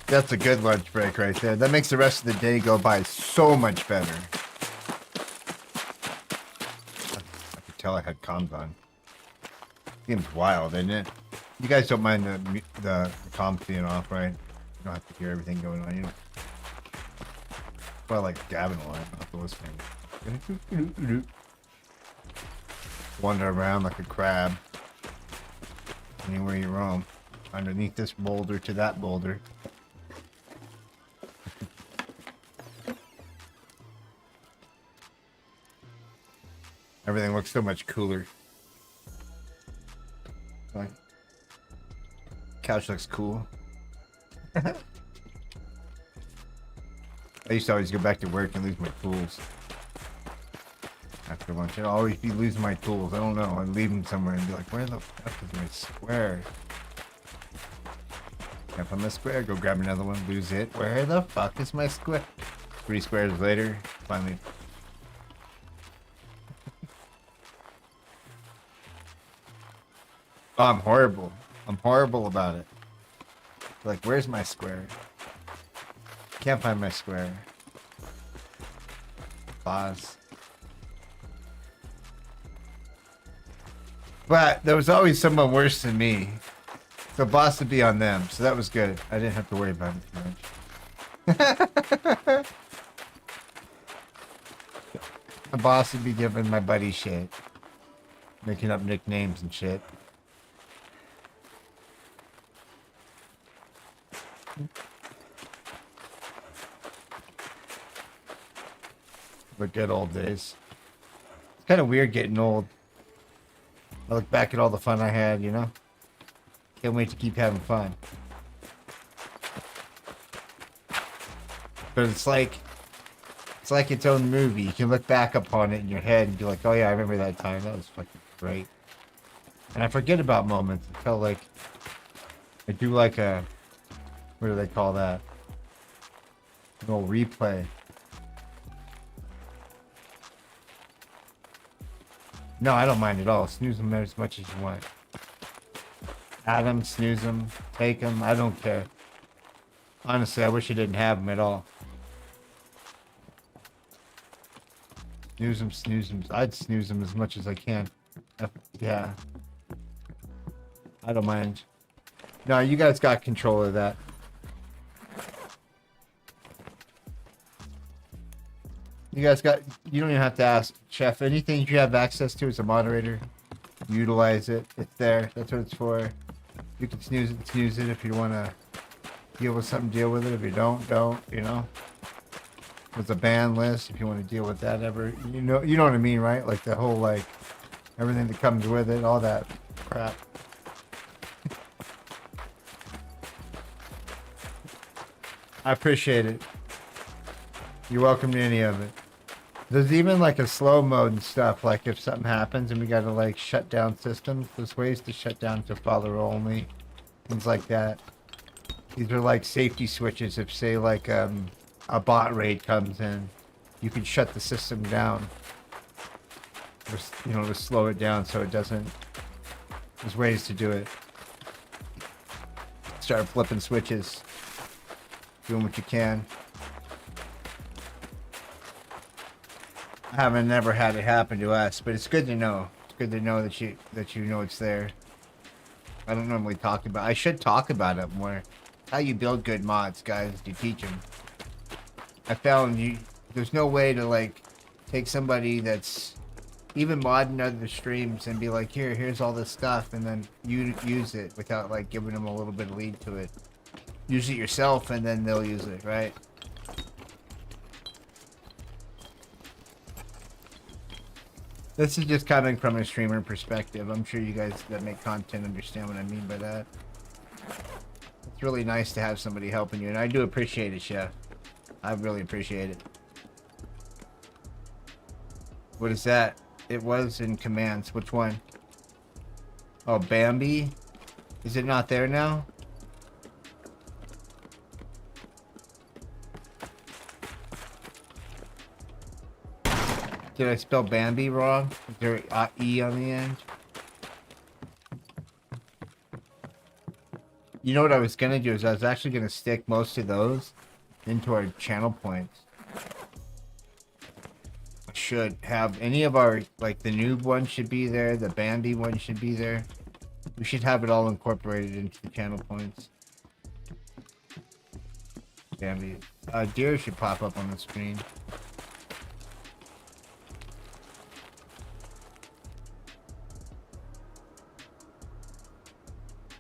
That's a good lunch break right there. That makes the rest of the day go by so much better. I could tell I had comms on. Seems wild, isn't it? You guys don't mind the comms being off, right? You don't have to hear everything going on, you know? Well, like gabbing a lot, not listening. Wander around like a crab. Anywhere you roam. Underneath this boulder to that boulder. Everything looks so much cooler. Like, couch looks cool. I used to always go back to work and lose my tools. After lunch, I'd always be losing my tools. I don't know. I'd leave them somewhere and be like, where the fuck is my square? Can't find my square. Go grab another one. Lose it. Where the fuck is my square? 3 squares later, finally. Oh, I'm horrible. I'm horrible about it. Like, where's my square? Can't find my square. Boss. But there was always someone worse than me. So boss would be on them. So that was good. I didn't have to worry about it too much. The boss would be giving my buddy shit. Making up nicknames and shit. The good old days. It's kind of weird getting old. I look back at all the fun I had, you know? Can't wait to keep having fun. But it's like its own movie. You can look back upon it in your head and be like, oh yeah, I remember that time. That was fucking great. And I forget about moments. I felt like I do like a, what do they call that? An old replay. No, I don't mind at all. Snooze them as much as you want. Add them, snooze them, take them. I don't care. Honestly, I wish I didn't have them at all. Snooze them, snooze them. I'd snooze them as much as I can. Yeah. I don't mind. No, you guys got control of that. You guys got, you don't even have to ask, Chef. Anything you have access to as a moderator, utilize it. It's there. That's what it's for. You can snooze it if you want to deal with something, deal with it. If you don't, you know. There's a ban list if you want to deal with that ever. You know what I mean, right? Like the whole, like, everything that comes with it, all that crap. I appreciate it. You're welcome to any of it. There's even like a slow mode and stuff, like if something happens and we gotta like shut down systems, there's ways to shut down to follower only, things like that. These are like safety switches. If say like a bot raid comes in, you can shut the system down, or, you know, to slow it down so it doesn't. There's ways to do it. Start flipping switches, doing what you can. I haven't never had it happen to us, but it's good to know. It's good to know that you know it's there. I don't normally talk about. I should talk about it more. How you build good mods, guys? You teach them. I found there's no way to like take somebody that's even modding other streams and be like, here's all this stuff, and then you use it without like giving them a little bit of lead to it. Use it yourself, and then they'll use it, right? This is just coming from a streamer perspective. I'm sure you guys that make content understand what I mean by that. It's really nice to have somebody helping you, and I do appreciate it, Chef. I really appreciate it. What is that? It was in commands. Which one? Oh, Bambi? Is it not there now? Did I spell Bambi wrong? Is there E on the end? You know what I was gonna do is I was actually gonna stick most of those into our channel points. Should have any of our, like the noob one should be there, the Bambi one should be there. We should have it all incorporated into the channel points. Bambi. Deer should pop up on the screen.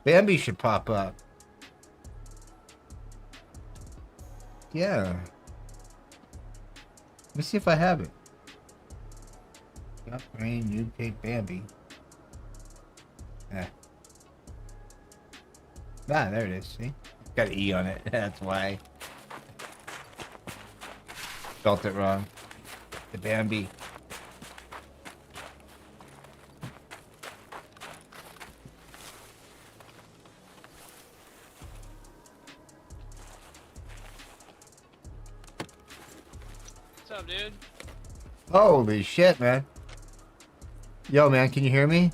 Bambi should pop up. Yeah. Let me see if I have it. Got brain, noob tape, Bambi. Ah, there it is. See? Got an E on it. That's why. Spelt it wrong. The Bambi. What's up, dude? Holy shit, man. Yo, man, can you hear me?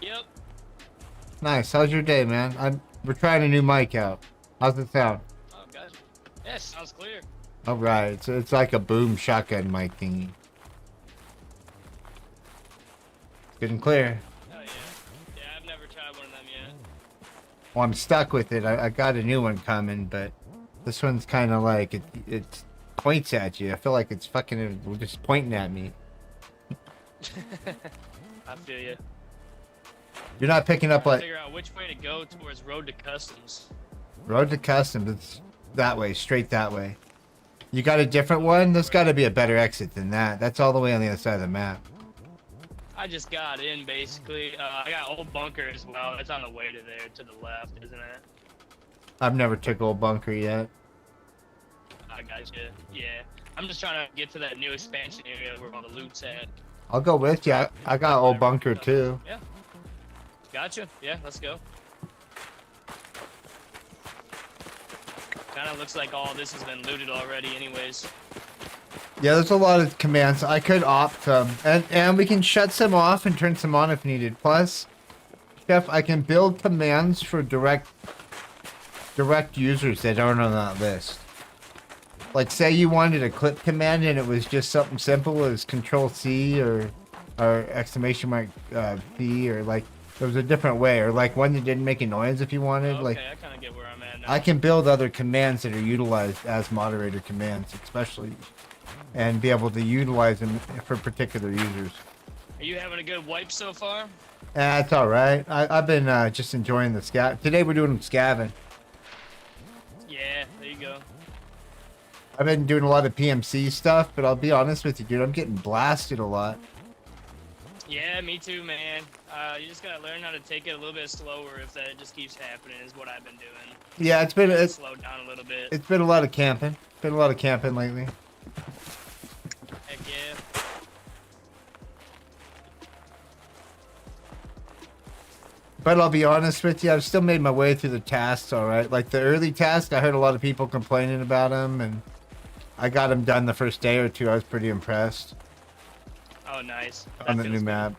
Yep. Nice. How's your day, man? We're trying a new mic out. How's it sound? Oh, gotcha. Yeah, sounds clear. All right. It's like a boom shotgun mic thingy. Good and clear. Oh, yeah. Yeah, I've never tried one of them yet. Well, I'm stuck with it. I got a new one coming, but this one's kind of like it points at you. I feel like it's fucking just pointing at me. I feel you. You're not picking up like Figure out which way to go towards Road to Customs. Road to Customs. It's that way, straight that way. You got a different one? There's got to be a better exit than that. That's all the way on the other side of the map. I just got in, basically. I got Old Bunker as well. It's on the way to there, to the left, isn't it? I've never took Old Bunker yet. I got you. Yeah. I'm just trying to get to that new expansion area where all the loot's at. I'll go with you. I got Old Bunker too. Yeah. Gotcha. Yeah, let's go. Kind of looks like all this has been looted already anyways. Yeah, there's a lot of commands. I could opt and we can shut some off and turn some on if needed. Plus, Jeff, I can build commands for direct users that aren't on that list. Like, say you wanted a clip command and it was just something simple as Control C or exclamation mark P, or like there was a different way, or like one that didn't make a noise if you wanted. Okay, like I kind of get where I'm at now. I can build other commands that are utilized as moderator commands, especially, and be able to utilize them for particular users. Are you having a good wipe so far? That's all right. I've been just enjoying the scav. Today we're doing scavving. Yeah, there you go. I've been doing a lot of PMC stuff, but I'll be honest with you, dude, I'm getting blasted a lot. Yeah, me too, man. You just gotta learn how to take it a little bit slower if that just keeps happening, is what I've been doing. Yeah, it's slow down a little bit. It's been a lot of camping. Been a lot of camping lately. Heck yeah. But I'll be honest with you, I've still made my way through the tasks all right. Like the early tasks, I heard a lot of people complaining about them, and I got them done the first day or two. I was pretty impressed. Oh, nice. On the new map.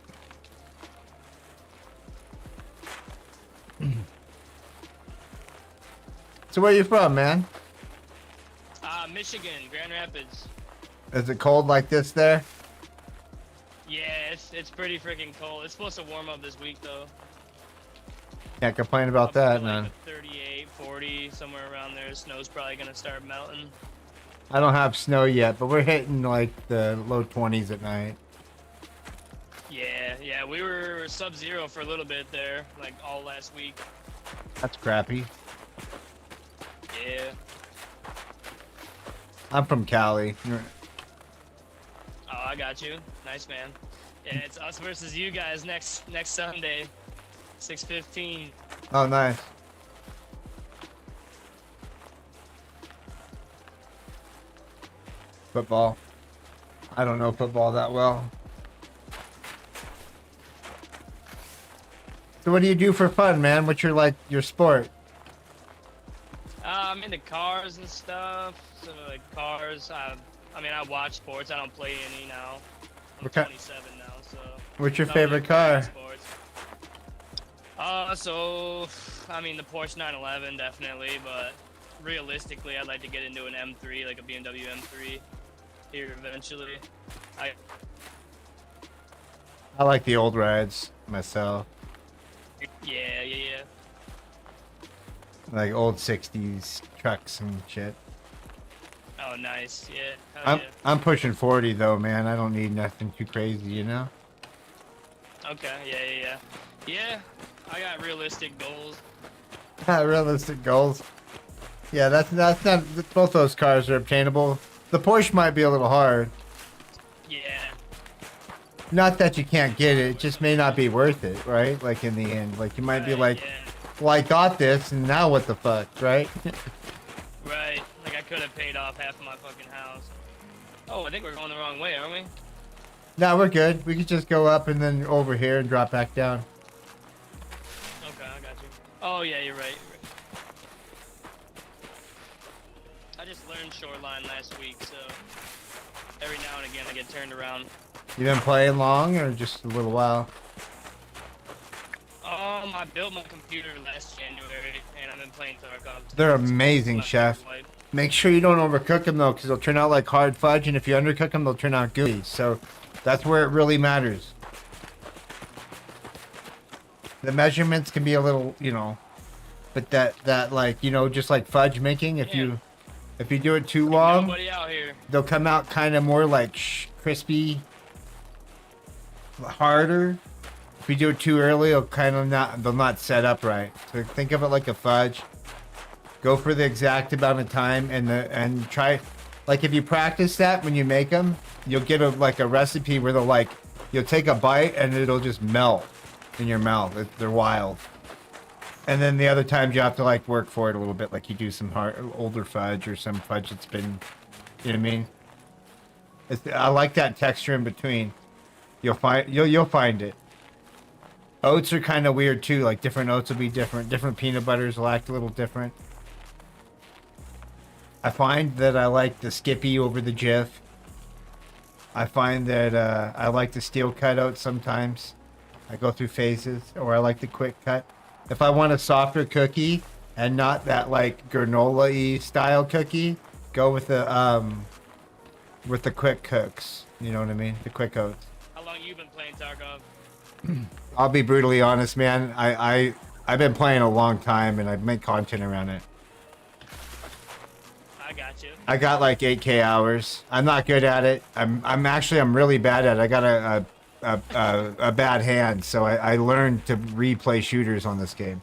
So where are you from, man? Michigan, Grand Rapids. Is it cold like this there? Yeah, it's pretty freaking cold. It's supposed to warm up this week, though. Can't complain about Up that, to, man. like 38, 40, somewhere around there. Snow's probably gonna start melting. I don't have snow yet, but we're hitting like the low 20s at night. Yeah, we were sub-zero for a little bit there, like all last week. That's crappy. Yeah. I'm from Cali. Oh, I got you. Nice, man. Yeah, it's us versus you guys next Sunday, 6:15. Oh, nice. Football. I don't know football that well. So what do you do for fun, man? What's your sport? I'm into cars and stuff. So like cars. I mean, I watch sports. I don't play any now. I'm Okay. 27 now, so. What's your I don't favorite really play car? sports. So, I mean, the Porsche 911 definitely, but realistically, I'd like to get into an M3, like a BMW M3, here eventually. I like the old rides myself, Yeah. like old '60s trucks and shit. Oh, nice. Yeah. Hell I'm pushing 40 though, man. I don't need nothing too crazy, you know. yeah. Okay. Yeah. Yeah. I got realistic goals. Realistic goals. Yeah, that's not. Both those cars are obtainable. The Porsche might be a little hard. Yeah. Not that you can't get it, it just may not be worth it, right? Like in the end, like you might be like, Yeah. well, I got this, and now what the fuck, right? Right. Like I could have paid off half of my fucking house. Oh, I think we're going the wrong way, aren't we? No, we're good. We could just go up and then over here and drop back down. Okay, I got you. Oh yeah, you're right. I just learned shoreline last week, so every now and again I get turned around. You been playing long or just a little while? I built my computer last January, and I've been playing Tarkov. They're amazing, chef. Make sure you don't overcook them though, because they'll turn out like hard fudge, and if you undercook them, they'll turn out gooey. So that's where it really matters. The measurements can be a little, you know, but that like, you know, just like fudge making, if you do it too long, nobody out here. they'll come out kind of more like crispy, harder. If you do it too early, they'll not set up right. So think of it like a fudge. Go for the exact amount of time and try, like if you practice that when you make them, you'll get a recipe where you'll take a bite and it'll just melt in your mouth. They're wild. And then the other times you have to like work for it a little bit, like you do some older fudge or some fudge that's been, you know what I mean? I like that texture in between. You'll find it. Oats are kind of weird too. Like different oats will be different. Different peanut butters will act a little different. I find that I like the Skippy over the Jif. I find that I like the steel cut oats sometimes. I go through phases, or I like the quick cut. If I want a softer cookie and not that like granola-y style cookie, go with the quick cooks. You know what I mean? The quick oats. How long you been playing Tarkov? I'll be brutally honest, man. I've been playing a long time, and I've made content around it. I got you. I got like 8K hours. I'm not good at it. I'm really bad at it. I got a bad hand, so I learned to replay shooters on this game.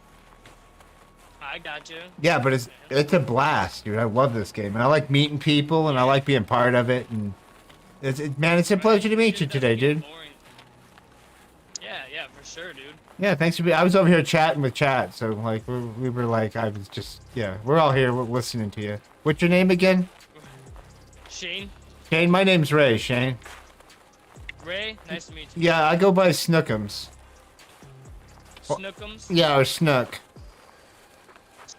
I got you. Yeah, but it's a blast, dude. I love this game, and I like meeting people, and I like being part of it. And it's a pleasure to meet you today, dude. Yeah, for sure, dude. Yeah, thanks for being. I was over here chatting with chat, so like we were like, I was just, yeah, we're all here listening to you. What's your name again? Shane. Shane. My name's Ray. Shane. Ray, nice to meet you. Yeah, I go by Snookums. Snookums. Yeah, or Snook.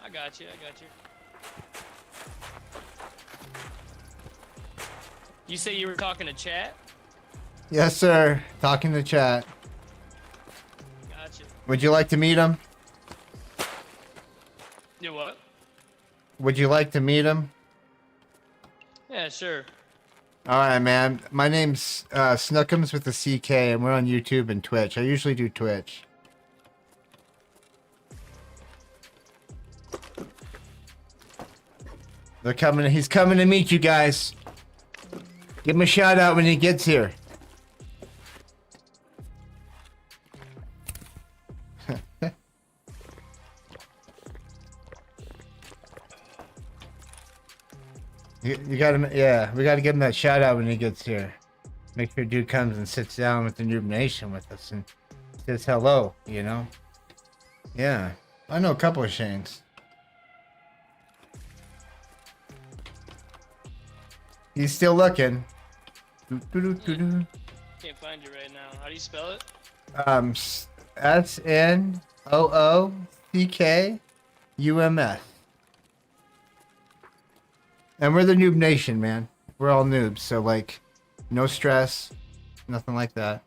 I got you. You say you were talking to chat? Yes, sir. Talking to chat. Gotcha. Would you like to meet him? You what? Would you like to meet him? Yeah, sure. All right, man. My name's Snookums with the CK, and we're on YouTube and Twitch. I usually do Twitch. They're coming. He's coming to meet you guys. Give him a shout out when he gets here. You gotta, yeah, we gotta give him that shout out when he gets here. Make sure dude comes and sits down with the NoobNation with us and says hello, you know? Yeah, I know a couple of Shanes. He's still looking. Can't find you right now. How do you spell it? SNOOCKUMS. And we're the Noob Nation, man. we're all noobs, so like, no stress, nothing like that.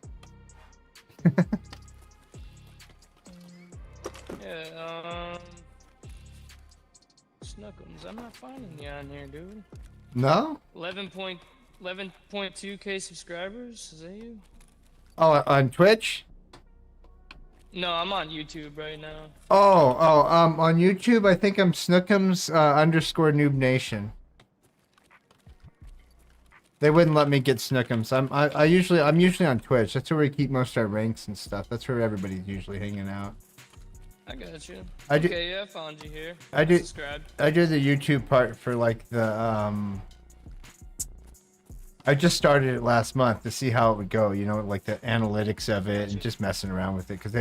Yeah, Snookums, I'm not finding you on here, dude. No? 11.2k subscribers? Is that you? Oh, on Twitch? No, I'm on YouTube right now. On YouTube, I think I'm Snookums underscore NoobNation. They wouldn't let me get Snookums. I'm usually on Twitch. That's where we keep most of our ranks and stuff. That's where everybody's usually hanging out. I got you. I do- Okay, yeah, I found you here. I do- Subscribed. I do the YouTube part for like the I just started it last month to see how it would go, you know, like the analytics of it and just messing around with it because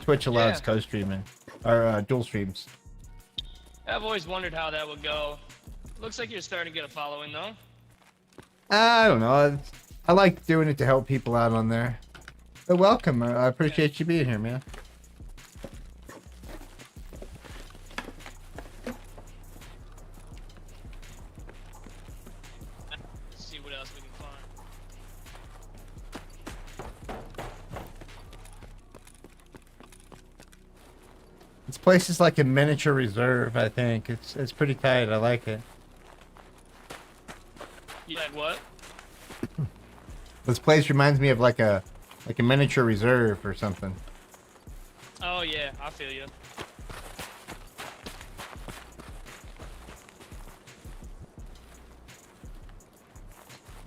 Twitch allows Yeah. co-streaming or dual streams. I've always wondered how that would go. Looks like you're starting to get a following, though. I don't know. I like doing it to help people out on there. But welcome. I appreciate you being here, man. Let's see what else we can find. This place is like a miniature reserve, I think. It's pretty tight. I like it. You like what? This place reminds me of like a miniature reserve or something. Oh yeah, I feel you.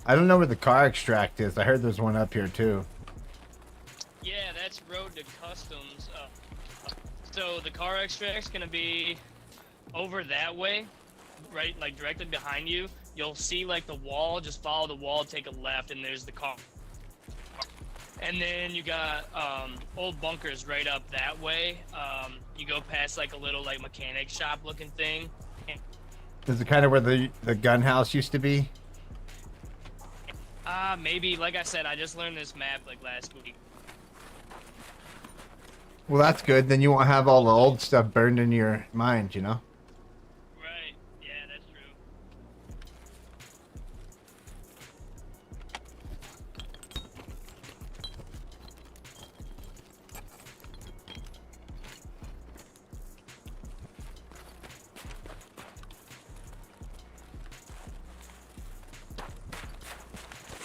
I don't know where the car extract is. I heard there's one up here too. Yeah, that's Road to Customs. So the car extract's gonna be over that way, right? Like directly behind you. You'll see like the wall. Just follow the wall, take a left, and there's the car. And then you got old bunkers right up that way. You go past like a little like mechanic shop looking thing. Is it kind of where the gun house used to be? Maybe. Like I said, I just learned this map like last week. Well, that's good. Then you won't have all the old stuff burned in your mind, you know? Right. Yeah, that's true.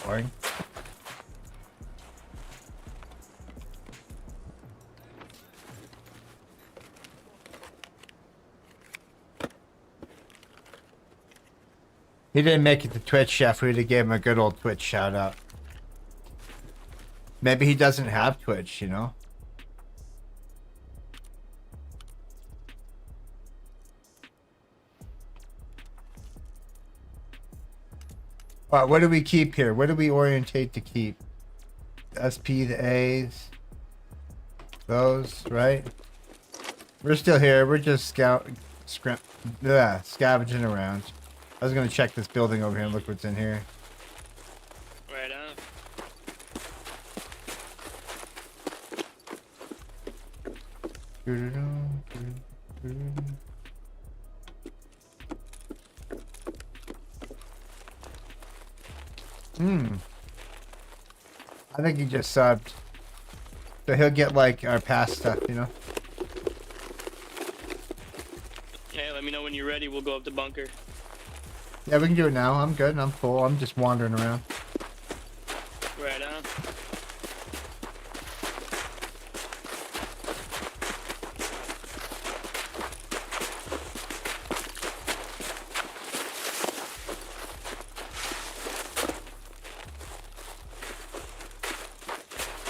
Boring. He didn't make it to Twitch, Chef. We'd have gave him a good old Twitch shout out. Maybe he doesn't have Twitch, you know? Alright, what do we keep here? What do we orientate to keep? SP, the A's. Those, right? We're still here. We're just scavenging around. I was gonna check this building over here and look what's in here. Right on. I think he just subbed. So he'll get like our past stuff, you know? Hey, let me know when you're ready. We'll go up to bunker. Yeah, we can do it now. I'm good. I'm full. I'm just wandering around. Right on.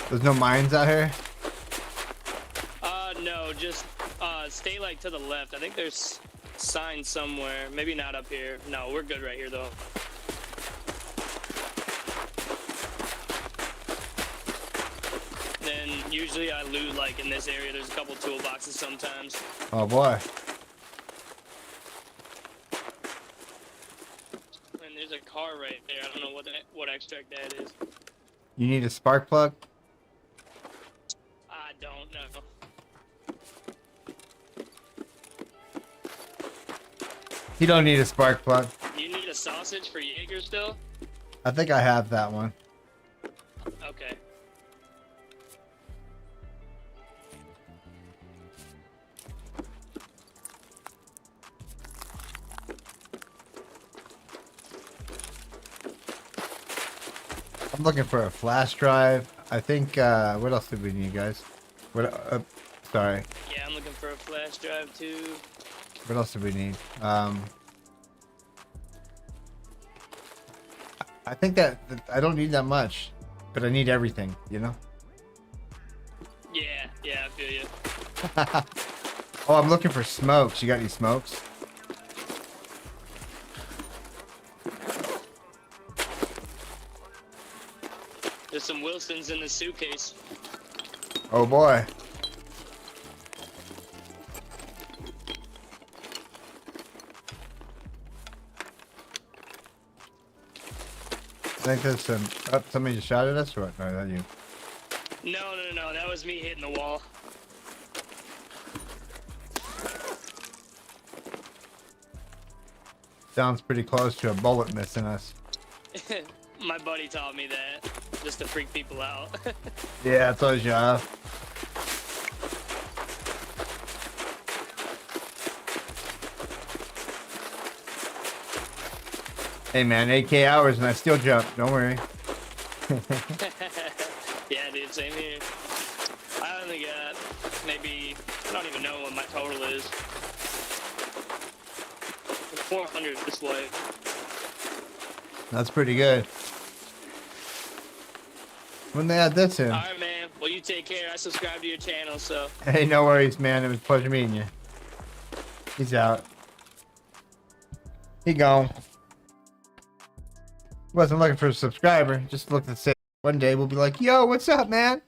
There's no mines out here? No, just stay like to the left. I think there's signs somewhere. Maybe not up here. No, we're good right here though. Then usually I loot like in this area. There's a couple toolboxes sometimes. Oh boy. And there's a car right there. I don't know what extract that is. You need a spark plug? I don't know. You don't need a spark plug. You need a sausage for Jaeger still? I think I have that one. Okay. I'm looking for a flash drive. I think, what else did we need, guys? What, sorry. Yeah, I'm looking for a flash drive too. What else did we need? I think that I don't need that much, but I need everything, you know? Yeah, I feel you. Oh, I'm looking for smokes. You got any smokes? There's some Wilsons in the suitcase. Oh boy. I think there's some. Oh, somebody just shot at us, or what? No, not you. No. That was me hitting the wall. Sounds pretty close to a bullet missing us. My buddy taught me that, just to freak people out. Yeah, that's our job. Hey man, 8K hours and I still jump. Don't worry. Yeah, dude, same here. I only got maybe, I don't even know what my total is. 400 this way. That's pretty good. When they add this in. Alright, man. Well, you take care. I subscribe to your channel, so. Hey, no worries, man. It was a pleasure meeting you. He's out. He gone. Wasn't looking for a subscriber. Just looked and said one day we'll be like, yo, what's up, man?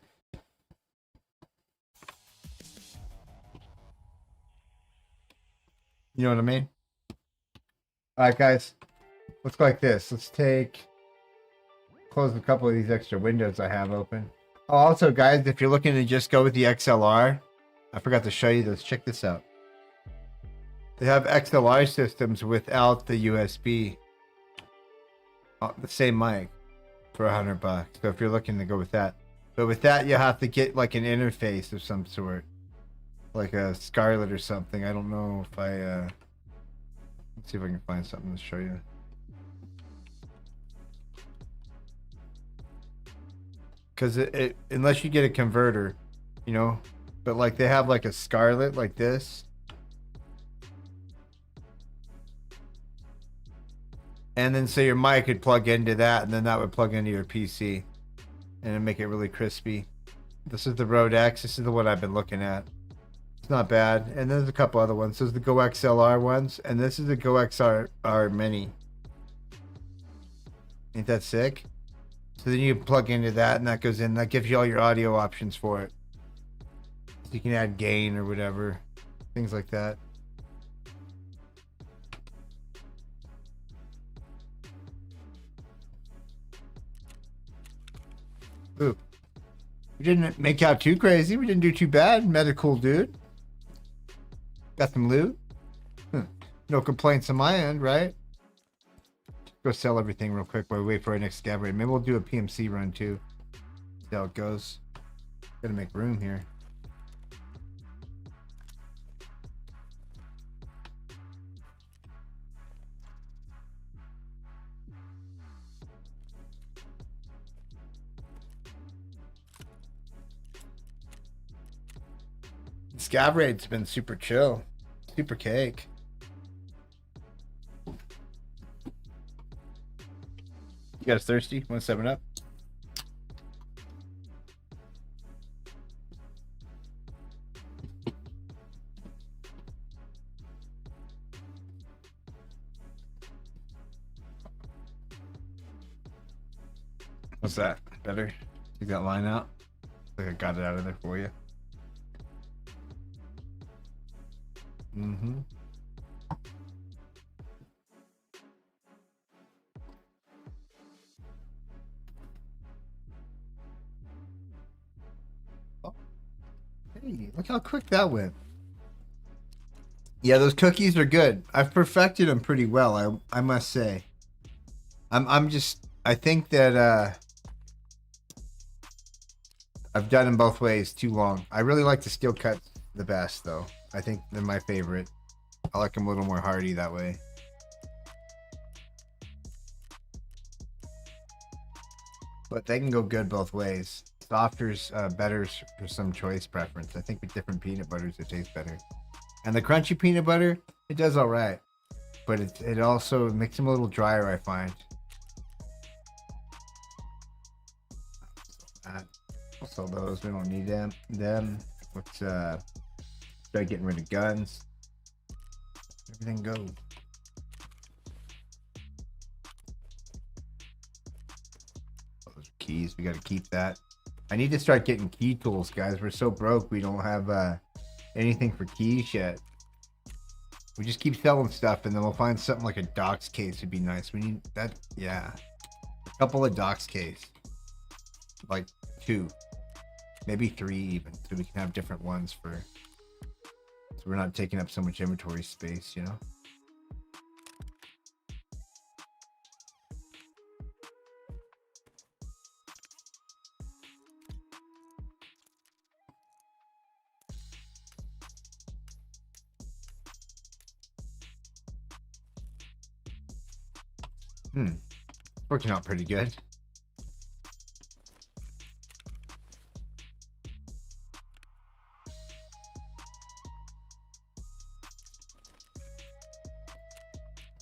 You know what I mean? Alright, guys. Let's go like this. Let's close a couple of these extra windows I have open. Oh, also, guys, if you're looking to just go with the XLR, I forgot to show you this. Check this out. They have XLR systems without the USB. The same mic for $100. So if you're looking to go with that, but with that you have to get like an interface of some sort, like a Scarlett or something. I don't know if I. Let's see if I can find something to show you. Because it unless you get a converter, you know, but like they have like a Scarlett like this. And then so your mic could plug into that, and then that would plug into your PC and it'd make it really crispy. This is the Rode X. This is the one I've been looking at. It's not bad. And there's a couple other ones. There's the Go XLR ones, and this is the Go XR Mini. Ain't that sick? So then you plug into that, and that goes in. That gives you all your audio options for it. So you can add gain or whatever. Things like that. Ooh. We didn't make out too crazy. We didn't do too bad. Met a cool dude. Got some loot. No complaints on my end, right? Go sell everything real quick while we wait for our next scav raid. Maybe we'll do a PMC run too. See how it goes. Gotta make room here. Scav raid's been super chill. Super cake. You guys thirsty? Want 7 Up? What's that? Better? Take that line out? I think I got it out of there for you. Mm-hmm. Oh. Hey, look how quick that went. Yeah, those cookies are good. I've perfected them pretty well, I must say. I'm just I think that I've done them both ways too long. I really like the steel cuts the best, though. I think they're my favorite. I like them a little more hardy that way. But they can go good both ways. Softer's better for some choice preference. I think with different peanut butters, it tastes better. And the crunchy peanut butter, it does all right. But it also makes them a little drier, I find. Also, those, we don't need them. Let's start getting rid of guns. Everything goes. Those are keys. We got to keep that. I need to start getting key tools, guys. We're so broke. We don't have anything for keys yet. We just keep selling stuff, and then we'll find something like a docs case would be nice. We need that. Yeah, a couple of docs case, like 2, maybe 3 even, so we can have different ones for. So we're not taking up so much inventory space, you know. Working out pretty good.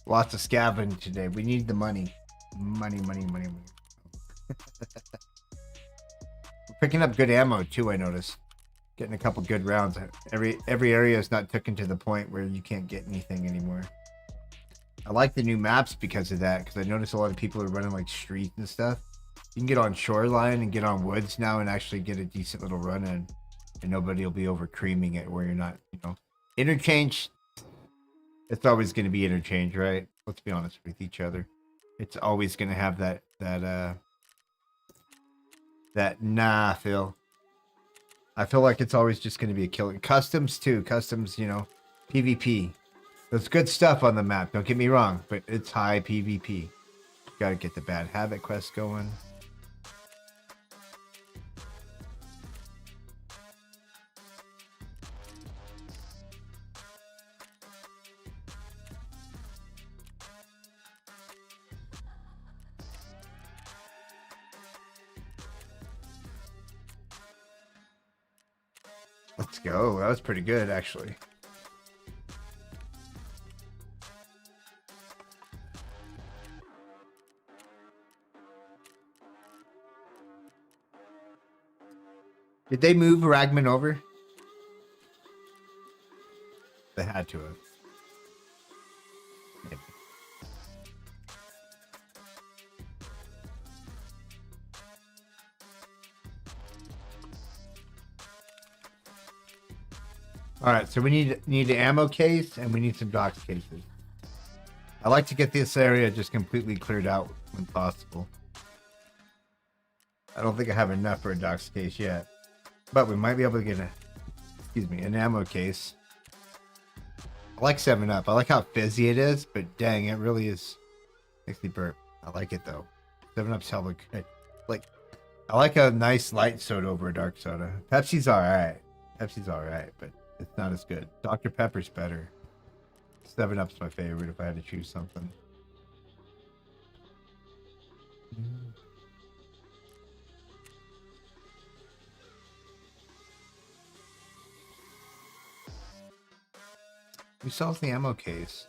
Lots of scavenging today. We need the money. Money. We're picking up good ammo too, I noticed. Getting a couple good rounds. Every area is not taken to the point where you can't get anything anymore. I like the new maps because of that, because I noticed a lot of people are running like streets and stuff. You can get on shoreline and get on woods now and actually get a decent little run in, and nobody will be over creaming it where you're not, you know. Interchange, it's always going to be interchange, right? Let's be honest with each other. It's always going to have that nah feel. I feel like it's always just going to be a killer. Customs too. Customs, you know, PvP. There's good stuff on the map, don't get me wrong, but it's high PvP. Gotta get the Bad Habit quest going. Let's go. That was pretty good, actually. Did they move Ragman over? They had to have. Maybe. All right, so we need an ammo case and we need some docs cases. I like to get this area just completely cleared out when possible. I don't think I have enough for a docs case yet, but we might be able to get an ammo case. I like 7-Up. I like how fizzy it is, but dang, it really is makes me burp. I like it though. 7-Up's hella good. Like, I like a nice light soda over a dark soda. Pepsi's alright. But it's not as good. Dr. Pepper's better. 7-Up's my favorite if I had to choose something. Who sells the ammo case?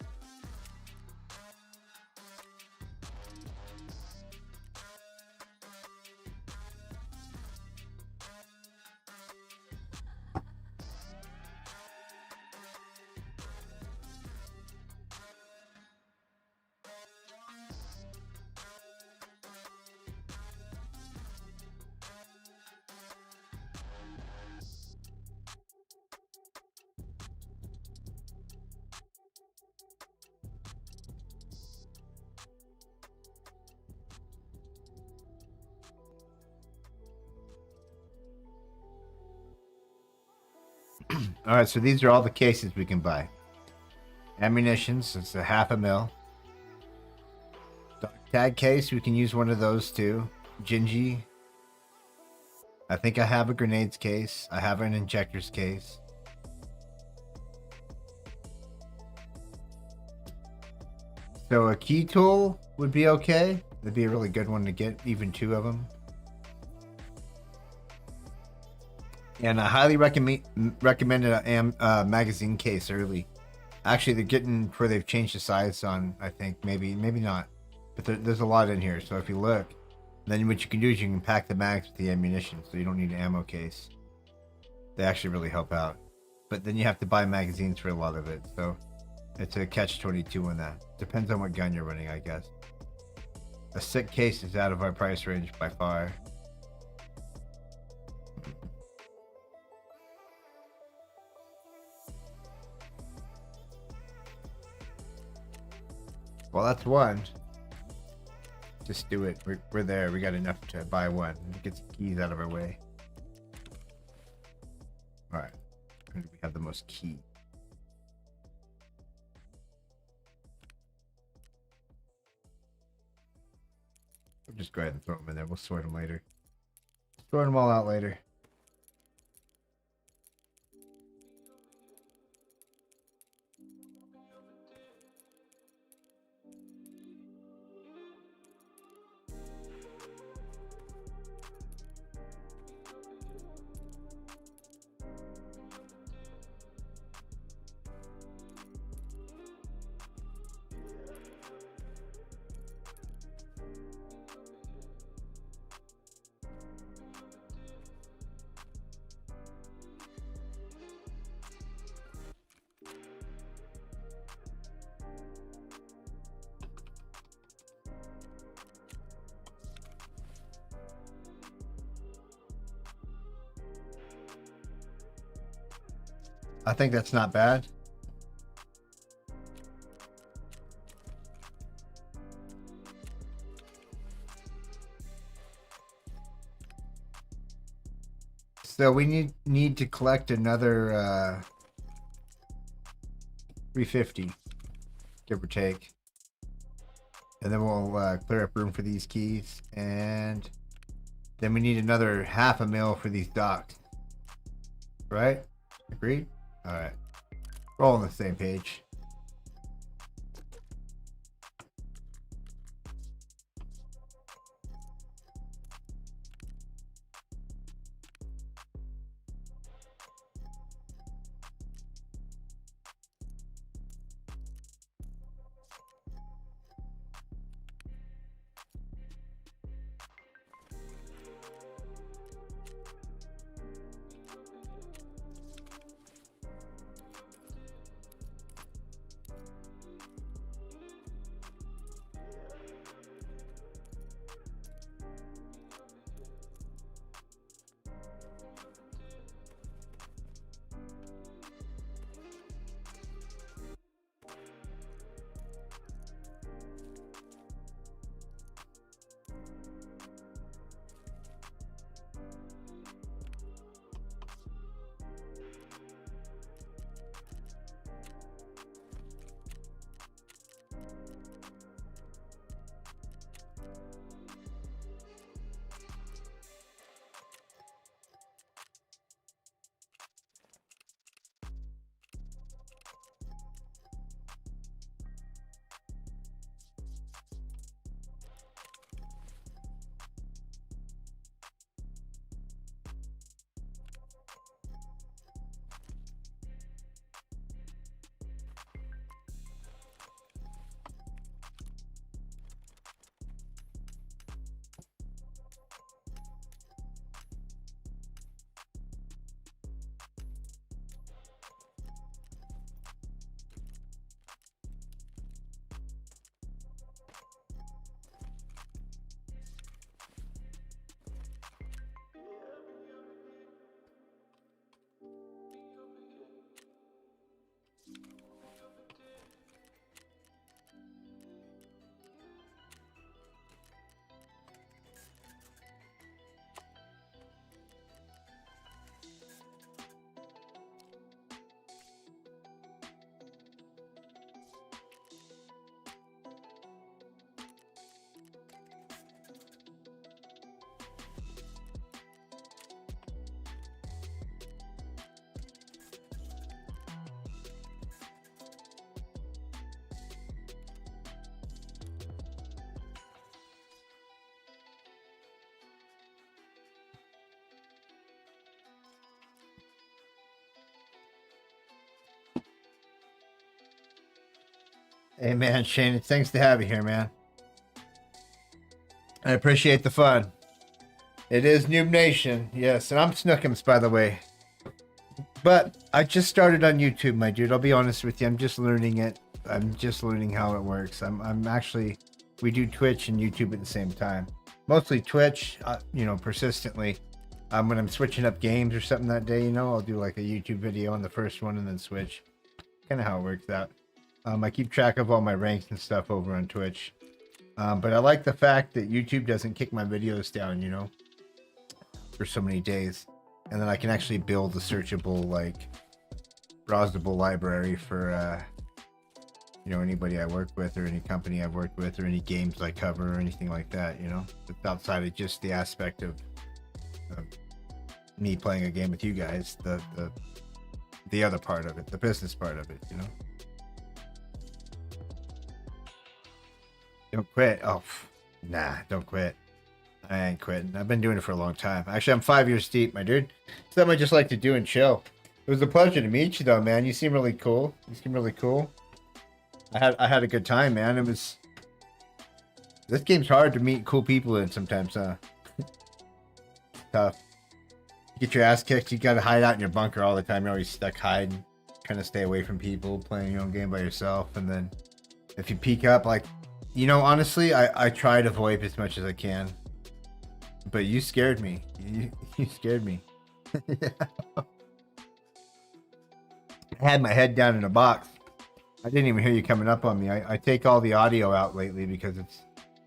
All right, so these are all the cases we can buy. Ammunitions, it's a 500 mil. Tag case, we can use one of those too. Gingy. I think I have a grenades case. I have an injectors case. So a key tool would be okay. That'd be a really good one to get, even 2 of them. And I highly recommend a magazine case early. Actually, they're getting where they've changed the size on. I think maybe not, but there's a lot in here. So if you look, then what you can do is you can pack the mags with the ammunition, so you don't need an ammo case. They actually really help out, but then you have to buy magazines for a lot of it. So it's a catch-22 on that. Depends on what gun you're running, I guess. A sick case is out of our price range by far. Well, that's one. Just do it. We're there. We got enough to buy one. Get some keys out of our way. All right. We have the most key. We'll just go ahead and throw them in there. We'll sort them later. Sort them all out later. I think that's not bad. So we need to collect another 350, give or take. And then we'll clear up room for these keys. And then we need another half a mil for these docks. Right? Agreed? Alright. We're all on the same page. Hey man, Shane, it's thanks to have you here, man. I appreciate the fun. It is NoobNation, yes, and I'm Snookums, by the way. But I just started on YouTube, my dude. I'll be honest with you. I'm just learning it. I'm just learning how it works. I'm actually, we do Twitch and YouTube at the same time. Mostly Twitch, you know, persistently. When I'm switching up games or something that day, you know, I'll do like a YouTube video on the first one and then switch. Kind of how it works out. I keep track of all my ranks and stuff over on Twitch. But I like the fact that YouTube doesn't kick my videos down, you know, for so many days. And then I can actually build a searchable, like, browsable library for, you know, anybody I work with or any company I've worked with or any games I cover or anything like that, you know. It's outside of just the aspect of me playing a game with you guys, the other part of it, the business part of it, you know. Don't quit. Oh, nah, don't quit. I ain't quitting. I've been doing it for a long time. Actually, I'm 5 years deep, my dude. Something I just like to do and chill. It was a pleasure to meet you, though, man. You seem really cool. You seem really cool. I had a good time, man. It was. This game's hard to meet cool people in sometimes, huh? Tough. You get your ass kicked. You gotta hide out in your bunker all the time. You're always stuck hiding, trying to stay away from people, playing your own game by yourself, and then if you peek up, like, you know, honestly, I try to VoIP as much as I can. But you scared me. You scared me. Yeah. I had my head down in a box. I didn't even hear you coming up on me. I take all the audio out lately because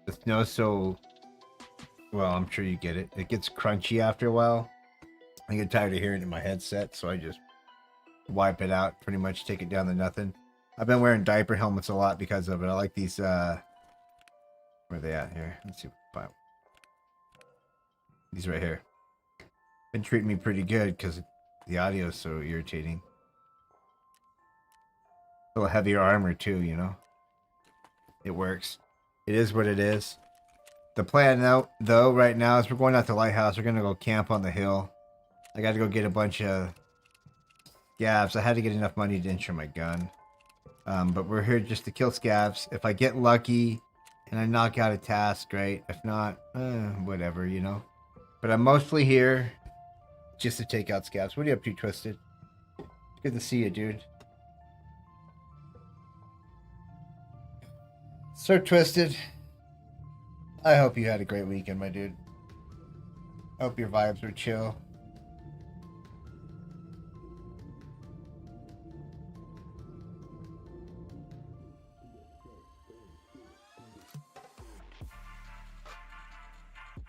the snow's so, well, I'm sure you get it. It gets crunchy after a while. I get tired of hearing it in my headset, so I just wipe it out, pretty much take it down to nothing. I've been wearing diaper helmets a lot because of it. I like these, where are they at here? Let's see. These right here. Been treating me pretty good because the audio is so irritating. A little heavier armor too, you know. It works. It is what it is. The plan now, though, right now is we're going out to Lighthouse. We're gonna go camp on the hill. I got to go get a bunch of scavs. I had to get enough money to insure my gun. But we're here just to kill scavs. If I get lucky and I knock out a task, great. If not, whatever, you know. But I'm mostly here just to take out scavs. What are you up to, Twisted? Good to see you, dude. Sir Twisted, I hope you had a great weekend, my dude. I hope your vibes were chill.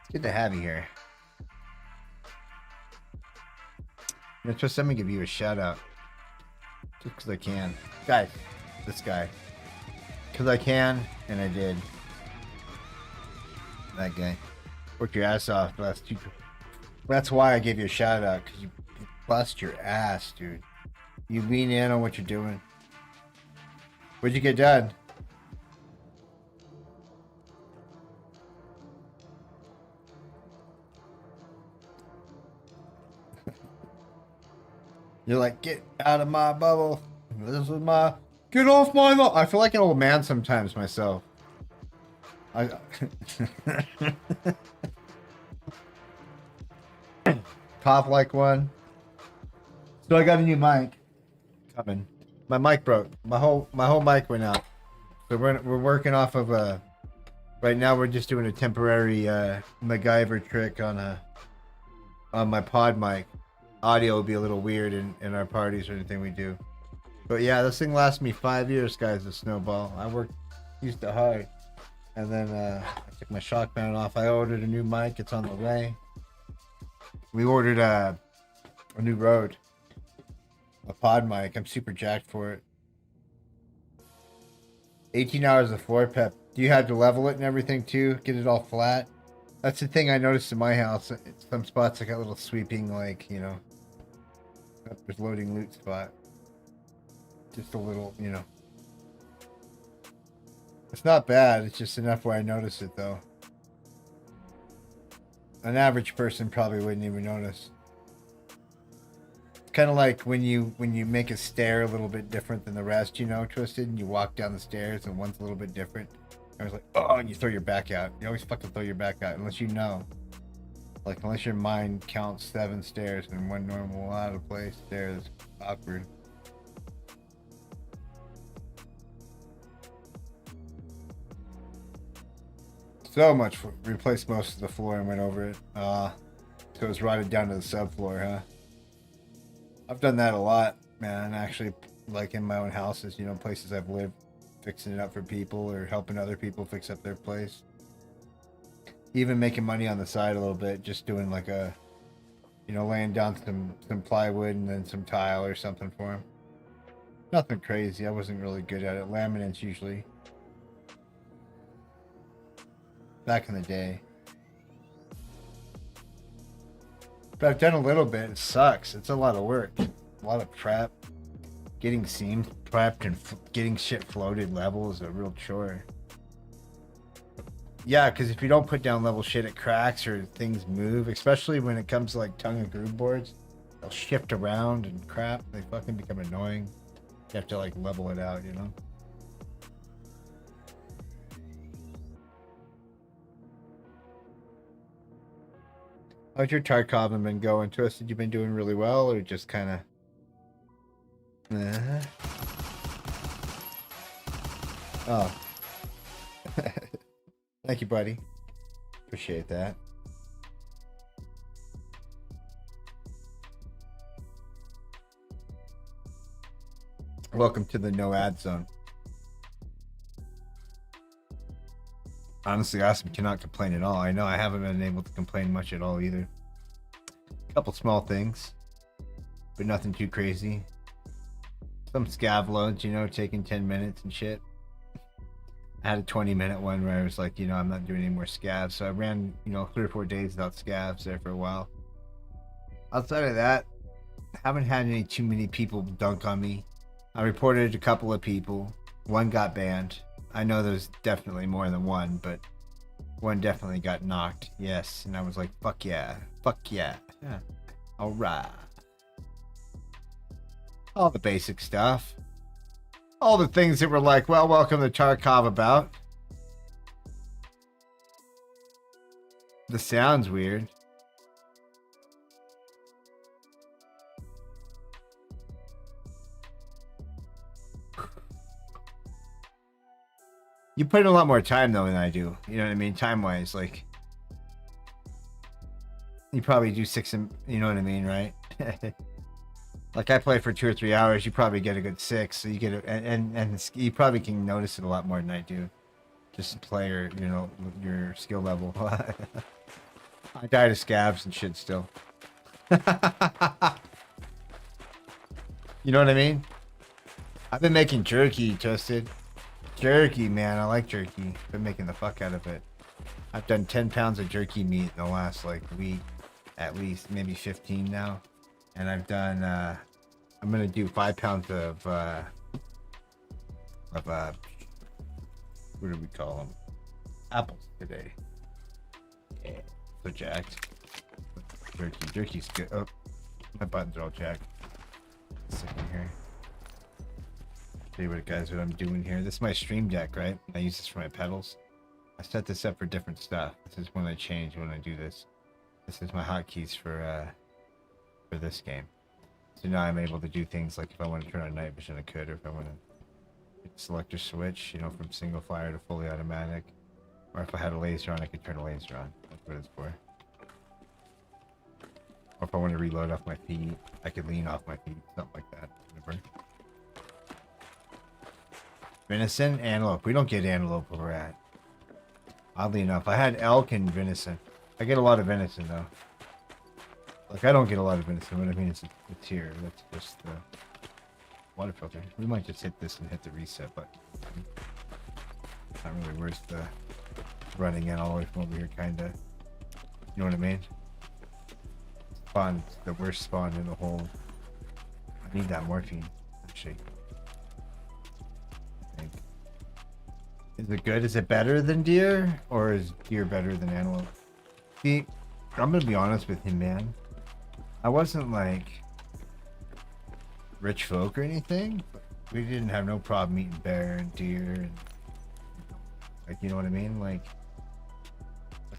It's good to have you here. You know, Twist, I'm gonna give you a shout out. Just because I can. Guy. This guy. Because I can, and I did. That guy. Worked your ass off last two. That's why I gave you a shout out, because you bust your ass, dude. You lean in on what you're doing. What'd you get done? You're like, get out of my bubble. This is my... Get off my... I feel like an old man sometimes myself. Cough like one. So I got a new mic coming. My mic broke. My whole mic went out. So we're working off of a... Right now we're just doing a temporary MacGyver trick on my pod mic. Audio will be a little weird in our parties or anything we do. But yeah, this thing lasts me 5 years, guys, the snowball. I used to hard. And then I took my shock mount off. I ordered a new mic. It's on the way. We ordered a new Rode. A pod mic. I'm super jacked for it. 18 hours of floor pep. Do you have to level it and everything too? Get it all flat? That's the thing I noticed in my house. Some spots I got a little sweeping, like, you know, there's loading loot spot. Just a little, you know. It's not bad. It's just enough where I notice it, though. An average person probably wouldn't even notice. kind of like when you make a stair a little bit different than the rest, you know, Twisted, and you walk down the stairs and one's a little bit different. I was like, oh, and you throw your back out. You always fucking throw your back out unless you know. Like, unless your mind counts 7 stairs and one normal out of place stair is awkward. So much for replaced most of the floor and went over it. So it was rotted down to the subfloor, huh? I've done that a lot, man. Actually, like in my own houses, you know, places I've lived, fixing it up for people or helping other people fix up their place. Even making money on the side a little bit, just doing like a, you know, laying down some plywood and then some tile or something for them. Nothing crazy. I wasn't really good at it. Laminates usually. Back in the day. But I've done a little bit. It sucks. It's a lot of work. A lot of prep. Getting seams prepped and getting shit floated level is a real chore. Yeah, because if you don't put down level shit, it cracks or things move. Especially when it comes to like tongue and groove boards. They'll shift around and crap. They fucking become annoying. You have to like level it out, you know? How's your Tarkov been going, Twisted? You been doing really well, or just kind of? Oh, thank you, buddy. Appreciate that. Welcome to the no ad zone. Honestly, Awesome cannot complain at all. I know I haven't been able to complain much at all either. A couple small things, but nothing too crazy. Some scav loads, you know, taking 10 minutes and shit. I had a 20-minute one where I was like, you know, I'm not doing any more scavs. So I ran, you know, 3 or 4 days without scavs there for a while. Outside of that, haven't had too many people dunk on me. I reported a couple of people. One got banned. I know there's definitely more than one, but one definitely got knocked. Yes, and I was like, fuck yeah. Fuck yeah. Yeah. All right. All the basic stuff. All the things that were like, well, welcome to Tarkov about. The sound's weird. You put in a lot more time though than I do. You know what I mean? Time-wise, like you probably do 6 and you know what I mean, right? Like I play for 2 or 3 hours, you probably get a good 6. So you get it, and you probably can notice it a lot more than I do. Just player, you know, your skill level. I died of scabs and shit still. You know what I mean? I've been making jerky, Toasted. Jerky, man. I like jerky. Been making the fuck out of it. I've done 10 pounds of jerky meat in the last like week. At least, maybe 15 now. And I've done, I'm gonna do 5 pounds of what do we call them? Apples today. Yeah. So jacked. Jerky's good. Oh, my buttons are all jacked. Sit in here. Tell you what, guys, what I'm doing here. This is my stream deck, right? I use this for my pedals. I set this up for different stuff. This is when I change when I do this. This is my hotkeys for this game. So now I'm able to do things like if I want to turn on night vision, I could, or if I want to select a switch, you know, from single fire to fully automatic, or if I had a laser on, I could turn a laser on. That's what it's for. Or if I want to reload off my feet, I could lean off my feet, something like that. Whatever. Venison, antelope. We don't get antelope where we're at. Oddly enough, I had elk and venison. I get a lot of venison though. Like I don't get a lot of venison. What I mean is it's here. That's just the water filter. We might just hit this and hit the reset button. Not really. Where's the running in all the way from over here? Kinda. You know what I mean? Spawn, the worst spawn in the whole. I need that morphine actually. Is it good? Is it better than deer? Or is deer better than antelope? See, I'm gonna be honest with you, man. I wasn't like rich folk or anything. But we didn't have no problem eating bear and deer and like, you know what I mean? Like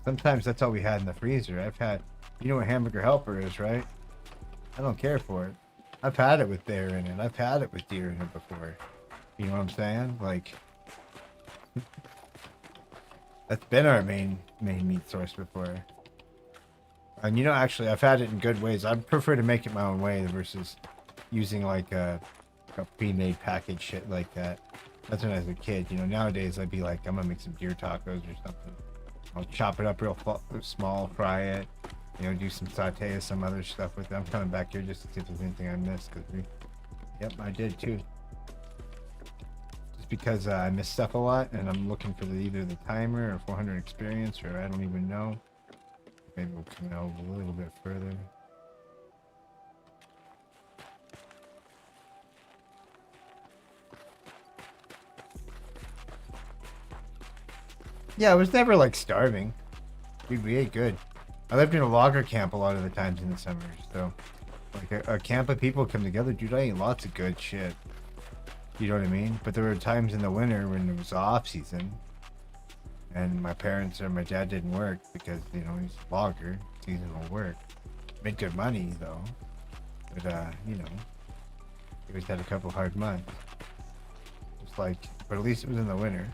sometimes that's all we had in the freezer. I've had, you know what hamburger helper is, right? I don't care for it. I've had it with bear in it. I've had it with deer in it before. You know what I'm saying? Like that's been our main meat source before. And you know, actually, I've had it in good ways. I prefer to make it my own way versus using like a pre-made packaged shit like that. That's when I was a kid. You know, nowadays I'd be like, I'm gonna make some deer tacos or something. I'll chop it up real small, fry it. You know, do some saute or some other stuff with it. I'm coming back here just to see if there's anything I missed. Yep, I did too. Just because I miss stuff a lot, and I'm looking for either the timer or 400 experience, or I don't even know. Maybe we'll come out a little bit further. Yeah, I was never like starving. Dude, we ate good. I lived in a logger camp a lot of the times in the summers, so like a camp of people come together. Dude, I ate lots of good shit. You know what I mean? But there were times in the winter when it was off season, and my parents or my dad didn't work because, you know, he's a logger, seasonal work. Made good money though, but you know, he always had a couple hard months. It's like, but at least it was in the winter.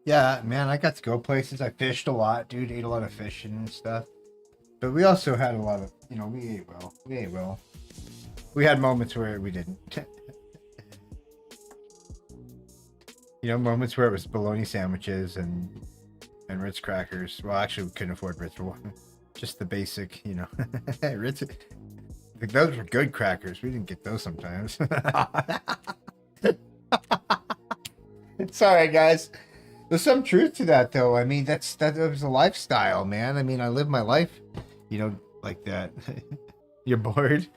Yeah, man, I got to go places. I fished a lot, dude. Ate a lot of fishing and stuff. But we also had a lot of, you know, we ate well. We ate well. We had moments where we didn't. You know, moments where it was bologna sandwiches and Ritz crackers. Well, actually, we couldn't afford Ritz. Just the basic, you know. Ritz. Those were good crackers. We didn't get those sometimes. Sorry, guys. There's some truth to that, though. I mean, that was a lifestyle, man. I mean, I live my life, you know, like that. You're bored?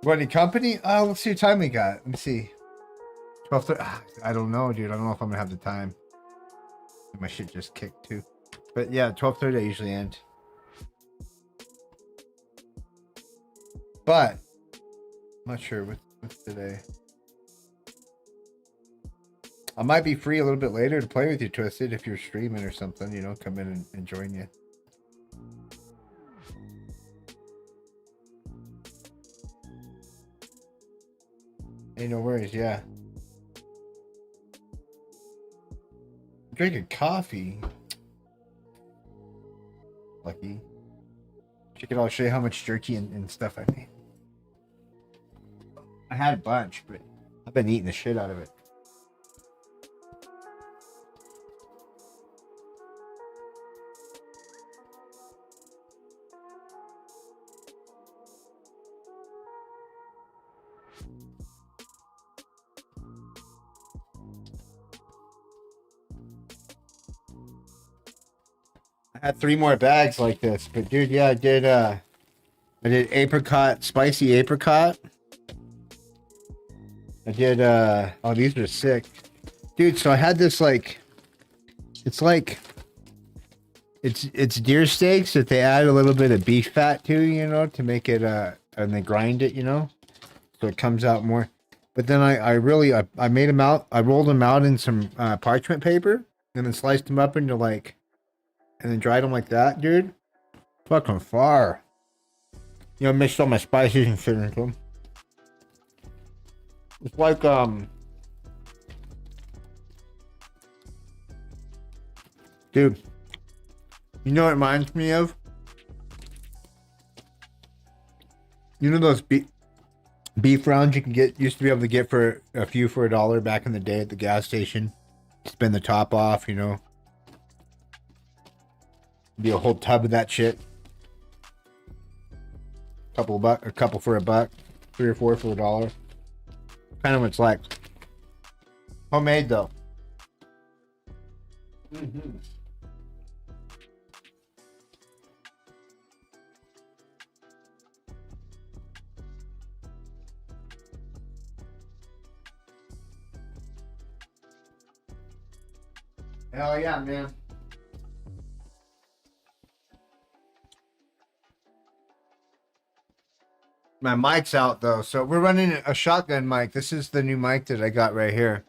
Want any company? Oh, let's see what time we got. Let me see. 12:30. I don't know, dude. I don't know if I'm gonna have the time. My shit just kicked too. But yeah, 12:30 I usually end. But I'm not sure what's today. I might be free a little bit later to play with you, Twisted, if you're streaming or something, you know, come in and join you. Hey, no worries, yeah. Drinking coffee. Lucky. Check it out, I'll show you how much jerky and stuff I made. I had a bunch, but I've been eating the shit out of it. I had 3 more bags like this, but dude, yeah, I did apricot, spicy apricot. I did oh, these are sick. Dude, so I had this like it's deer steaks that they add a little bit of beef fat to, you know, to make it and they grind it, you know, so it comes out more. But then I made them out. I rolled them out in some parchment paper and then sliced them up into like, and then dried them like that, dude. Fucking fire. You know, mixed all my spices and shit into them. It's like dude, you know what it reminds me of? You know those beef rounds you can get, used to be able to get for a few for $1 back in the day at the gas station? Spin the top off, you know. Be a whole tub of that shit. A couple for $1, 3 or 4 for $1. Kind of what it's like. Homemade though. Mm-hmm. Hell yeah, man. My mic's out though, so we're running a shotgun mic. This is the new mic that I got right here.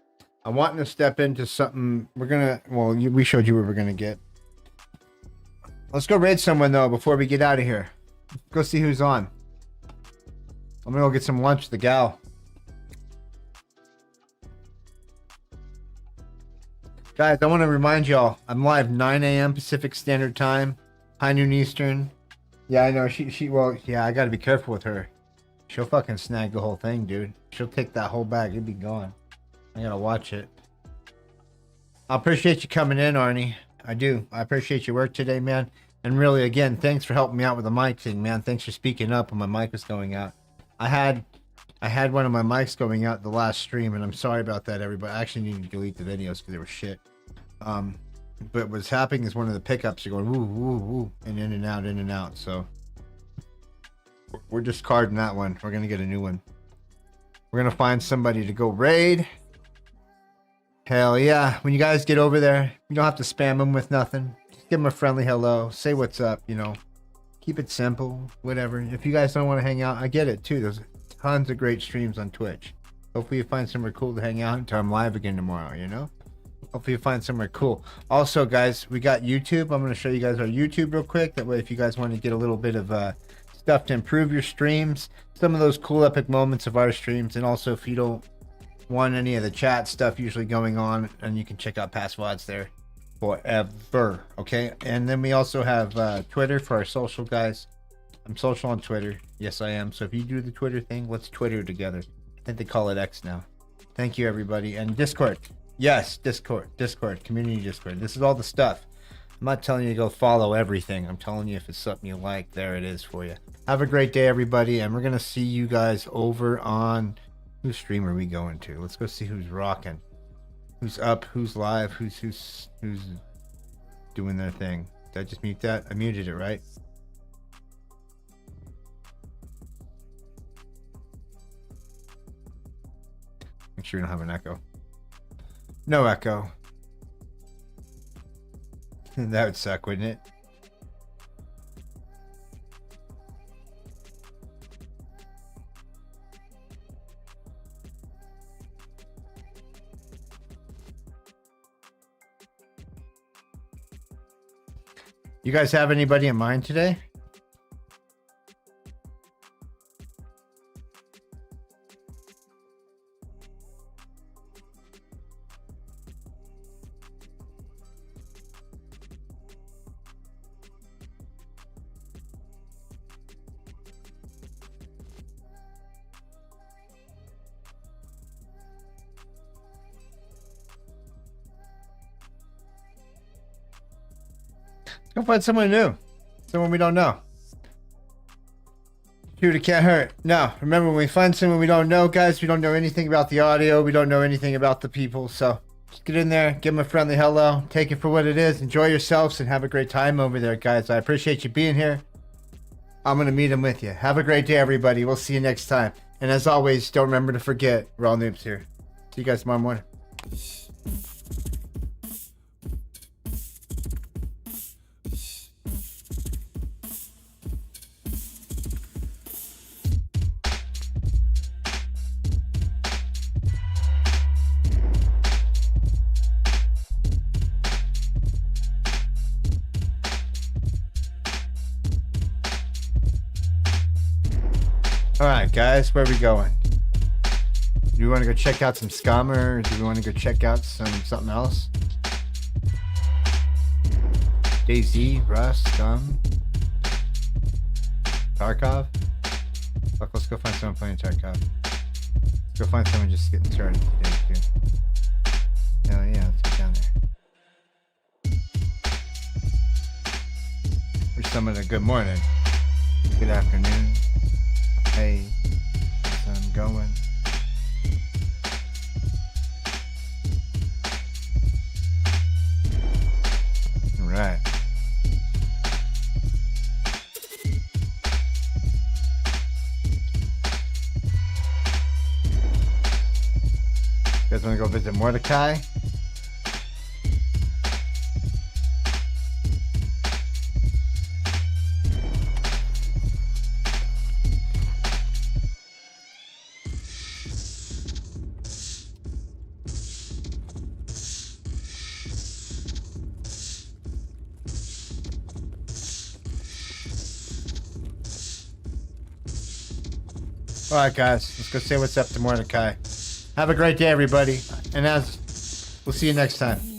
I'm wanting to step into something. We're gonna, well, we showed you what we're gonna get. Let's go raid someone though before we get out of here. Go see who's on. I'm gonna go get some lunch with the gal. Guys, I want to remind y'all, I'm live 9 a.m. Pacific Standard Time, high noon Eastern. Yeah, I know. Well, yeah, I gotta be careful with her. She'll fucking snag the whole thing, dude. She'll take that whole bag. It'd be gone. I gotta watch it. I appreciate you coming in, Arnie. I do. I appreciate your work today, man. And really, again, thanks for helping me out with the mic thing, man. Thanks for speaking up when my mic was going out. I had one of my mics going out the last stream, and I'm sorry about that, everybody. I actually need to delete the videos because they were shit. But what's happening is one of the pickups are going woo, woo, woo, and in and out. So we're discarding that one. We're gonna get a new one. We're gonna find somebody to go raid. Hell yeah. When you guys get over there, you don't have to spam them with nothing. Just give them a friendly hello. Say what's up, you know. Keep it simple, whatever. If you guys don't want to hang out, I get it too. There's tons of great streams on Twitch. Hopefully you find somewhere cool to hang out until I'm live again tomorrow, you know? Hopefully you find somewhere cool. Also, guys, we got YouTube. I'm going to show you guys our YouTube real quick. That way, if you guys want to get a little bit of stuff to improve your streams, some of those cool epic moments of our streams, and also if you don't want any of the chat stuff usually going on, and you can check out past VODs there forever. Okay, and then we also have Twitter for our social guys. I'm social on Twitter. Yes, I am. So if you do the Twitter thing, let's Twitter together. I think they call it X now. Thank you, everybody. And Discord. Yes, Discord, community Discord. This is all the stuff. I'm not telling you to go follow everything. I'm telling you if it's something you like, there it is for you. Have a great day, everybody, and we're gonna see you guys over on whose stream are we going to? Let's go see who's rocking, who's up, who's live, who's doing their thing. Did I just mute that? I muted it, right? Make sure you don't have an echo. No echo. That would suck, wouldn't it? You guys have anybody in mind today? Go find someone new. Someone we don't know. Shoot, it can't hurt. No, remember when we find someone we don't know, guys, we don't know anything about the audio. We don't know anything about the people. So just get in there, give them a friendly hello. Take it for what it is. Enjoy yourselves and have a great time over there, guys. I appreciate you being here. I'm going to meet them with you. Have a great day, everybody. We'll see you next time. And as always, don't remember to forget, we're all noobs here. See you guys tomorrow morning. All right, guys, where are we going? Do we want to go check out some Scummer, or do we want to go check out something else? DayZ, Rust, Scum, Tarkov. Fuck, let's go find someone playing Tarkov. Let's go find someone just getting started today too. Hell yeah, let's get down there. There's someone a good morning, good afternoon. Hey, so I'm going. All right. You guys want to go visit Mordecai? All right, guys, let's go say what's up to Mordecai. Have a great day, everybody, and as we'll see you next time.